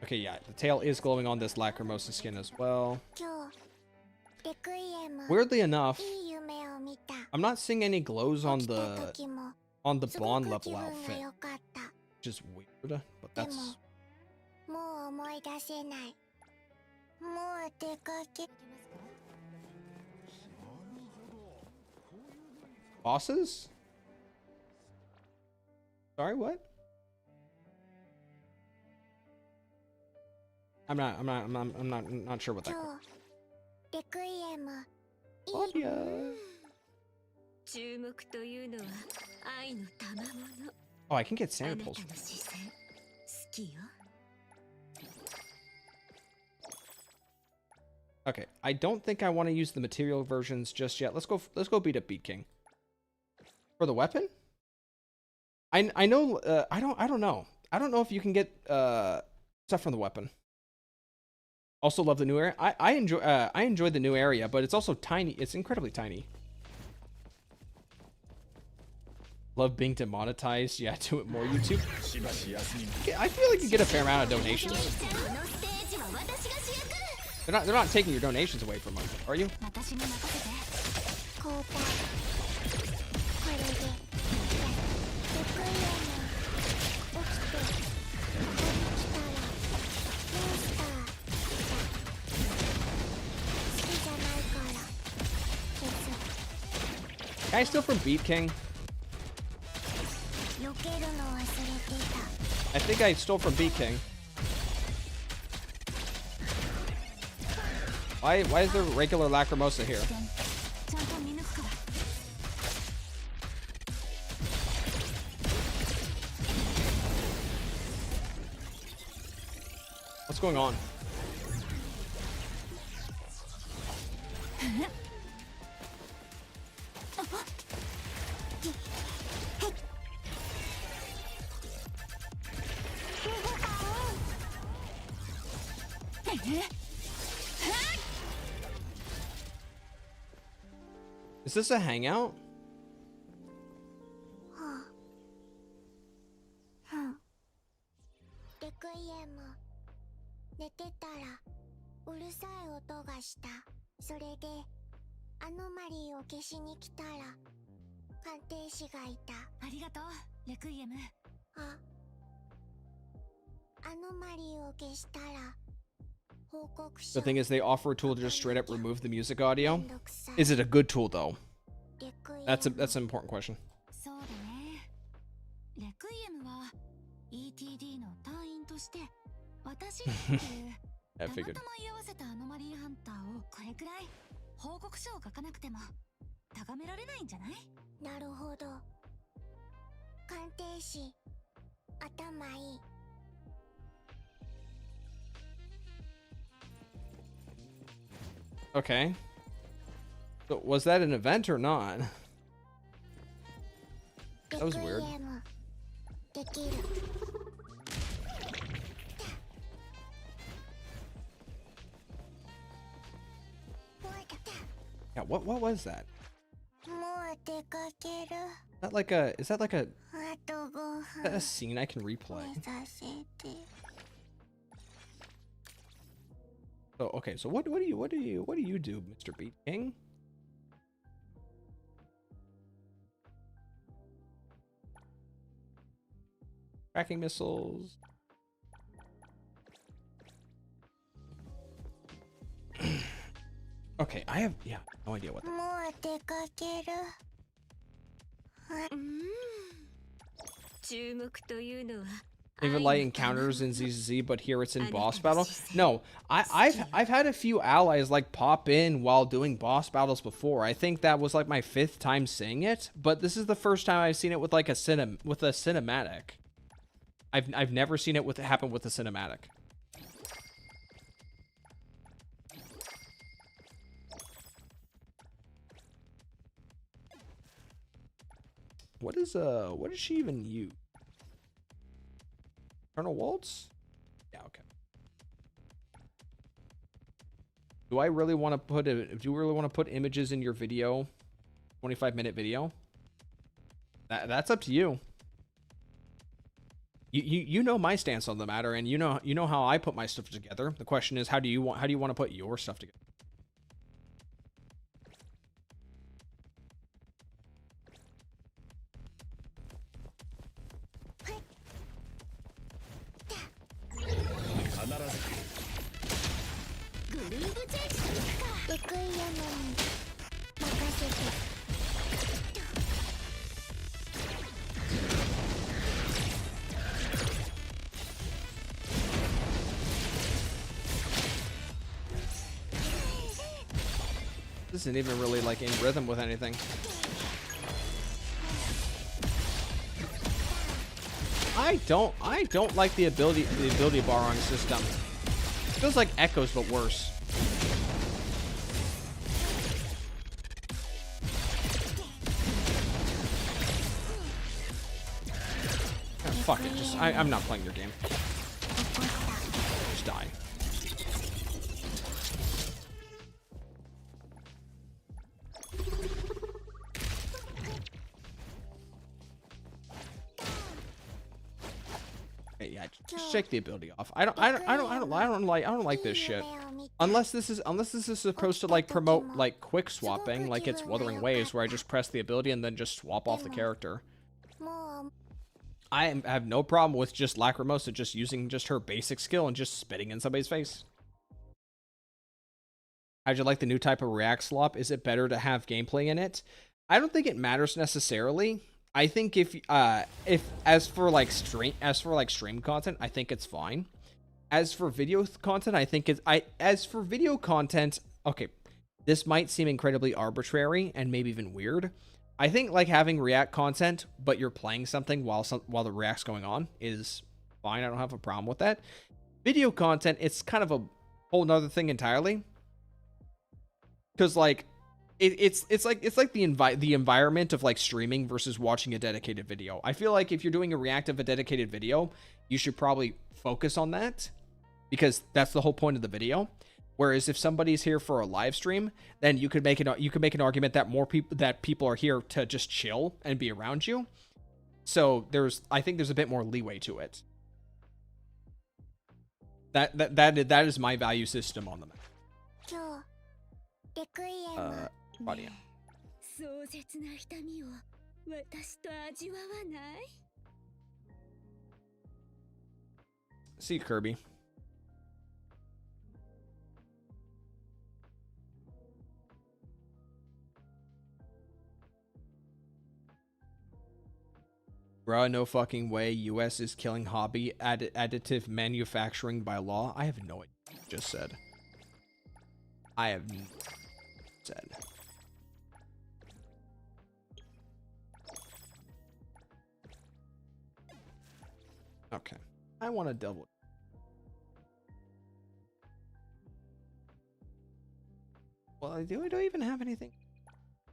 Okay, yeah, the tail is glowing on this Lacrimosa skin as well. 今日レクイエム Weirdly enough, いい夢を見た。 I'm not seeing any glows on 起きた the 時も Bond すごく level 気分が outfit, 良かった。 which is weird, but that's もう思い出せない。もう出かけ。 bosses. Sorry, what? I'm not sure what that. 今日レクイエムいい Claudia. 注目というのは愛の賜物。 Oh, I can get あな Santa たの Pulse. 視線好きよ。 Okay, I don't think I want to use the material versions just yet. Let's go beat up Beat King. For the weapon? I know I don't know. I don't know if you can get stuff from the weapon. Also love the new area. I enjoy the new area, but it's also tiny. It's incredibly tiny. Love being demonetized. Yeah, do it more YouTube. Yeah, I feel like you get a fair amount of donations. このステージは私が主役。 They're not taking your donations away from them, are you? 私に任せて。交代。これで。レクイエム起きて。ここに来たら。モンスター。好きじゃないから。消す。 Can I steal from Beat King? 避けるの忘れてた。 I think I stole from Beat King. Why is there regular Lacrimosa here? ちゃんと見抜くから。 What's going on? Is this a hangout? レクイエム寝てたらうるさい音がした。それでアノマリーを消しに来たら鑑定士がいた。ありがとうレクイエム。あ、アノマリーを消したら報告書。 The thing is, they offer a tool to just straight up remove the music audio. めんどくさい。 Is it a good tool though? レクイエム That's an important question. そうだね。レクイエムは ETD の隊員として私っていう I たま figured. たま居合わせたアノマリーハンターをこれくらい報告書を書かなくても高められないんじゃない？なるほど。鑑定士頭いい。 Okay. So was that an event or not? That was weird. レクイエムできる。 Yeah, what was that? もう出かける。 Is that like a あと5 is that 分 a scene I can replay? 寝させて。 So okay, so what do you do, Mr. Beat King? Tracking missiles. Okay, I have no idea what that. もう出かける。注目というのは Even like encounters in ZZZ, but here it's in boss battle. No, I've had a few allies like pop in while doing boss battles before. I think that was like my 5th time seeing it, but this is the first time I've seen it with like a cinematic. I've never seen it happen with a cinematic. What does she even use? Colonel Waltz? Yeah, okay. Do I really want to put images in your video? 25-minute video? That's up to you. You know my stance on the matter, and you know how I put my stuff together. The question is, how do you want to put your stuff together? This isn't even really like in rhythm with anything. I don't like the ability barring system. It feels like Echoes but worse. Oh, fuck it. I'm not playing your game. Just die. Yeah, just shake the ability off. I don't like this shit. Unless this is supposed to like promote like quick swapping, like it's Wuthering Waves, where I just press the ability and then just swap off the character. I have no problem with just Lacrimosa just using just her basic skill and just spitting in somebody's face. How'd you like the new type of React slop? Is it better to have gameplay in it? I don't think it matters necessarily. I think if as for stream content, I think it's fine. As for video content, I think okay, this might seem incredibly arbitrary and maybe even weird. I think like having React content, but you're playing something while the React's going on is fine. I don't have a problem with that. Video content, it's kind of a whole nother thing entirely. Because like it's like the environment of like streaming versus watching a dedicated video. I feel like if you're doing a react of a dedicated video, you should probably focus on that because that's the whole point of the video. Whereas if somebody's here for a live stream, then you could make an argument that people are here to just chill and be around you. So I think there's a bit more leeway to it. That is my value system on the map. Claudia. See Kirby. Bruh, no fucking way. US is killing hobby additive manufacturing by law. I have no idea what you just said. I have no said. Okay. I want to double. Well, do I even have anything?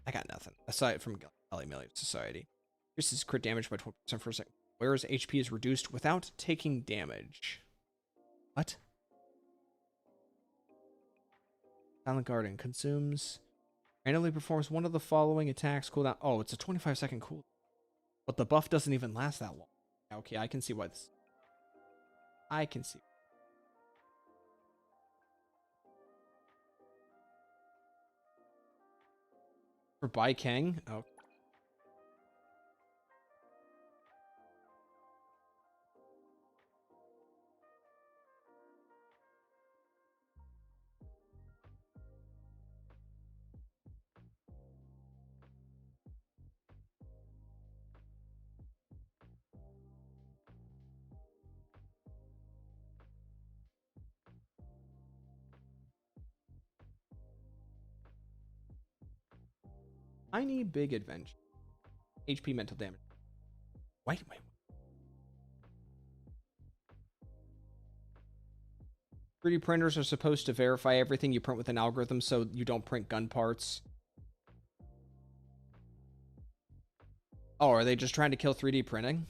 I got nothing aside from Galley Society. This is crit damage by 12% for a second. Whereas HP is reduced without taking damage. What? Silent Garden consumes. Randomly performs one of the following attacks cooldown. Oh, it's a 25-second cooldown. But the buff doesn't even last that long. Okay, I can see why this. I can see. For Bai Kang? Oh. Tiny big adventure. HP mental damage. Wait. 3D printers are supposed to verify everything you print with an algorithm so you don't print gun parts. Oh, are they just trying to kill 3D printing?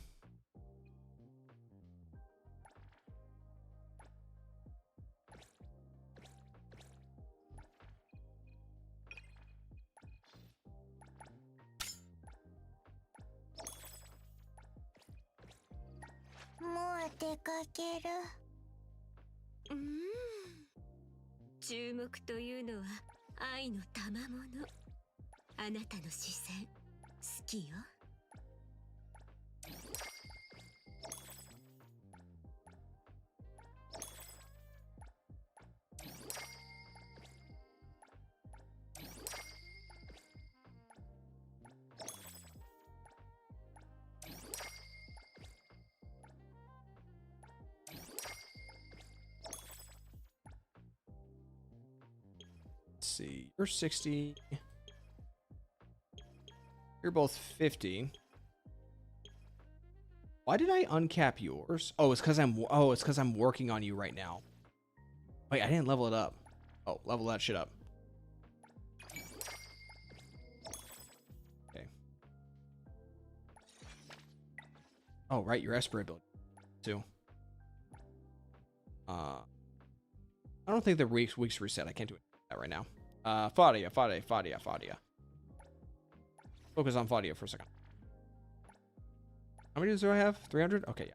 うーん。注目というのは愛の賜物。あなたの視線好きよ。Let's see. You're 60. You're both 50. Why did I uncap yours? Oh, it's because I'm working on you right now. Wait, I didn't level it up. Oh, level that shit up. Okay. Oh, right, your Esprit ability too. I don't think the weeks reset. I can't do that right now. Fadia. Focus on Fadia for a second. How many do I have? 300? Okay, yeah.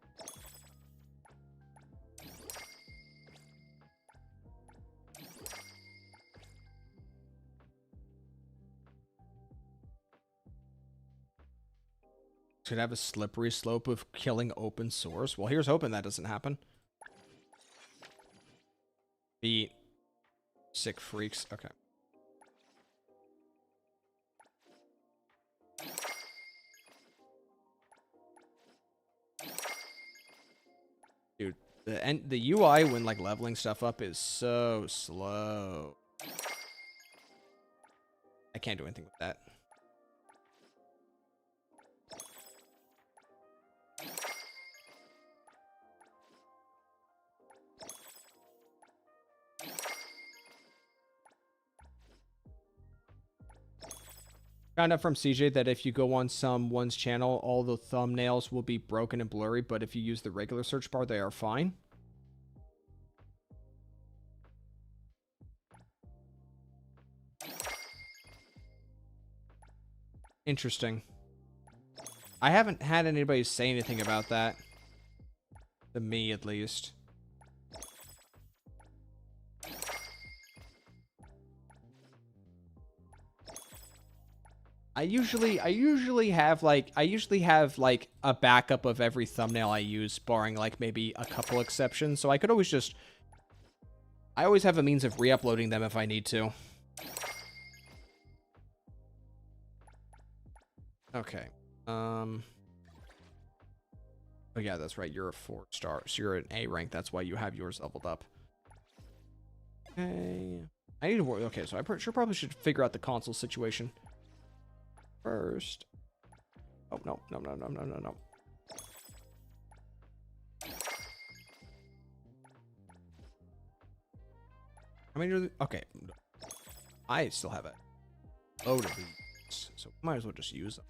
Should have a slippery slope of killing open source. Well, here's hoping that doesn't happen. Beat. Sick freaks. Okay. Dude, the UI when like leveling stuff up is so slow. I can't do anything with that. Found out from CJ that if you go on someone's channel, all the thumbnails will be broken and blurry, but if you use the regular search bar, they are fine. Interesting. I haven't had anybody say anything about that. To me, at least. I usually have like a backup of every thumbnail I use, barring like maybe a couple exceptions. So I could always just, I always have a means of re-uploading them if I need to. Okay. Oh yeah, that's right. You're a 4-star, so you're an A rank. That's why you have yours leveled up. Okay. I need to work. Okay, so I probably should figure out the console situation first. Oh, no. I mean, okay. I still have a load of these, so might as well just use them.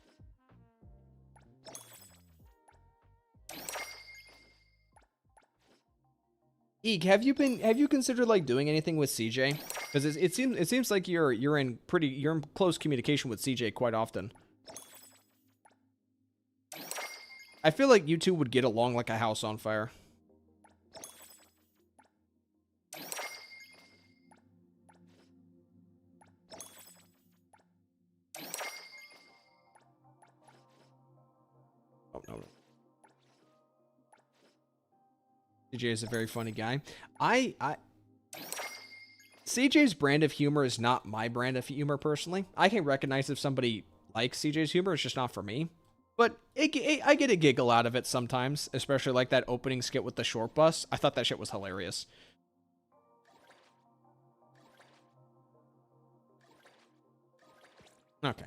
Eek, have you considered like doing anything with CJ? Because it seems like you're in close communication with CJ quite often. I feel like you two would get along like a house on fire. Oh no. CJ is a very funny guy. CJ's brand of humor is not my brand of humor personally. I can recognize if somebody likes CJ's humor, it's just not for me. But I get a giggle out of it sometimes, especially like that opening skit with the short bus. I thought that shit was hilarious. Okay.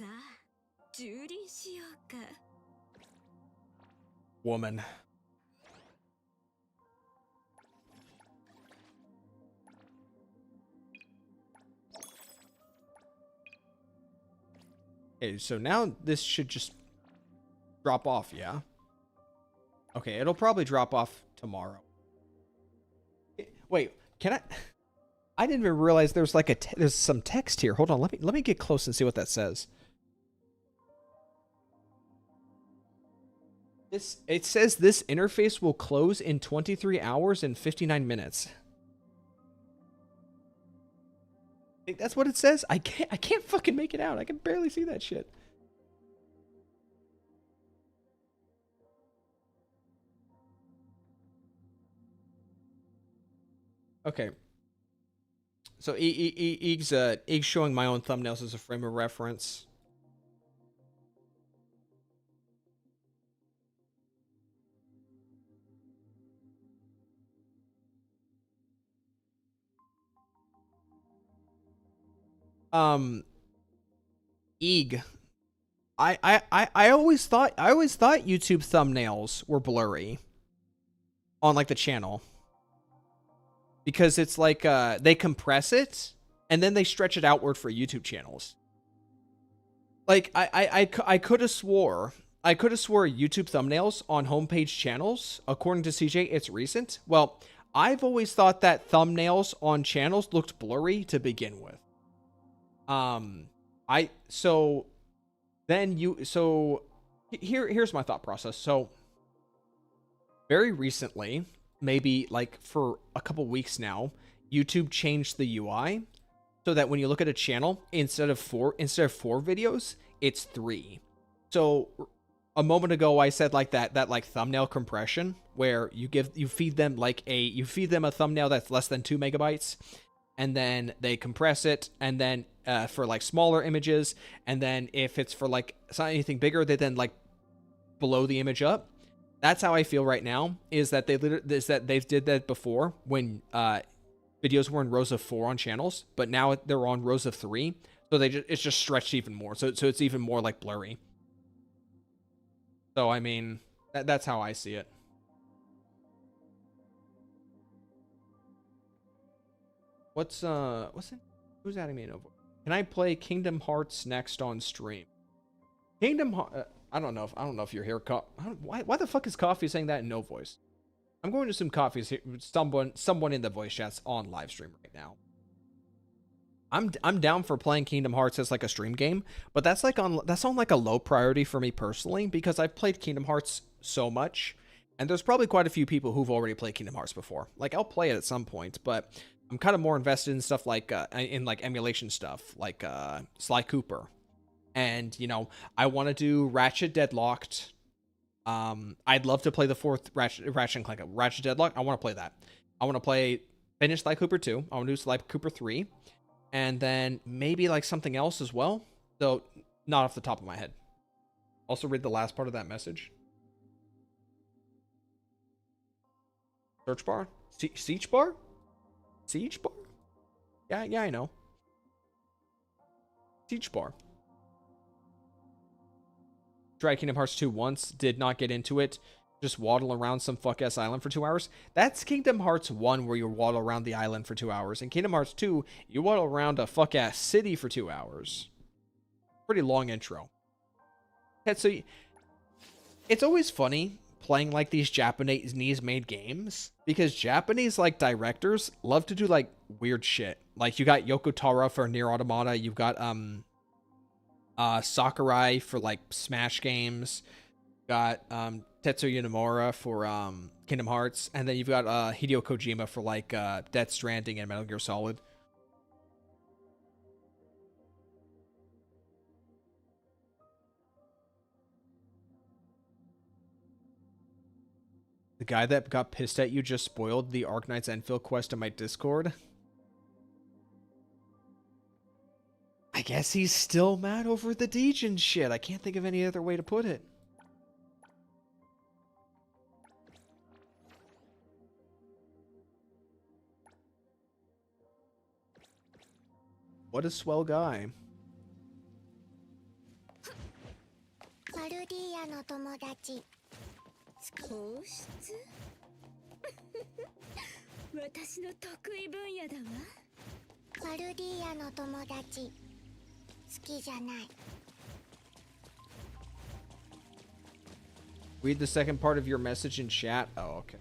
さあ蹂躙しようか。 Woman. Okay, so now this should just drop off, yeah? Okay, it'll probably drop off tomorrow. Wait, can I? I didn't even realize there's like there's some text here. Hold on, let me get close and see what that says. It says this interface will close in 23 hours and 59 minutes. I think that's what it says. I can't fucking make it out. I can barely see that shit. Okay. So Eeg's showing my own thumbnails as a frame of reference. Eeg. I always thought YouTube thumbnails were blurry on like the channel. Because it's like they compress it and then they stretch it outward for YouTube channels. Like I could have swore YouTube thumbnails on homepage channels, according to CJ, it's recent. Well, I've always thought that thumbnails on channels looked blurry to begin with. Here's my thought process. So very recently, maybe like for a couple weeks now, YouTube changed the UI so that when you look at a channel, instead of four videos, it's 3. So a moment ago I said like that like thumbnail compression where you feed them a thumbnail that's less than 2 megabytes, and then they compress it, and then for like smaller images, and then if it's for like it's not anything bigger, they then like blow the image up. That's how I feel right now. Is that they did that before when videos were in rows of 4 on channels, but now they're on rows of 3, so it's just stretched even more. So it's even more like blurry. So I mean, that's how I see it. What's it? Who's adding me in over? Can I play Kingdom Hearts next on stream? I don't know if you're here. Why the fuck is Coffee saying that in no voice? I'm going to assume Coffee's here. Someone in the voice chat's on live stream right now. I'm down for playing Kingdom Hearts as like a stream game, but that's on like a low priority for me personally, because I've played Kingdom Hearts so much, and there's probably quite a few people who've already played Kingdom Hearts before. Like I'll play it at some point, but I'm kind of more invested in stuff like in like emulation stuff, like Sly Cooper. And, you know, I want to do Ratchet Deadlocked. I'd love to play the 4th Ratchet and Clank. Ratchet Deadlocked, I want to play that. I want to finish Sly Cooper 2. I want to do Sly Cooper 3. And then maybe like something else as well. Though, not off the top of my head. Also read the last part of that message. Search bar? Siege bar? Siege bar? Yeah, I know. Siege bar. Tried Kingdom Hearts 2 once, did not get into it. Just waddle around some fuck-ass island for 2 hours. That's Kingdom Hearts 1 where you waddle around the island for 2 hours. In Kingdom Hearts 2, you waddle around a fuck-ass city for 2 hours. Pretty long intro. And so it's always funny playing like these Japanese-made games, because Japanese like directors love to do like weird shit. Like you got Yoko Taro for Nier Automata, you've got Sakurai for like Smash games, got Tetsuya Nomura for Kingdom Hearts, and then you've got Hideo Kojima for like Death Stranding and Metal Gear Solid. The guy that got pissed at you just spoiled the Arknight's Enfield quest in my Discord. I guess he's still mad over the Degen shit. I can't think of any other way to put it. What a swell guy. 友達皇室私の得意分野だわ。カルディアの友達好きじゃない。 Read the second part of your message in chat. Oh, okay.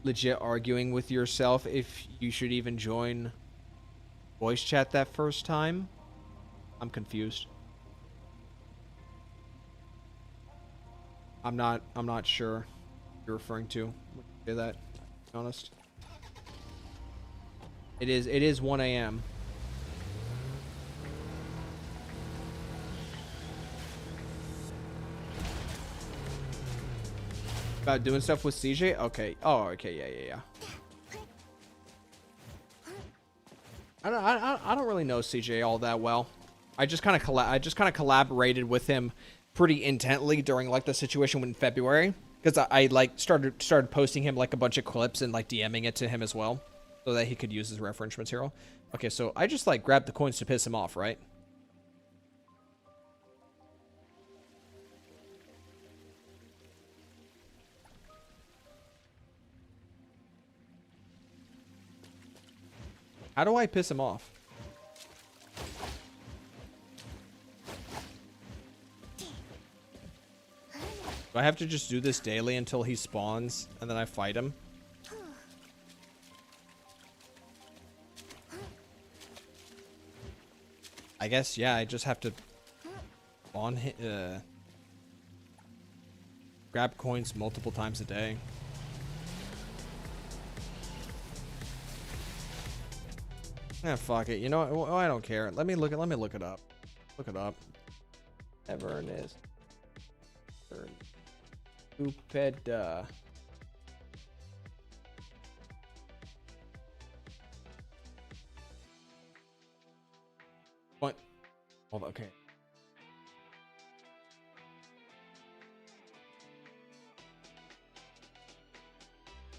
Legit arguing with yourself if you should even join voice chat that first time. I'm confused. I'm not sure what you're referring to when you say that, to be honest. It is 1 a.m. About doing stuff with CJ? Okay. Oh, okay. Yeah. I don't really know CJ all that well. I just kind of collaborated with him pretty intently during like the situation in February, because I like started posting him like a bunch of clips and like DMing it to him as well, so that he could use his reference material. Okay, so I just like grabbed the coins to piss him off, right? How do I piss him off? Do I have to just do this daily until he spawns and then I fight him? I guess, yeah, I just have to spawn grab coins multiple times a day. Ah, fuck it. You know what? I don't care. Let me look it up. Look it up. Everness. Stupid. What? Hold on. Okay.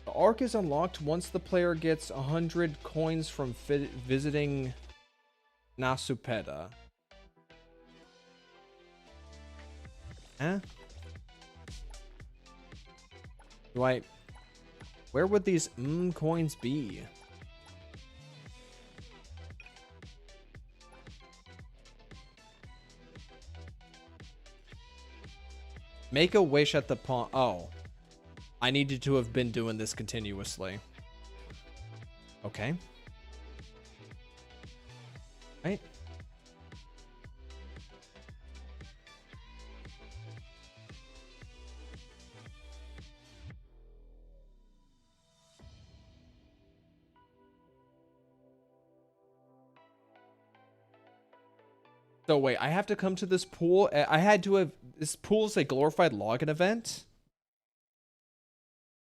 The arc is unlocked once the player gets 100 coins from visiting Nasupeda. Huh? Where would these coins be? Make a wish at the pawn. Oh. I needed to have been doing this continuously. Okay. Right. So wait, I have to come to this pool. I had to have, this pool's a glorified login event.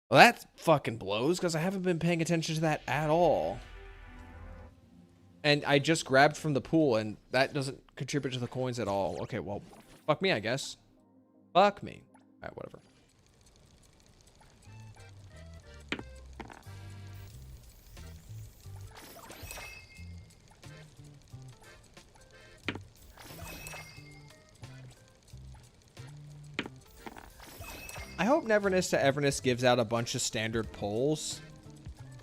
Well, that fucking blows, because I haven't been paying attention to that at all. And I just grabbed from the pool, and that doesn't contribute to the coins at all. Okay, well, fuck me, I guess. Fuck me. Alright, whatever. I hope Neverness to Everness gives out a bunch of standard pulls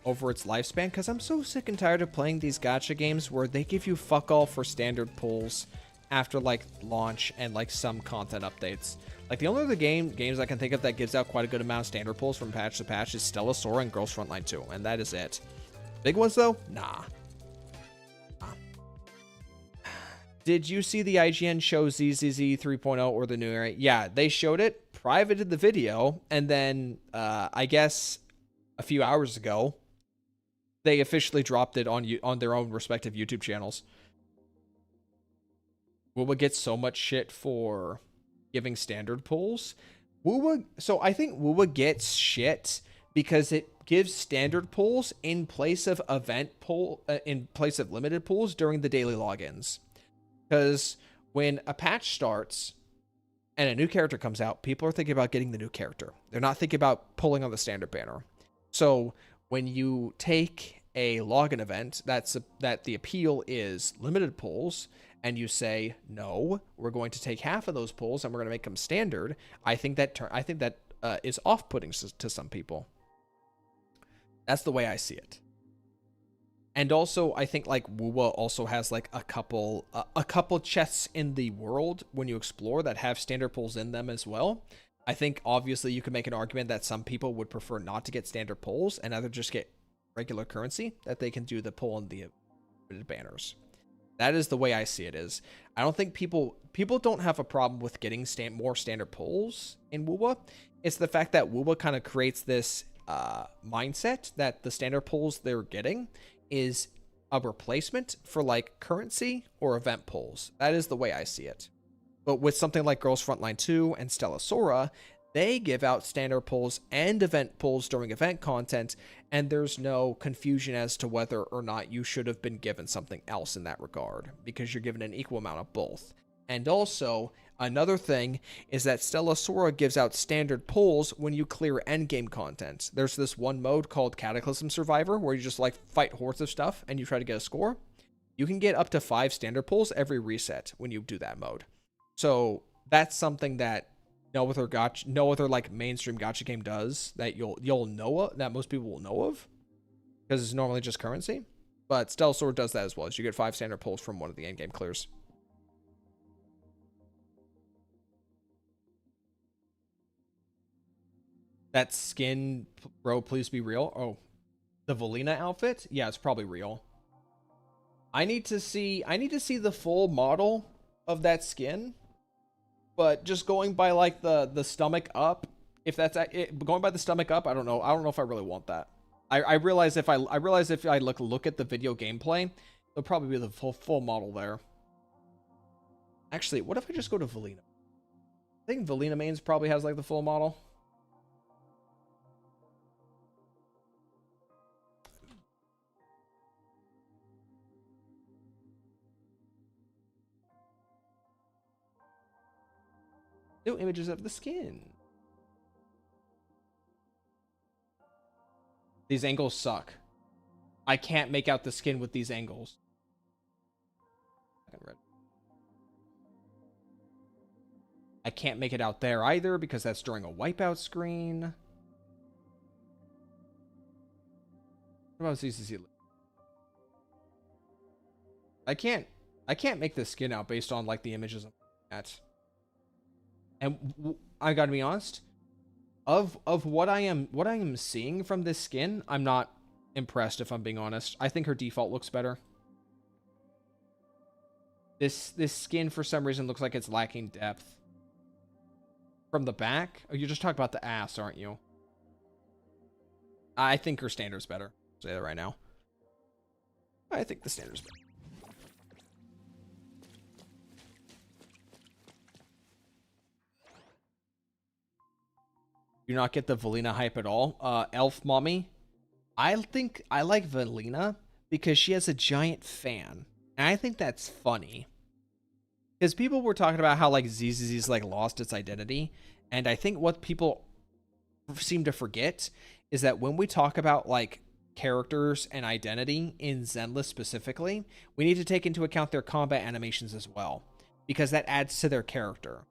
over its lifespan, because I'm so sick and tired of playing these gacha games where they give you fuck all for standard pulls after like launch and like some content updates. Like the only other games I can think of that gives out quite a good amount of standard pulls from patch to patch is Stella Sora and Girls Frontline 2, and that is it. Big ones though? Nah. Did you see the IGN show ZZZ 3.0 or the new era? Yeah, they showed it, privated the video, and then I guess a few hours ago, they officially dropped it on their own respective YouTube channels. Wuwa gets so much shit for giving standard pulls. So I think Wuwa gets shit because it gives standard pulls in place of in place of limited pulls during the daily logins. Because when a patch starts, and a new character comes out, people are thinking about getting the new character. They're not thinking about pulling on the standard banner. So when you take a login event that the appeal is limited pulls, and you say, no, we're going to take half of those pulls and we're going to make them standard, I think that is off-putting to some people. That's the way I see it. And also, I think like WUWA also has like a couple chests in the world when you explore that have standard pulls in them as well. I think obviously you could make an argument that some people would prefer not to get standard pulls and either just get regular currency that they can do the pull on the banners. That is the way I see it. Is I don't think people don't have a problem with getting more standard pulls in WUWA. It's the fact that WUWA kind of creates this mindset that the standard pulls they're getting is a replacement for like currency or event pulls. That is the way I see it. But with something like Girls Frontline 2 and Stella Sora, they give out standard pulls and event pulls during event content, and there's no confusion as to whether or not you should have been given something else in that regard, because you're given an equal amount of both. And also, another thing is that Stella Sora gives out standard pulls when you clear endgame content. There's this one mode called Cataclysm Survivor where you just like fight hordes of stuff and you try to get a score. You can get up to 5 standard pulls every reset when you do that mode. So that's something that no other like mainstream gacha game does that you'll know of, that most people will know of, because it's normally just currency. But Stella Sora does that as well, as you get 5 standard pulls from one of the endgame clears. That skin, bro, please be real. Oh, the Valina outfit? Yeah, it's probably real. I need to see the full model of that skin, but just going by like the stomach up, if that's it, going by the stomach up, I don't know if I really want that. I realize if I look at the video gameplay, there'll probably be the full model there. Actually, what if I just go to Valina? I think Valina mains probably has like the full model. New images of the skin. These angles suck. I can't make out the skin with these angles. I can't make it out there either because that's during a wipeout screen. What about CCC? I can't make this skin out based on like the images I'm at. And I gotta be honest, of what I am seeing from this skin, I'm not impressed, if I'm being honest. I think her default looks better. This skin for some reason looks like it's lacking depth. From the back? Oh, you're just talking about the ass, aren't you? I think her standard's better. I'll say that right now. I think the standard's better. Do not get the Valina hype at all. Elf Mommy, I think I like Valina because she has a giant fan. And I think that's funny. Because people were talking about how like ZZZ's like lost its identity. And I think what people seem to forget is that when we talk about like characters and identity in Zenless specifically, we need to take into account their combat animations as well. Because that adds to their character.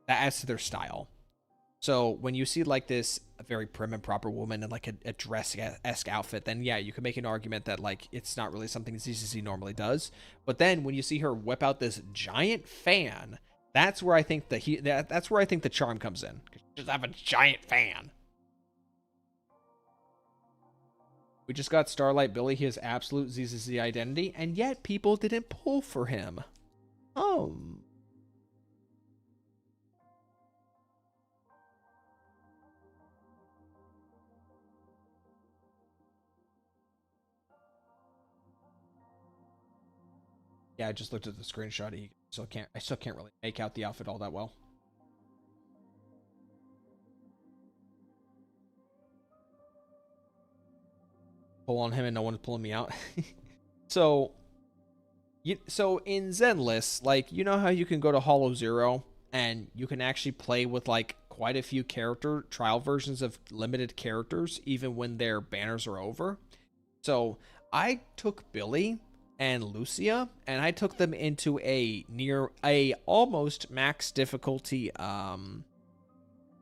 That adds to their style. So when you see like this very prim and proper woman in like a dress-esque outfit, then yeah, you can make an argument that like it's not really something ZZZ normally does. But then when you see her whip out this giant fan, that's where I think that's where I think the charm comes in. She just have a giant fan. We just got Starlight Billy. He has absolute ZZZ identity, and yet people didn't pull for him. Yeah, I just looked at the screenshot. I still can't really make out the outfit all that well. Pull on him and no one's pulling me out. So in Zenless, like, you know how you can go to Hollow Zero and you can actually play with like quite a few character trial versions of limited characters even when their banners are over. So I took Billy and Lucia and I took them into a almost max difficulty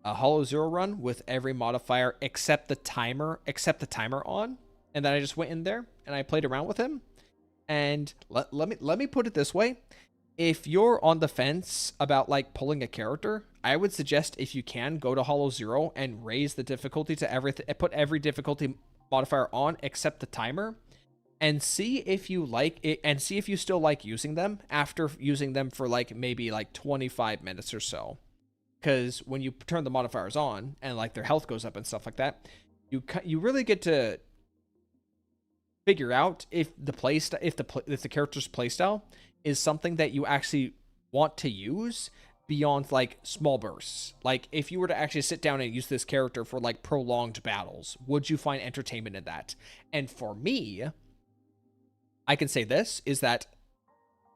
a Hollow Zero run with every modifier except the timer on, and then I just went in there and I played around with him. And let me put it this way: if you're on the fence about like pulling a character, I would suggest, if you can, go to Hollow Zero and raise the difficulty to everything, put every difficulty modifier on except the timer, and see if you like it, and see if you still like using them after using them for like maybe like 25 minutes or so. Because when you turn the modifiers on and like their health goes up and stuff like that, you really get to figure out if the character's playstyle is something that you actually want to use beyond like small bursts. Like if you were to actually sit down and use this character for like prolonged battles, would you find entertainment in that? And for me, I can say this is that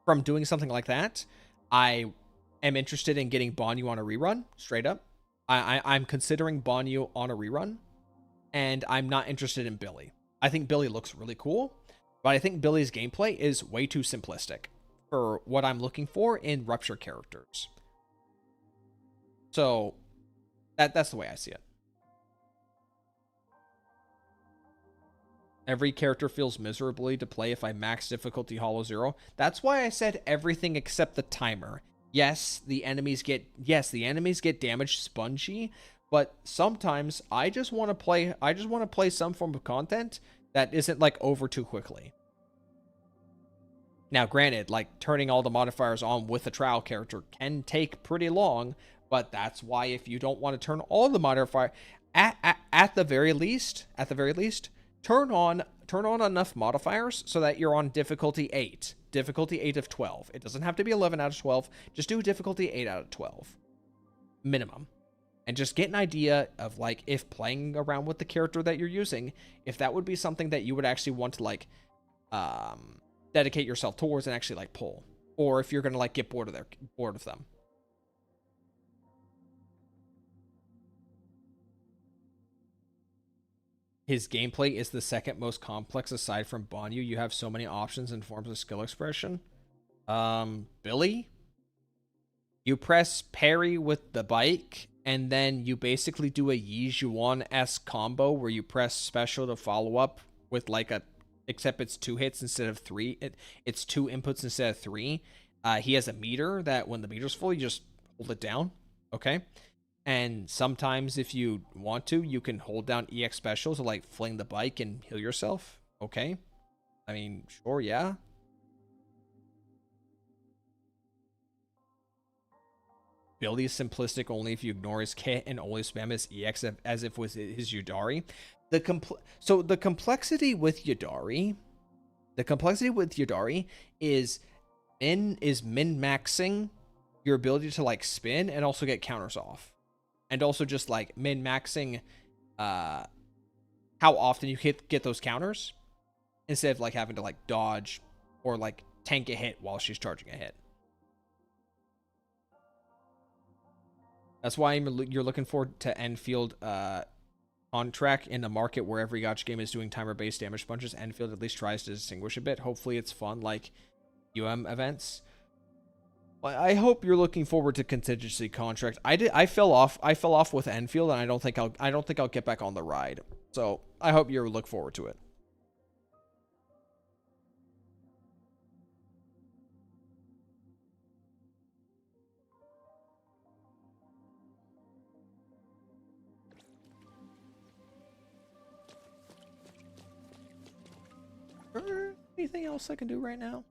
from doing something like that, I am interested in getting Banyu on a rerun, straight up. I'm considering Banyu on a rerun, and I'm not interested in Billy. I think Billy looks really cool, but I think Billy's gameplay is way too simplistic for what I'm looking for in Rupture characters. So that's the way I see it. Every character feels miserably to play if I max difficulty Hollow Zero. That's why I said everything except the timer. Yes, the enemies get damaged spongy, but sometimes I just want to play some form of content that isn't like over too quickly. Now, granted, like turning all the modifiers on with a trial character can take pretty long, but that's why if you don't want to turn all the modifier at the very least, turn on enough modifiers so that you're on difficulty 8 of 12. It doesn't have to be 11 out of 12. Just do difficulty 8 out of 12 minimum, and just get an idea of like if playing around with the character that you're using, if that would be something that you would actually want to like dedicate yourself towards and actually like pull, or if you're gonna like get bored of them. His gameplay is the second most complex aside from Banyu. You have so many options and forms of skill expression. Billy, you press parry with the bike, and then you basically do a Yijuan-esque combo where you press special to follow up with like except it's 2 hits instead of 3. It's 2 inputs instead of 3. He has a meter that when the meter's full, you just hold it down. Okay. And sometimes if you want to, you can hold down EX special to like fling the bike and heal yourself. Okay. I mean, sure, yeah. Billy is simplistic only if you ignore his kit and only spam his EX as if with his Yudari. The complexity with Yudari is min-maxing your ability to like spin and also get counters off. And also just like min-maxing how often you get those counters instead of like having to like dodge or like tank a hit while she's charging a hit. That's why you're looking forward to Enfield contract in a market where every gacha game is doing timer-based damage sponges. Enfield at least tries to distinguish a bit. Hopefully it's fun like events. I hope you're looking forward to contingency contract. I fell off with Enfield, and I don't think I'll get back on the ride. So I hope you look forward to it. Anything else I can do right now?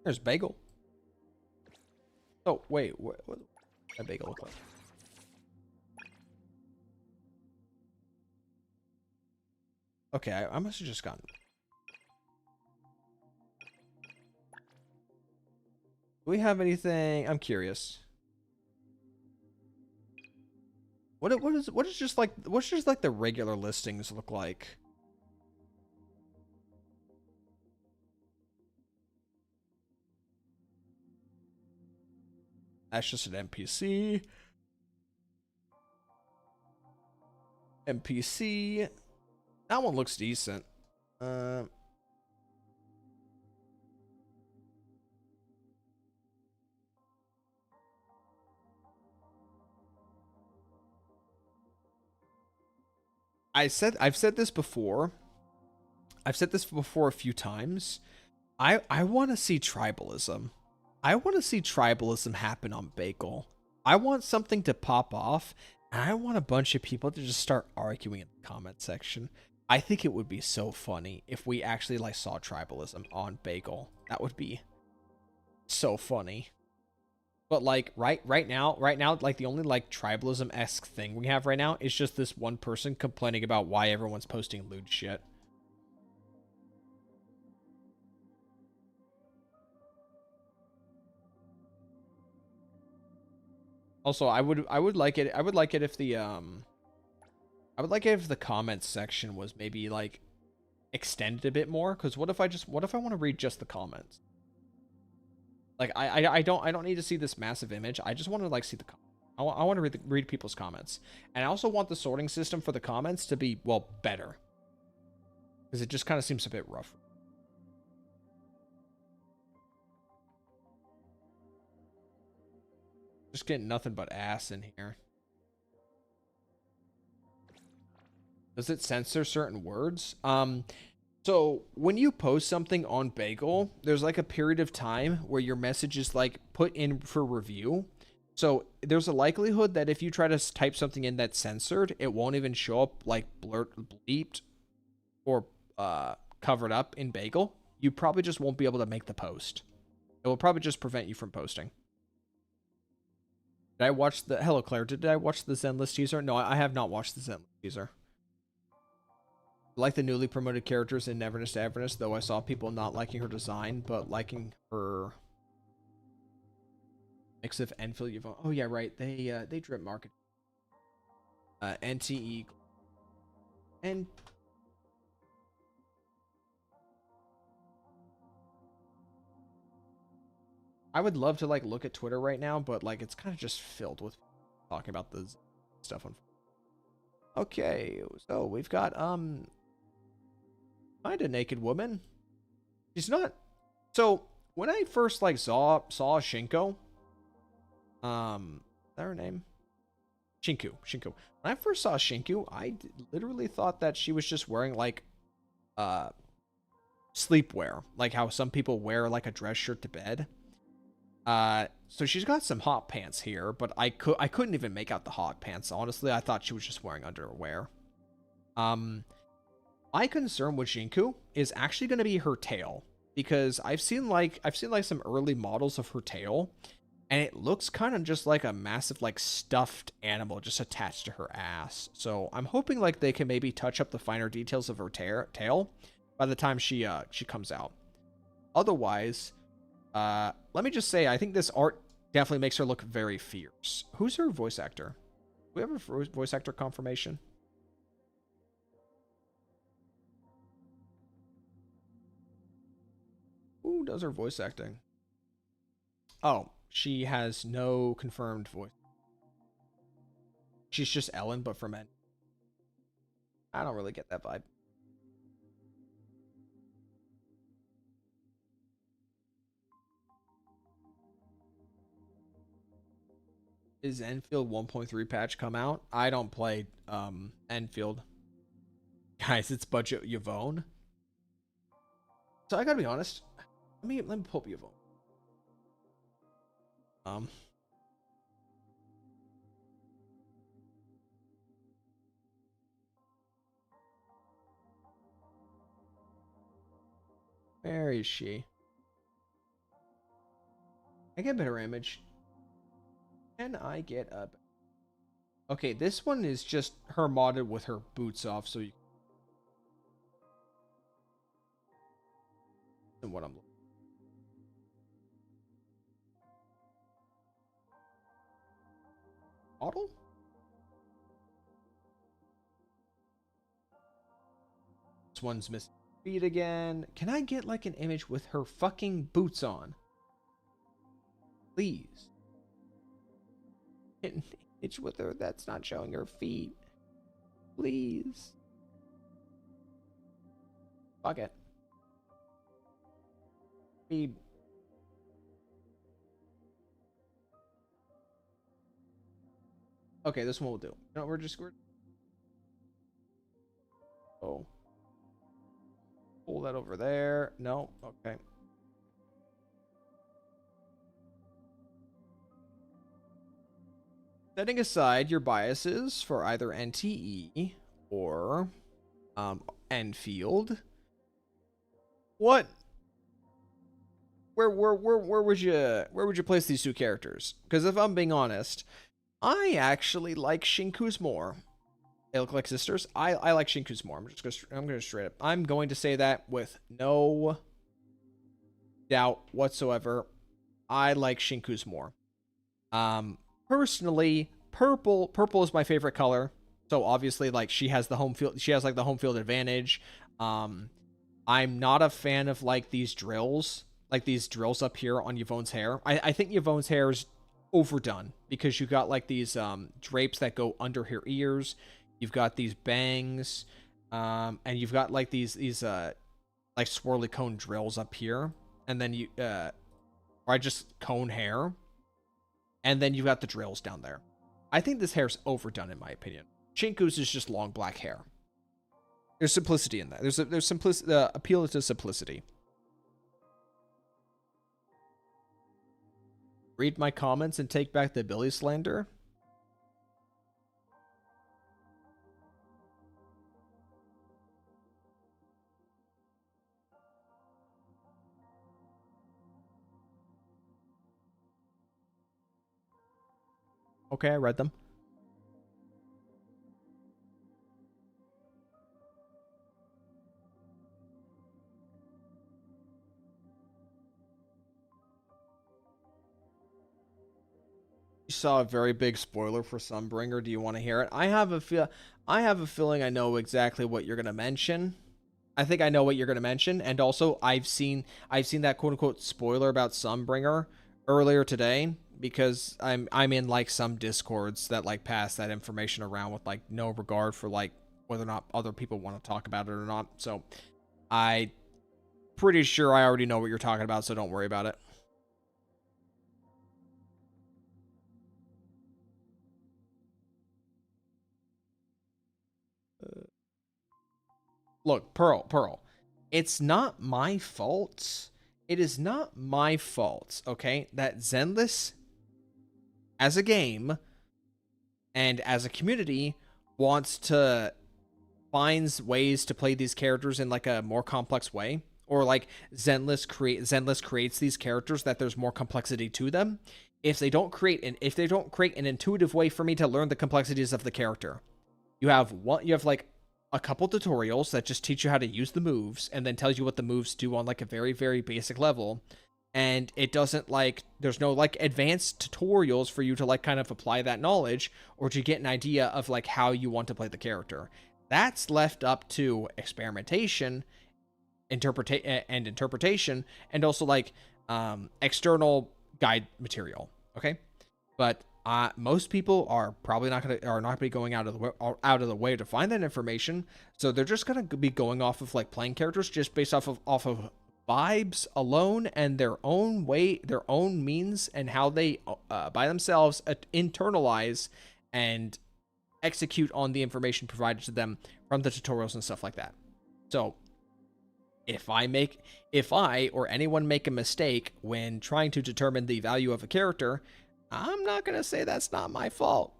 There's Bagel. Oh, wait. What does that Bagel look like? Okay, I must have just gotten... Do we have anything? I'm curious. What's just like the regular listings look like? That's just an NPC. NPC. That one looks decent. I've said this before. I've said this before a few times. I want to see tribalism. I want to see tribalism happen on Bagel. I want something to pop off, and I want a bunch of people to just start arguing in the comment section. I think it would be so funny if we actually like saw tribalism on Bagel. That would be so funny. But like right now, like the only like tribalism-esque thing we have right now is just this one person complaining about why everyone's posting lewd shit. Also, I would like it if the comments section was maybe like extended a bit more, because what if I want to read just the comments? Like I don't need to see this massive image. I just want to like see the comments. I want to read people's comments. And I also want the sorting system for the comments to be, well, better. Because it just kind of seems a bit rough. Just getting nothing but ass in here. Does it censor certain words? So when you post something on Bagel, there's like a period of time where your message is like put in for review. So there's a likelihood that if you try to type something in that's censored, it won't even show up like bleeped or covered up in Bagel. You probably just won't be able to make the post. It will probably just prevent you from posting. Did I watch the... Hello, Claire. Did I watch the Zenless teaser? No, I have not watched the Zenless teaser. I like the newly promoted characters in Neverness to Everness, though I saw people not liking her design, but liking her mix of Enfield Yvonne. Oh, yeah, right. They drip market. NTE. And... I would love to like look at Twitter right now, but like it's kind of just filled with talking about the stuff on. Okay, so we've got kind of naked woman. She's not. So when I first like saw Shinko, is that her name? Shinku. When I first saw Shinku, I literally thought that she was just wearing like sleepwear, like how some people wear like a dress shirt to bed. So she's got some hot pants here, but I couldn't even make out the hot pants. Honestly, I thought she was just wearing underwear. My concern with Shinku is actually going to be her tail, because I've seen like some early models of her tail, and it looks kind of just like a massive like stuffed animal just attached to her ass. So I'm hoping like they can maybe touch up the finer details of her tail by the time she comes out. Otherwise, let me just say, I think this art definitely makes her look very fierce. Who's her voice actor? Do we have a voice actor confirmation? Who does her voice acting? Oh, she has no confirmed voice. She's just Ellen, but for men. I don't really get that vibe. Is Enfield 1.3 patch come out? I don't play Enfield. Guys, it's budget Yvonne. So I gotta be honest. Let me pull up Yvonne. Where is she? I get a better image. Can I get a... Okay, this one is just her modded with her boots off, so you... And what I'm looking. Model? This one's missing feet again. Can I get like an image with her fucking boots on? Please. It's with her that's not showing her feet. Please. Fuck it. Be. Okay, this one will do. No, we're just oh. Pull that over there. No, okay. Setting aside your biases for either NTE or Enfield, what? Where would you place these two characters? Because if I'm being honest, I actually like Shinku's more. They look like sisters. I like Shinku's more. I'm gonna straight up. I'm going to say that with no doubt whatsoever. I like Shinku's more. Personally, purple is my favorite color. So obviously, like, she has the home field. She has like the home field advantage. I'm not a fan of like these drills up here on Yvonne's hair. I think Yvonne's hair is overdone because you got like these drapes that go under her ears. You've got these bangs, and you've got like these like swirly cone drills up here, and then you or just cone hair. And then you've got the drills down there. I think this hair's overdone in my opinion. Shinku's is just long black hair. There's simplicity in that. There's simplicity, appeal to simplicity. Read my comments and take back the Billy slander. Okay, I read them. You saw a very big spoiler for Sunbringer. Do you want to hear it? I have a feeling I know exactly what you're gonna mention. I think I know what you're gonna mention, and also I've seen that quote unquote spoiler about Sunbringer earlier today, because I'm in like some discords that like pass that information around with like no regard for like whether or not other people want to talk about it or not. So I pretty sure I already know what you're talking about, so don't worry about it. Look, Pearl, it's not my fault. It is not my fault, okay, that Zenless as a game and as a community wants to find ways to play these characters in like a more complex way, or like Zenless creates these characters that there's more complexity to them. If they don't create an intuitive way for me to learn the complexities of the character, you have like a couple tutorials that just teach you how to use the moves and then tells you what the moves do on like a very, very basic level. And it doesn't like, there's no like advanced tutorials for you to like kind of apply that knowledge or to get an idea of like how you want to play the character. That's left up to experimentation, interpretation, and also like external guide material. Okay. But most people are probably not going out of the way to find that information, so they're just gonna be going off of like playing characters just based off of vibes alone and their own way, their own means, and how they by themselves internalize and execute on the information provided to them from the tutorials and stuff like that. So if I or anyone make a mistake when trying to determine the value of a character, I'm not going to say that's not my fault.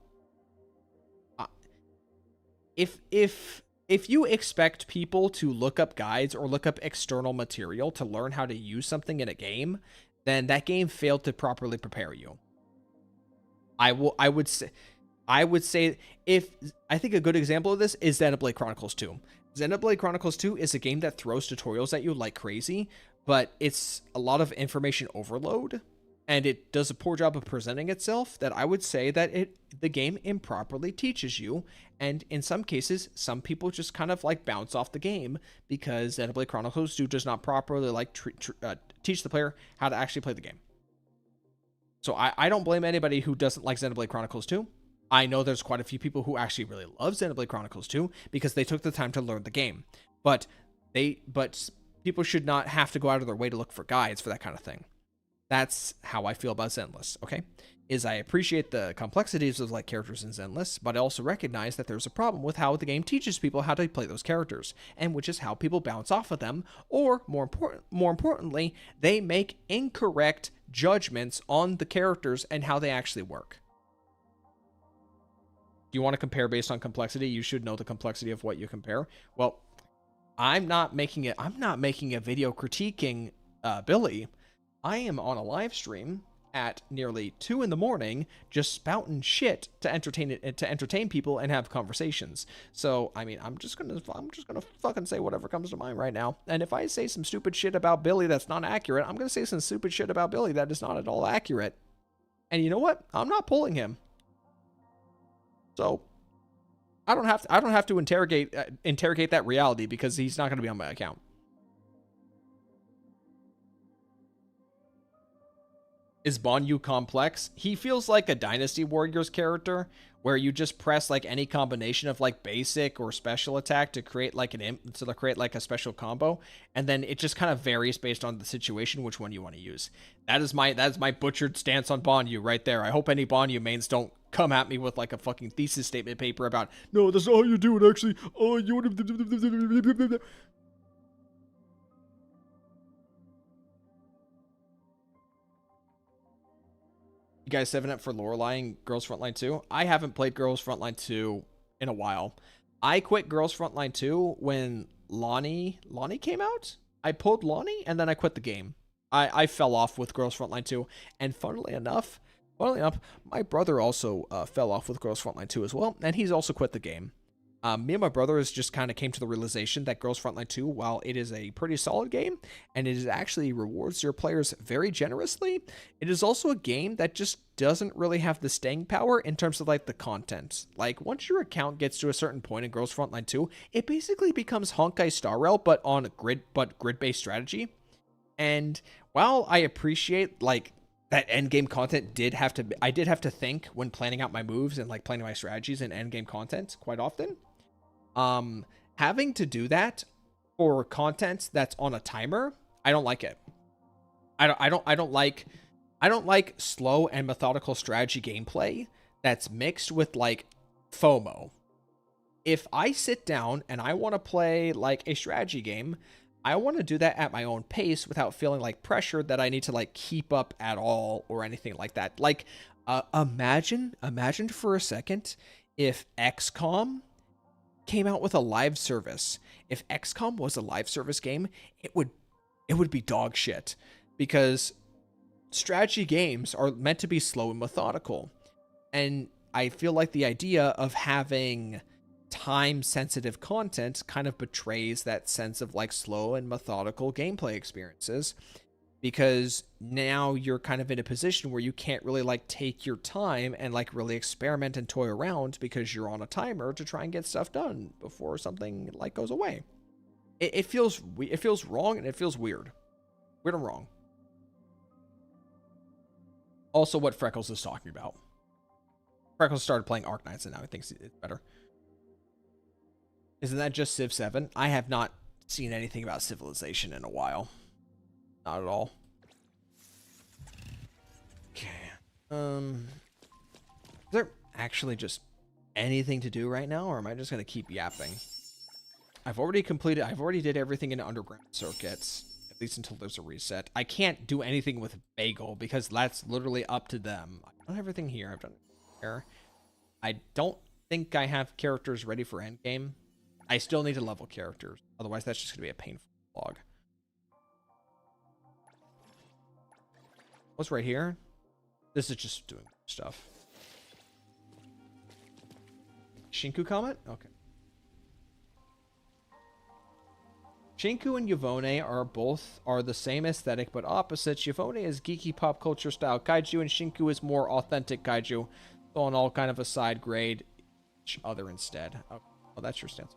If you expect people to look up guides or look up external material to learn how to use something in a game, then that game failed to properly prepare you. I would say I think a good example of this is Xenoblade Chronicles 2. Xenoblade Chronicles 2 is a game that throws tutorials at you like crazy, but it's a lot of information overload, and it does a poor job of presenting itself, that I would say that the game improperly teaches you, and in some cases, some people just kind of like bounce off the game because Xenoblade Chronicles 2 does not properly like teach the player how to actually play the game. So I don't blame anybody who doesn't like Xenoblade Chronicles 2. I know there's quite a few people who actually really love Xenoblade Chronicles 2 because they took the time to learn the game. But people should not have to go out of their way to look for guides for that kind of thing. That's how I feel about Zenless, okay? I appreciate the complexities of like characters in Zenless, but I also recognize that there's a problem with how the game teaches people how to play those characters, and which is how people bounce off of them, or more importantly, they make incorrect judgments on the characters and how they actually work. Do you want to compare based on complexity? You should know the complexity of what you compare. Well, I'm not making a video critiquing Billy. I am on a live stream at nearly 2 a.m. just spouting shit to entertain people and have conversations. So, I mean, I'm just gonna fucking say whatever comes to mind right now. And if I say some stupid shit about Billy that's not accurate, I'm gonna say some stupid shit about Billy that is not at all accurate. And you know what? I'm not pulling him. So I don't have to interrogate that reality because he's not gonna be on my account. Is Banyu complex? He feels like a Dynasty Warriors character where you just press like any combination of like basic or special attack to create like a special combo, and then it just kind of varies based on the situation which one you want to use. That is my butchered stance on Banyu right there. I hope any Banyu mains don't come at me with like a fucking thesis statement paper about no, that's not how you do it actually. Oh, you would have. You guys 7-up for Lorelei and Girls Frontline 2? I haven't played Girls Frontline 2 in a while. I quit Girls Frontline 2 when Lonnie came out. I pulled Lonnie and then I quit the game. I fell off with Girls Frontline 2, and funnily enough, my brother also fell off with Girls Frontline 2 as well, and he's also quit the game. Me and my brother just kind of came to the realization that Girls Frontline 2, while it is a pretty solid game, and it is actually rewards your players very generously, it is also a game that just doesn't really have the staying power in terms of like the content. Like once your account gets to a certain point in Girls Frontline 2, it basically becomes Honkai Star Rail but on grid-based strategy. And while I appreciate like that endgame content I did have to think when planning out my moves and like planning my strategies in endgame content quite often. Having to do that for content that's on a timer, I don't like it. I don't like slow and methodical strategy gameplay that's mixed with like FOMO. If I sit down and I want to play like a strategy game, I want to do that at my own pace without feeling like pressured that I need to like keep up at all or anything like that. Like, imagine for a second if XCOM came out with a live service. If XCOM was a live service game, it would be dog shit, because strategy games are meant to be slow and methodical. And I feel like the idea of having time-sensitive content kind of betrays that sense of like slow and methodical gameplay experiences, because now you're kind of in a position where you can't really like take your time and like really experiment and toy around because you're on a timer to try and get stuff done before something like goes away. It feels wrong, and it feels weird and wrong. Also, what Freckles is talking about. Freckles started playing Arknights and now he thinks it's better. Isn't that just Civ 7? I have not seen anything about Civilization in a while. Not at all. Okay. Is there actually just anything to do right now, or am I just gonna keep yapping? I've already did everything in underground circuits, at least until there's a reset. I can't do anything with Bagel because that's literally up to them. I've done everything here. I've done here. I don't think I have characters ready for endgame. I still need to level characters. Otherwise, that's just gonna be a painful log. What's right here? This is just doing stuff. Shinku comment? Okay. Shinku and Yvonne are the same aesthetic but opposites. Yvonne is geeky pop culture style kaiju, and Shinku is more authentic kaiju. So on all kind of a side grade each other instead. Okay. Well, that's your stance.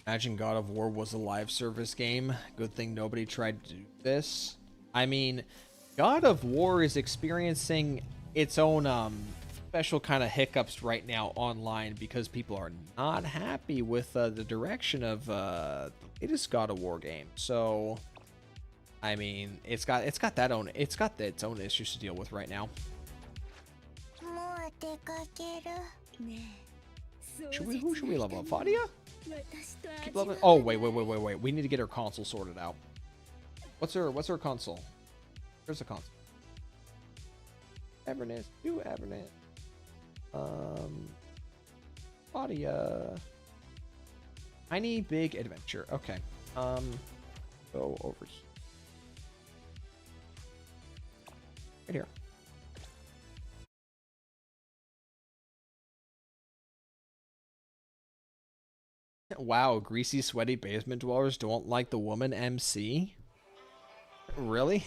Imagine God of War was a live service game. Good thing nobody tried to do this. I mean, God of War is experiencing its own special kind of hiccups right now online because people are not happy with the direction of the latest God of War game. So, I mean, it's got its own issues to deal with right now. Who should we level up? Fadia? Keep leveling. Oh wait. We need to get her console sorted out. What's her console? Where's the console? Everness. Do Everness. Fadia. Tiny big adventure. Okay. Go over here. Right here. Wow, greasy, sweaty basement dwellers don't like the woman MC? Really?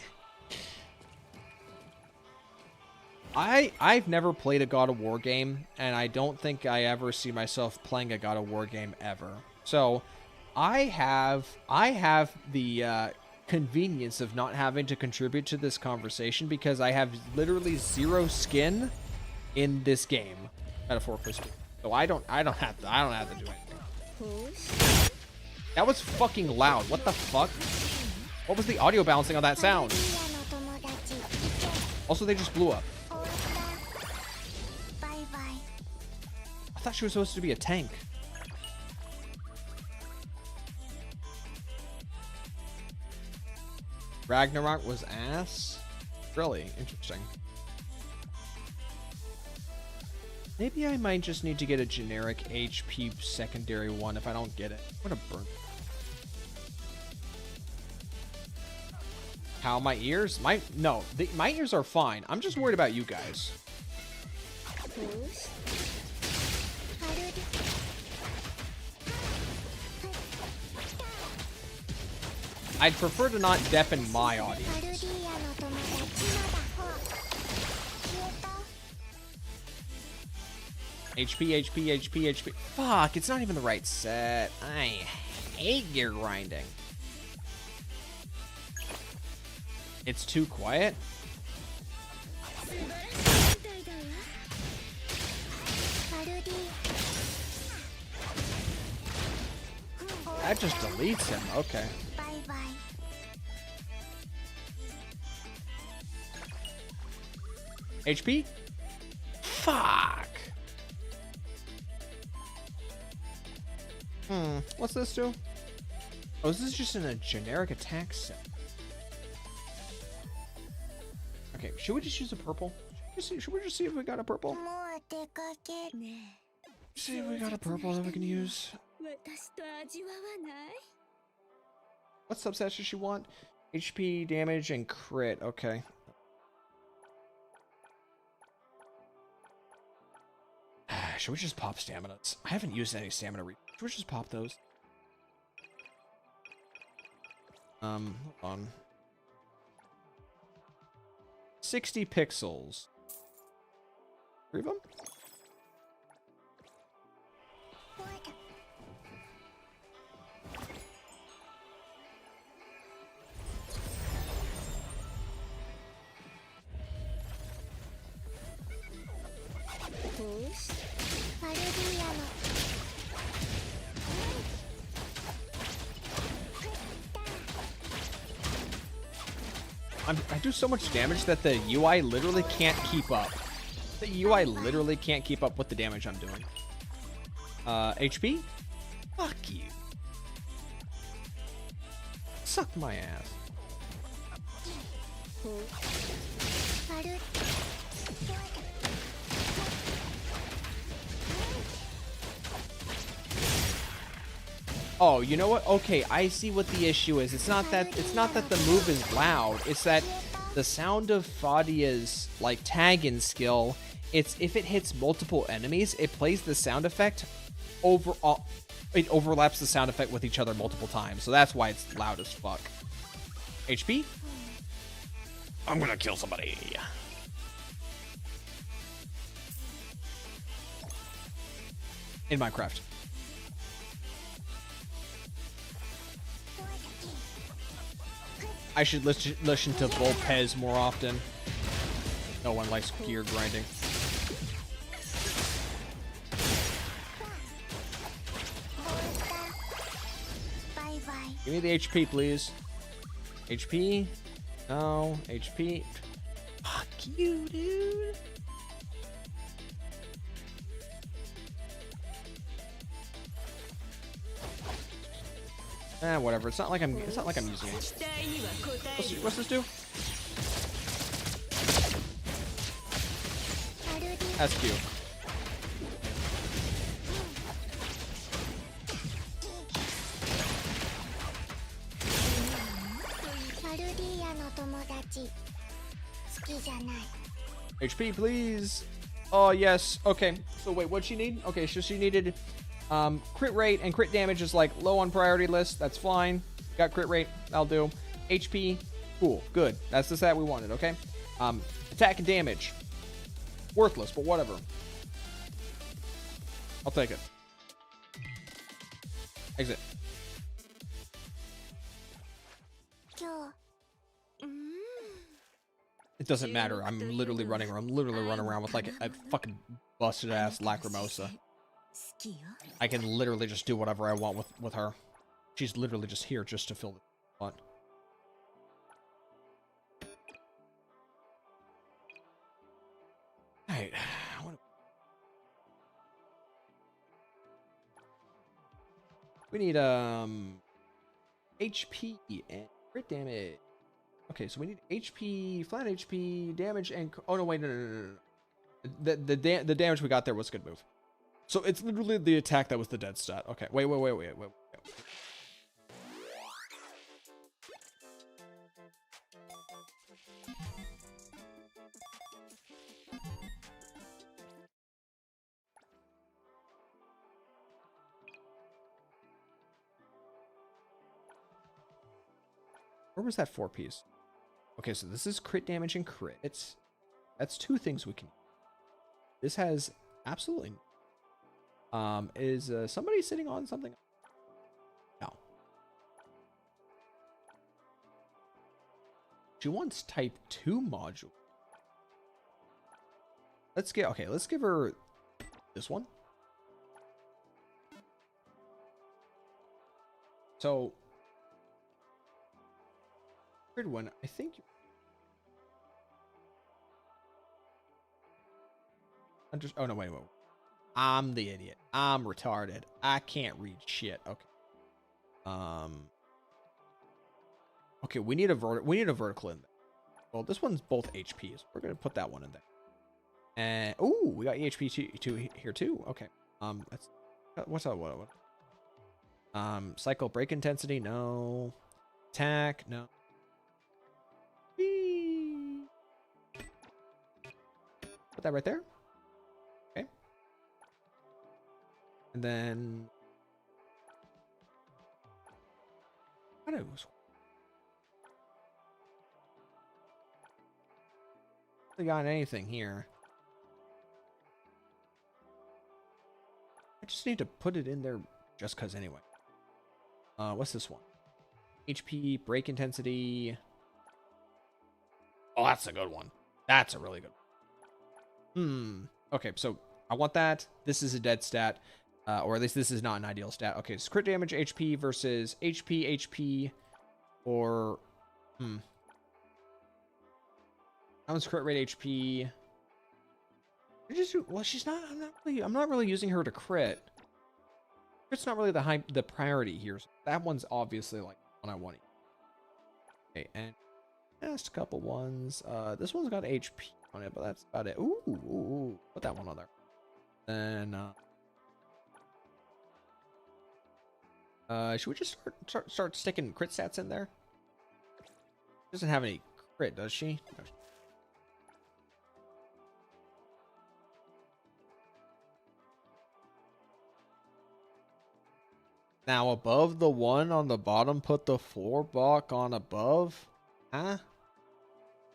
I've never played a God of War game, and I don't think I ever see myself playing a God of War game ever. So, I have the convenience of not having to contribute to this conversation because I have literally zero skin in this game, metaphorically speaking. So I don't have to do anything. That was fucking loud. What the fuck? What was the audio balancing on that sound? Also, they just blew up. I thought she was supposed to be a tank. Ragnarok was ass? Really? Interesting. Maybe I might just need to get a generic HP secondary one if I don't get it. What a burn. How my ears? My ears are fine. I'm just worried about you guys. I'd prefer to not deafen my audience. HP. Fuck, it's not even the right set. I hate gear grinding. It's too quiet. That just deletes him. Okay. HP? Fuck. What's this do? Oh, is this just in a generic attack set? Okay, should we just use a purple? Should we just see if we got a purple? See if we got a purple that we can use. What subsets does she want? HP, damage, and crit. Okay. Should we just pop staminas? I haven't used any stamina. Should we just pop those? Hold on. 60 pixels. 3 of them? I do so much damage that the UI literally can't keep up. The UI literally can't keep up with the damage I'm doing. HP? Fuck you. Suck my ass. Oh, you know what? Okay, I see what the issue is. It's not that the move is loud. It's that the sound of Fadia's like tag-in skill, it's if it hits multiple enemies, it plays the sound effect it overlaps the sound effect with each other multiple times. So that's why it's loud as fuck. HP? I'm gonna kill somebody. In Minecraft. I should listen to Volpez more often. No one likes gear grinding. Give me the HP, please. HP? No. HP? Fuck you, dude. Whatever. It's not like I'm using it. What's this do? That's cute. HP, please. Oh, yes. Okay. So wait, what'd she need? Okay, so she needed crit rate and crit damage is like low on priority list. That's fine. Got crit rate. I'll do. HP. Cool. Good. That's the stat we wanted. Okay. Attack and damage. Worthless, but whatever. I'll take it. Exit. It doesn't matter. I'm literally running around with like a fucking busted ass Lacrimosa. I can literally just do whatever I want with her. She's literally just here just to fill the spot. Alright. We need HP and crit damage. Okay, so we need HP, flat HP, damage, and oh no, wait, no. The damage we got there was a good move. So it's literally the attack that was the dead stat. Okay, wait. Where was that 4-piece? Okay, so this is crit damage and crit. That's two things we can. This has absolutely. Is somebody sitting on something? No. She wants type 2 module. Let's give her this one. So third one, I think. Oh no, wait. I'm the idiot. I'm retarded. I can't read shit. Okay. Okay, we need a vertical in there. Well, this one's both HPs. We're gonna put that one in there. And ooh, we got EHP two here too. Okay. That's what's that? What? Cycle break intensity, no. Attack, no. Whee! Put that right there. Okay. And then I don't know. We got anything here. I just need to put it in there just because anyway. What's this one? HP, break intensity. Oh, that's a good one. That's a really good one. Okay, so I want that. This is a dead stat. Or at least this is not an ideal stat. Okay, so crit damage HP versus HP, or... That one's crit rate HP. Well, she's not... I'm not really using her to crit. It's not really the priority here. So that one's obviously like one I want. Okay, and just a couple ones. This one's got HP on it, but that's about it. Ooh. Put that one on there. Then should we just start sticking crit stats in there? She doesn't have any crit, does she? No. Now above the one on the bottom, put the 4 block on above. Huh?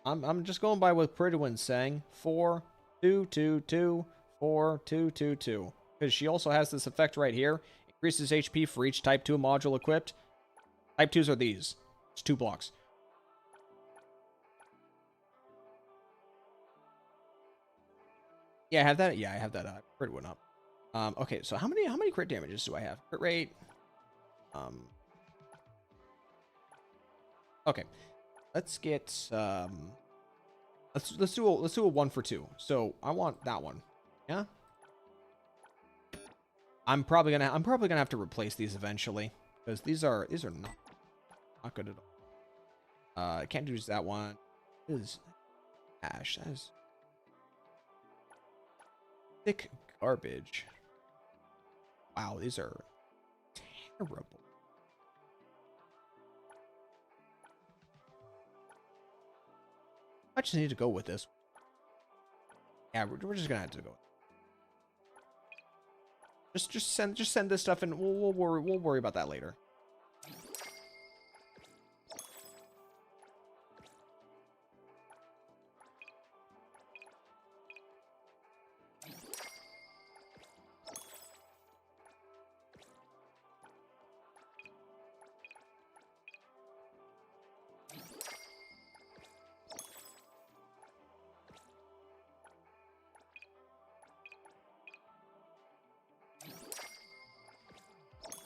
I'm just going by what Pridwin's saying. 4, 2, 2, 2, 4, 2, 2, 2. Because she also has this effect right here. Increases HP for each type 2 module equipped. Type 2s are these. It's 2 blocks. Yeah, I have that. Yeah, I have that. Crit went up. Okay, so how many crit damages do I have? Crit rate. Okay, let's get let's do a 1 for 2. So I want that one. Yeah. I'm probably gonna have to replace these eventually because these are not good at all. I can't use that one. It is ash. That is thick garbage. Wow, these are terrible. I just need to go with this. Yeah, we're just gonna have to go. Just send this stuff and we'll worry about that later.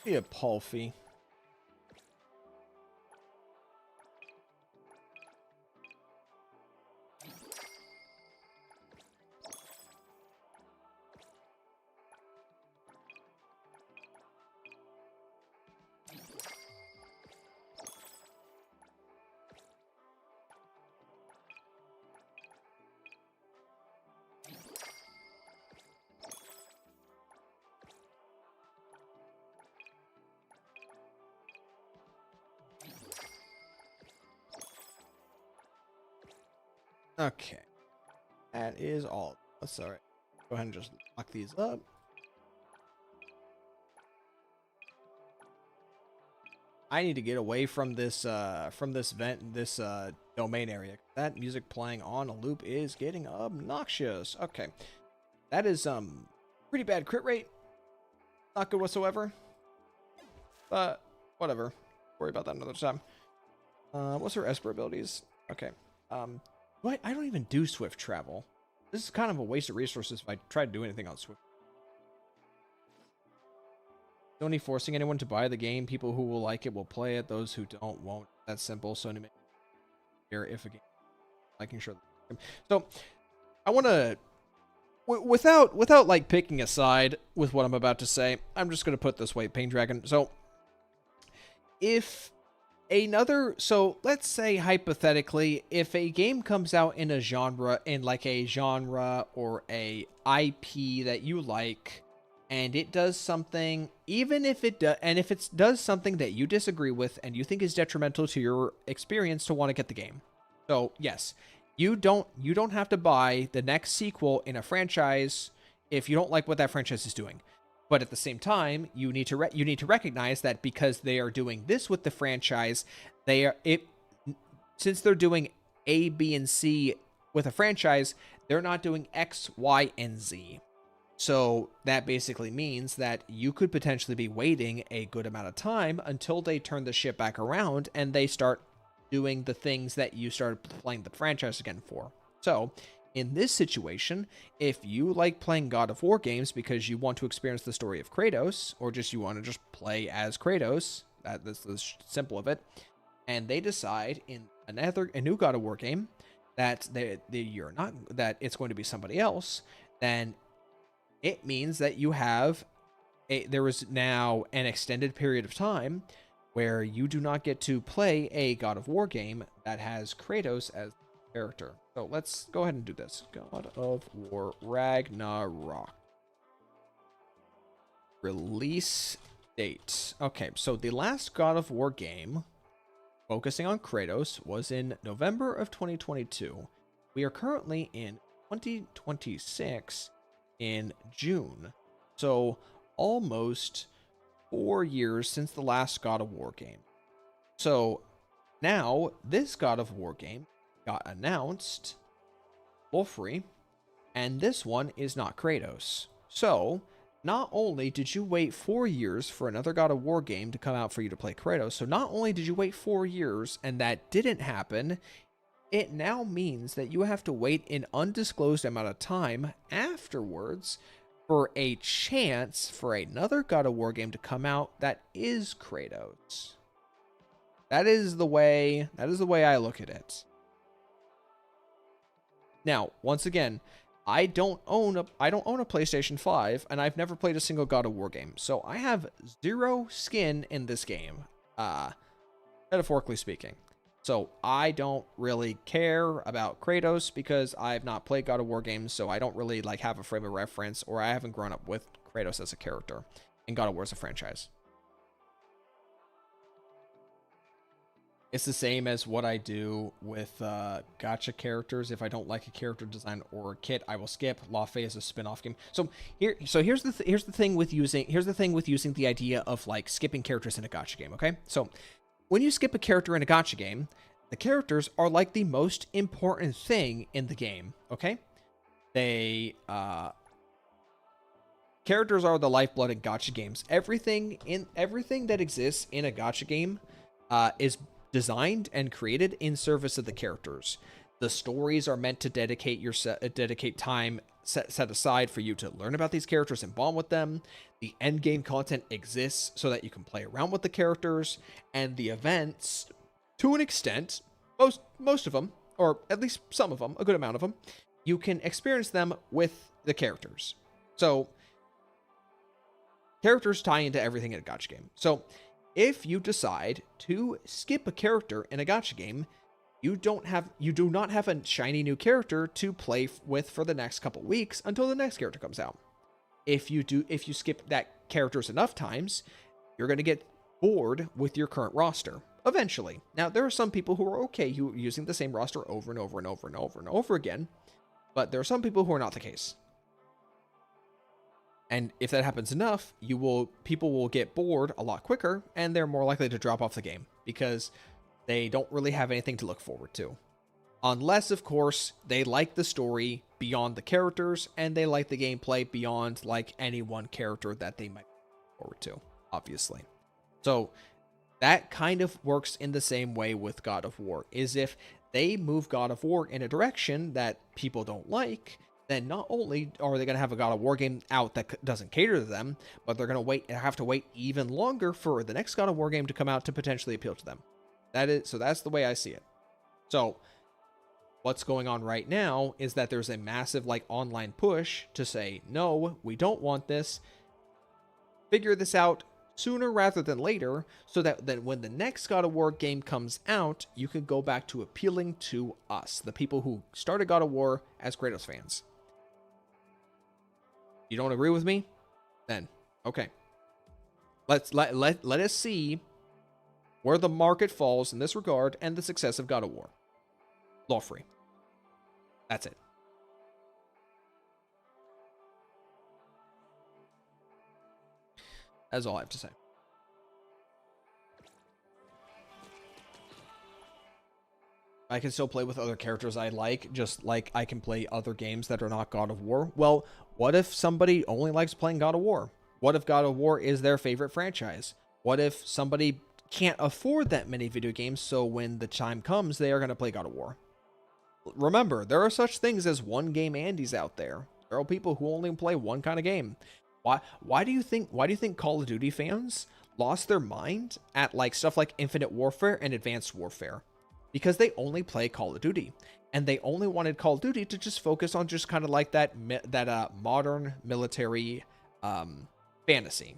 Be a Palfy. Okay. That is all. That's all right. Go ahead and just lock these up. I need to get away from this domain area. That music playing on a loop is getting obnoxious. Okay. That is pretty bad crit rate. Not good whatsoever. But whatever. Worry about that another time. What's her Esper abilities? Okay. What? I don't even do swift travel. This is kind of a waste of resources if I try to do anything on swift. Sony forcing anyone to buy the game. People who will like it will play it. Those who don't won't. That's simple. Sony make here if a game liking sure. So I want to without like picking a side with what I'm about to say. I'm just going to put this way, Pain Dragon. So so let's say hypothetically, if a game comes out in a genre, or a IP that you like, and it does something, even if it does, and if it does something that you disagree with and you think is detrimental to your experience, to want to get the game. So yes, you don't have to buy the next sequel in a franchise if you don't like what that franchise is doing. But at the same time, you need to recognize that because they are doing this with the franchise, since they're doing A, B, and C with a franchise, they're not doing X, Y, and Z. So that basically means that you could potentially be waiting a good amount of time until they turn the shit back around and they start doing the things that you started playing the franchise again for. So in this situation, if you like playing God of War games because you want to experience the story of Kratos, or you want to just play as Kratos, that's the simple of it, and they decide in a new God of War game that that it's going to be somebody else, then it means that there is now an extended period of time where you do not get to play a God of War game that has Kratos as character. So let's go ahead and do this. God of War Ragnarok. Release date. Okay, so the last God of War game focusing on Kratos was in November of 2022. We are currently in 2026 in June. So almost 4 years since the last God of War game. So now this God of War game got announced for free, and this one is not Kratos. So not only did you wait 4 years for another God of War game to come out for you to play Kratos, so not only did you wait 4 years and that didn't happen, it now means that you have to wait an undisclosed amount of time afterwards for a chance for another God of War game to come out that is Kratos. That is the way I look at it. Now, once again, I don't own a PlayStation 5, and I've never played a single God of War game, so I have zero skin in this game, metaphorically speaking. So I don't really care about Kratos because I've not played God of War games, so I don't really like have a frame of reference, or I haven't grown up with Kratos as a character and God of War as a franchise. It's the same as what I do with gacha characters. If I don't like a character design or a kit, I will skip. Lawfey is a spin-off game. So here's the thing with using the idea of like skipping characters in a gacha game. Okay, so when you skip a character in a gacha game, the characters are like the most important thing in the game. Okay, characters are the lifeblood in gacha games. Everything that exists in a gacha game is designed and created in service of the characters. The stories are meant to dedicate time set aside for you to learn about these characters and bond with them. The end game content exists so that you can play around with the characters, and the events, to an extent, most of them, or at least some of them, a good amount of them, you can experience them with the characters. So characters tie into everything in a gacha game. So if you decide to skip a character in a gacha game, you do not have a shiny new character to play with for the next couple weeks until the next character comes out. If you skip that characters enough times, you're going to get bored with your current roster eventually. Now, there are some people who are okay using the same roster over and over and over and over and over again, but there are some people who are not the case. And if that happens enough, people will get bored a lot quicker, and they're more likely to drop off the game because they don't really have anything to look forward to. Unless, of course, they like the story beyond the characters, and they like the gameplay beyond like any one character that they might look forward to, obviously. So that kind of works in the same way with God of War, is if they move God of War in a direction that people don't like, then not only are they going to have a God of War game out that doesn't cater to them, but they're going to have to wait even longer for the next God of War game to come out to potentially appeal to them. So that's the way I see it. So what's going on right now is that there's a massive like online push to say, no, we don't want this. Figure this out sooner rather than later, so that then when the next God of War game comes out, you can go back to appealing to us, the people who started God of War as Kratos fans. You don't agree with me? Then, okay. Let us see where the market falls in this regard and the success of God of War. Law free. That's it. That's all I have to say. I can still play with other characters I like, just like I can play other games that are not God of War. Well, what if somebody only likes playing God of War? What if God of War is their favorite franchise? What if somebody can't afford that many video games, so when the time comes, they are going to play God of War? Remember, there are such things as one game Andes out there. There are people who only play one kind of game. Why do you think Call of Duty fans lost their mind at like stuff like Infinite Warfare and Advanced Warfare? Because they only play Call of Duty, and they only wanted Call of Duty to just focus on just kind of like that modern military fantasy.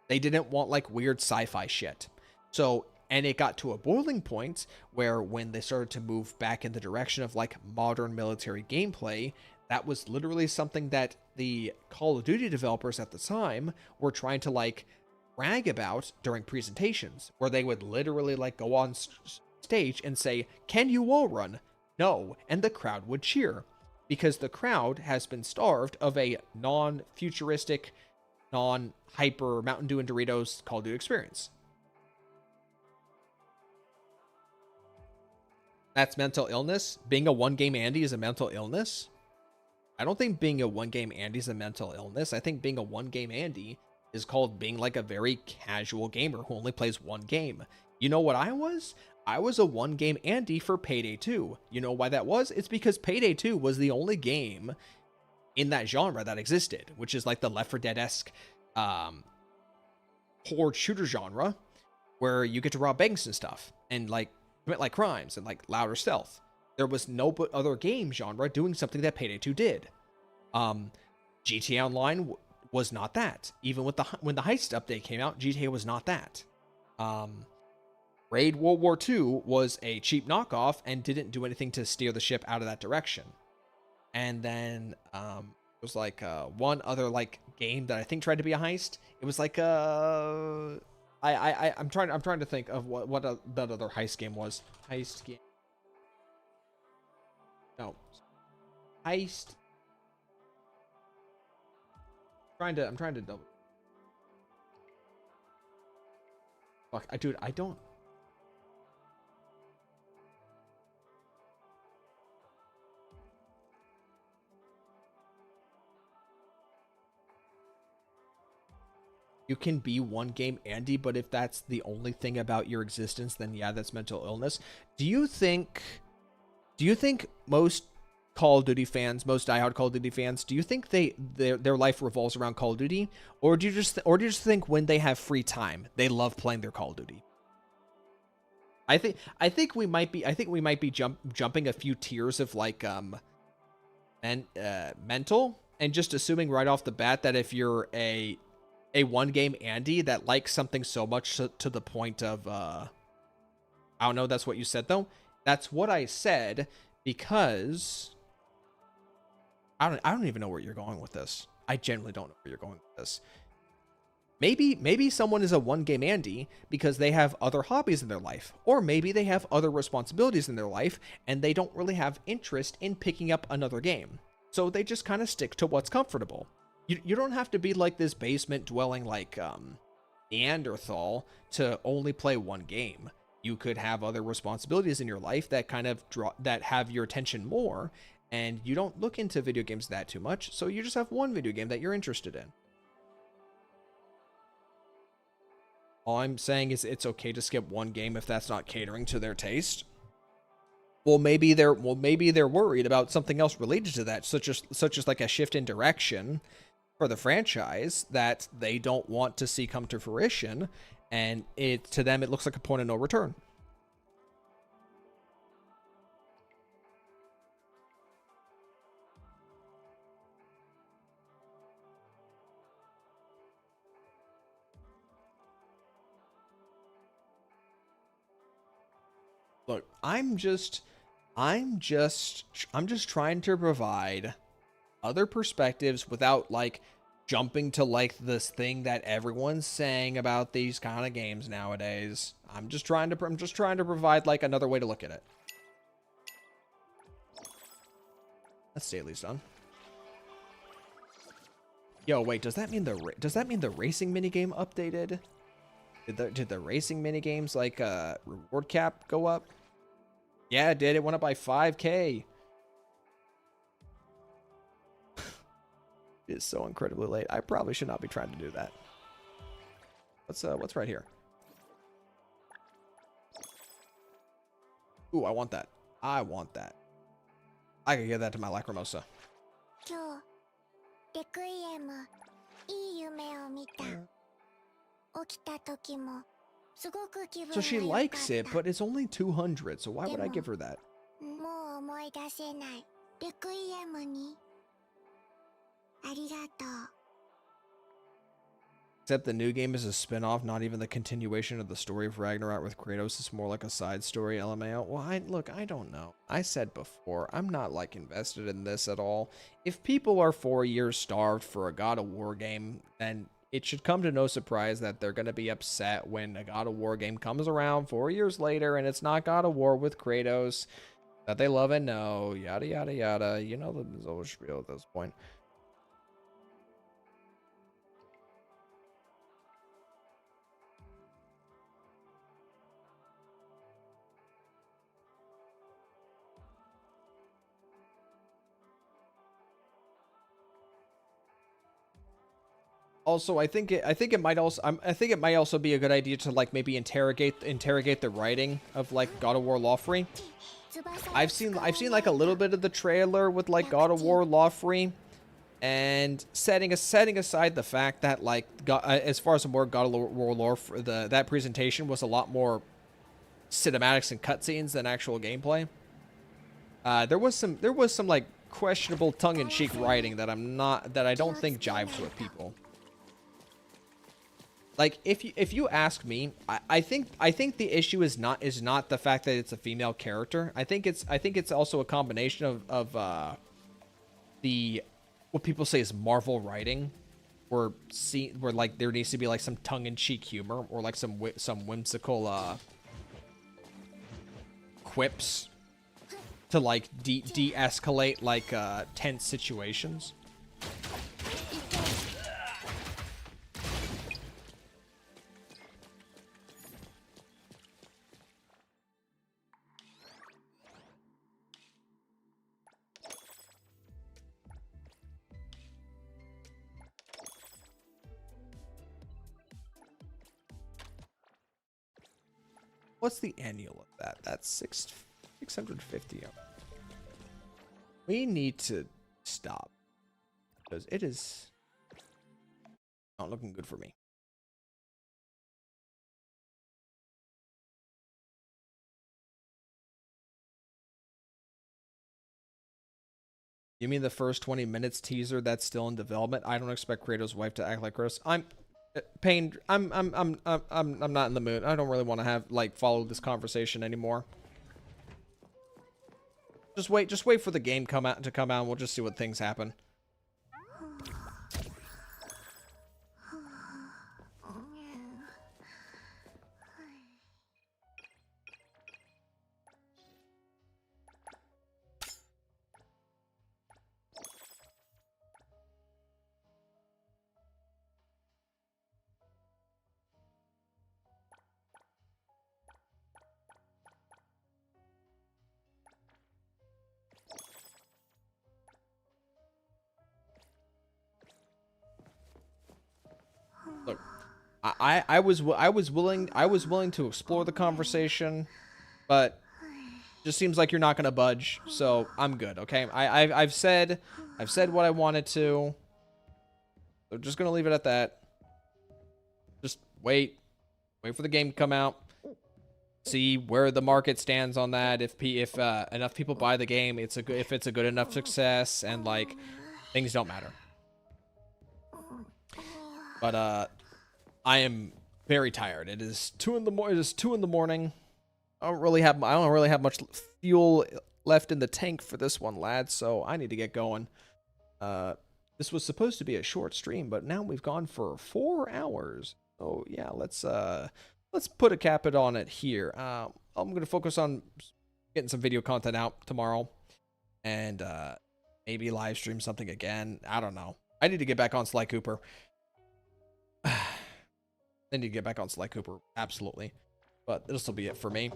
They didn't want like weird sci-fi shit. So, and it got to a boiling point where when they started to move back in the direction of like modern military gameplay, that was literally something that the Call of Duty developers at the time were trying to like brag about during presentations, where they would literally like go on stage and say, "Can you wall run?" No, and the crowd would cheer, because the crowd has been starved of a non-futuristic, non-hyper Mountain Dew and Doritos Call of Duty experience. That's mental illness. Being a one-game Andy is a mental illness. I don't think being a one-game Andy is a mental illness. I think being a one-game Andy is called being like a very casual gamer who only plays one game. You know what I was? I was a one-game Andy for Payday 2. You know why that was? It's because Payday 2 was the only game in that genre that existed, which is like the Left 4 Dead-esque horde shooter genre, where you get to rob banks and stuff, and like commit like crimes and like louder stealth. There was no other game genre doing something that Payday 2 did. GTA Online was not that. Even with when the heist update came out, GTA was not that. Raid World War II was a cheap knockoff and didn't do anything to steer the ship out of that direction. And then it was like one other like game that I think tried to be a heist. It was like I'm trying to think of what that other heist game was. Heist game. No. Heist. I'm trying to double. Fuck, dude, I don't. You can be one game Andy, but if that's the only thing about your existence, then yeah, that's mental illness. Do you think most Call of Duty fans, most diehard Call of Duty fans, do you think their life revolves around Call of Duty, or do you just think when they have free time, they love playing their Call of Duty? I think we might be jumping a few tiers of like mental, and just assuming right off the bat that if you're a one game Andy that likes something so much to the point of I don't know, that's what you said though. That's what I said, because I don't even know where you're going with this. I genuinely don't know where you're going with this. Maybe someone is a one game Andy because they have other hobbies in their life, or maybe they have other responsibilities in their life and they don't really have interest in picking up another game. So they just kind of stick to what's comfortable. You don't have to be like this basement dwelling like Neanderthal to only play one game. You could have other responsibilities in your life that kind of that have your attention more, and you don't look into video games that too much, so you just have one video game that you're interested in. All I'm saying is it's okay to skip one game if that's not catering to their taste. Well, maybe they're worried about something else related to that, such as like a shift in direction for the franchise that they don't want to see come to fruition, and to them it looks like a point of no return. Look, I'm just trying to provide other perspectives without like jumping to like this thing that everyone's saying about these kind of games nowadays. I'm just trying to provide like another way to look at it. That's Daly's done. Yo, wait, does that mean the racing minigame updated? Did the racing minigames like reward cap go up? Yeah, it did. It went up by 5K. It is so incredibly late. I probably should not be trying to do that. What's right here? Ooh, I want that. I want that. I can give that to my Lacrimosa. So she likes it, but it's only 200, so why would I give her that? Except the new game is a spin-off, not even the continuation of the story of Ragnarok with Kratos. It's more like a side story, LMAO. Well, I don't know. I said before, I'm not like invested in this at all. If people are 4 years starved for a God of War game, then it should come to no surprise that they're going to be upset when a God of War game comes around 4 years later and it's not God of War with Kratos that they love and know, yada, yada, yada. You know the whole spiel at this point. Also, I think it might also I think it might also be a good idea to like maybe interrogate the writing of like God of War Lawfree. I've seen like a little bit of the trailer with like God of War Lawfree, and setting aside the fact that like as far as the more God of War Lawfree, that presentation was a lot more cinematics and cutscenes than actual gameplay. There was some like questionable tongue-in-cheek writing that I don't think jives with people. Like if you ask me, I think the issue is not the fact that it's a female character. I think it's also a combination of the what people say is Marvel writing, where like there needs to be like some tongue-in-cheek humor or like some whimsical quips to like de-escalate like tense situations. What's the annual of that? That's 650. We need to stop because it is not looking good for me. You mean the first 20 minutes teaser that's still in development? I don't expect Kratos' wife to act like Kratos. I'm pained. I'm not in the mood. I don't really want to have like follow this conversation anymore. Just wait for the game to come out and we'll just see what things happen. Look, I was willing to explore the conversation, but just seems like you're not gonna budge, so I'm good. Okay, I've said what I wanted to. So just gonna leave it at that. Just wait for the game to come out. See where the market stands on that. If enough people buy the game, if it's a good enough success, and like things don't matter. But I am very tired. It is 2 in the morning. It is 2 in the morning. I don't really have much fuel left in the tank for this one, lads. So I need to get going. This was supposed to be a short stream, but now we've gone for 4 hours. So yeah, let's put a cap on it here. I'm gonna focus on getting some video content out tomorrow, and maybe live stream something again. I don't know. I need to get back on Sly Cooper. I need to get back on Sly Cooper, absolutely. But this will be it for me.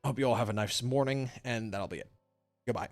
Hope you all have a nice morning, and that'll be it. Goodbye.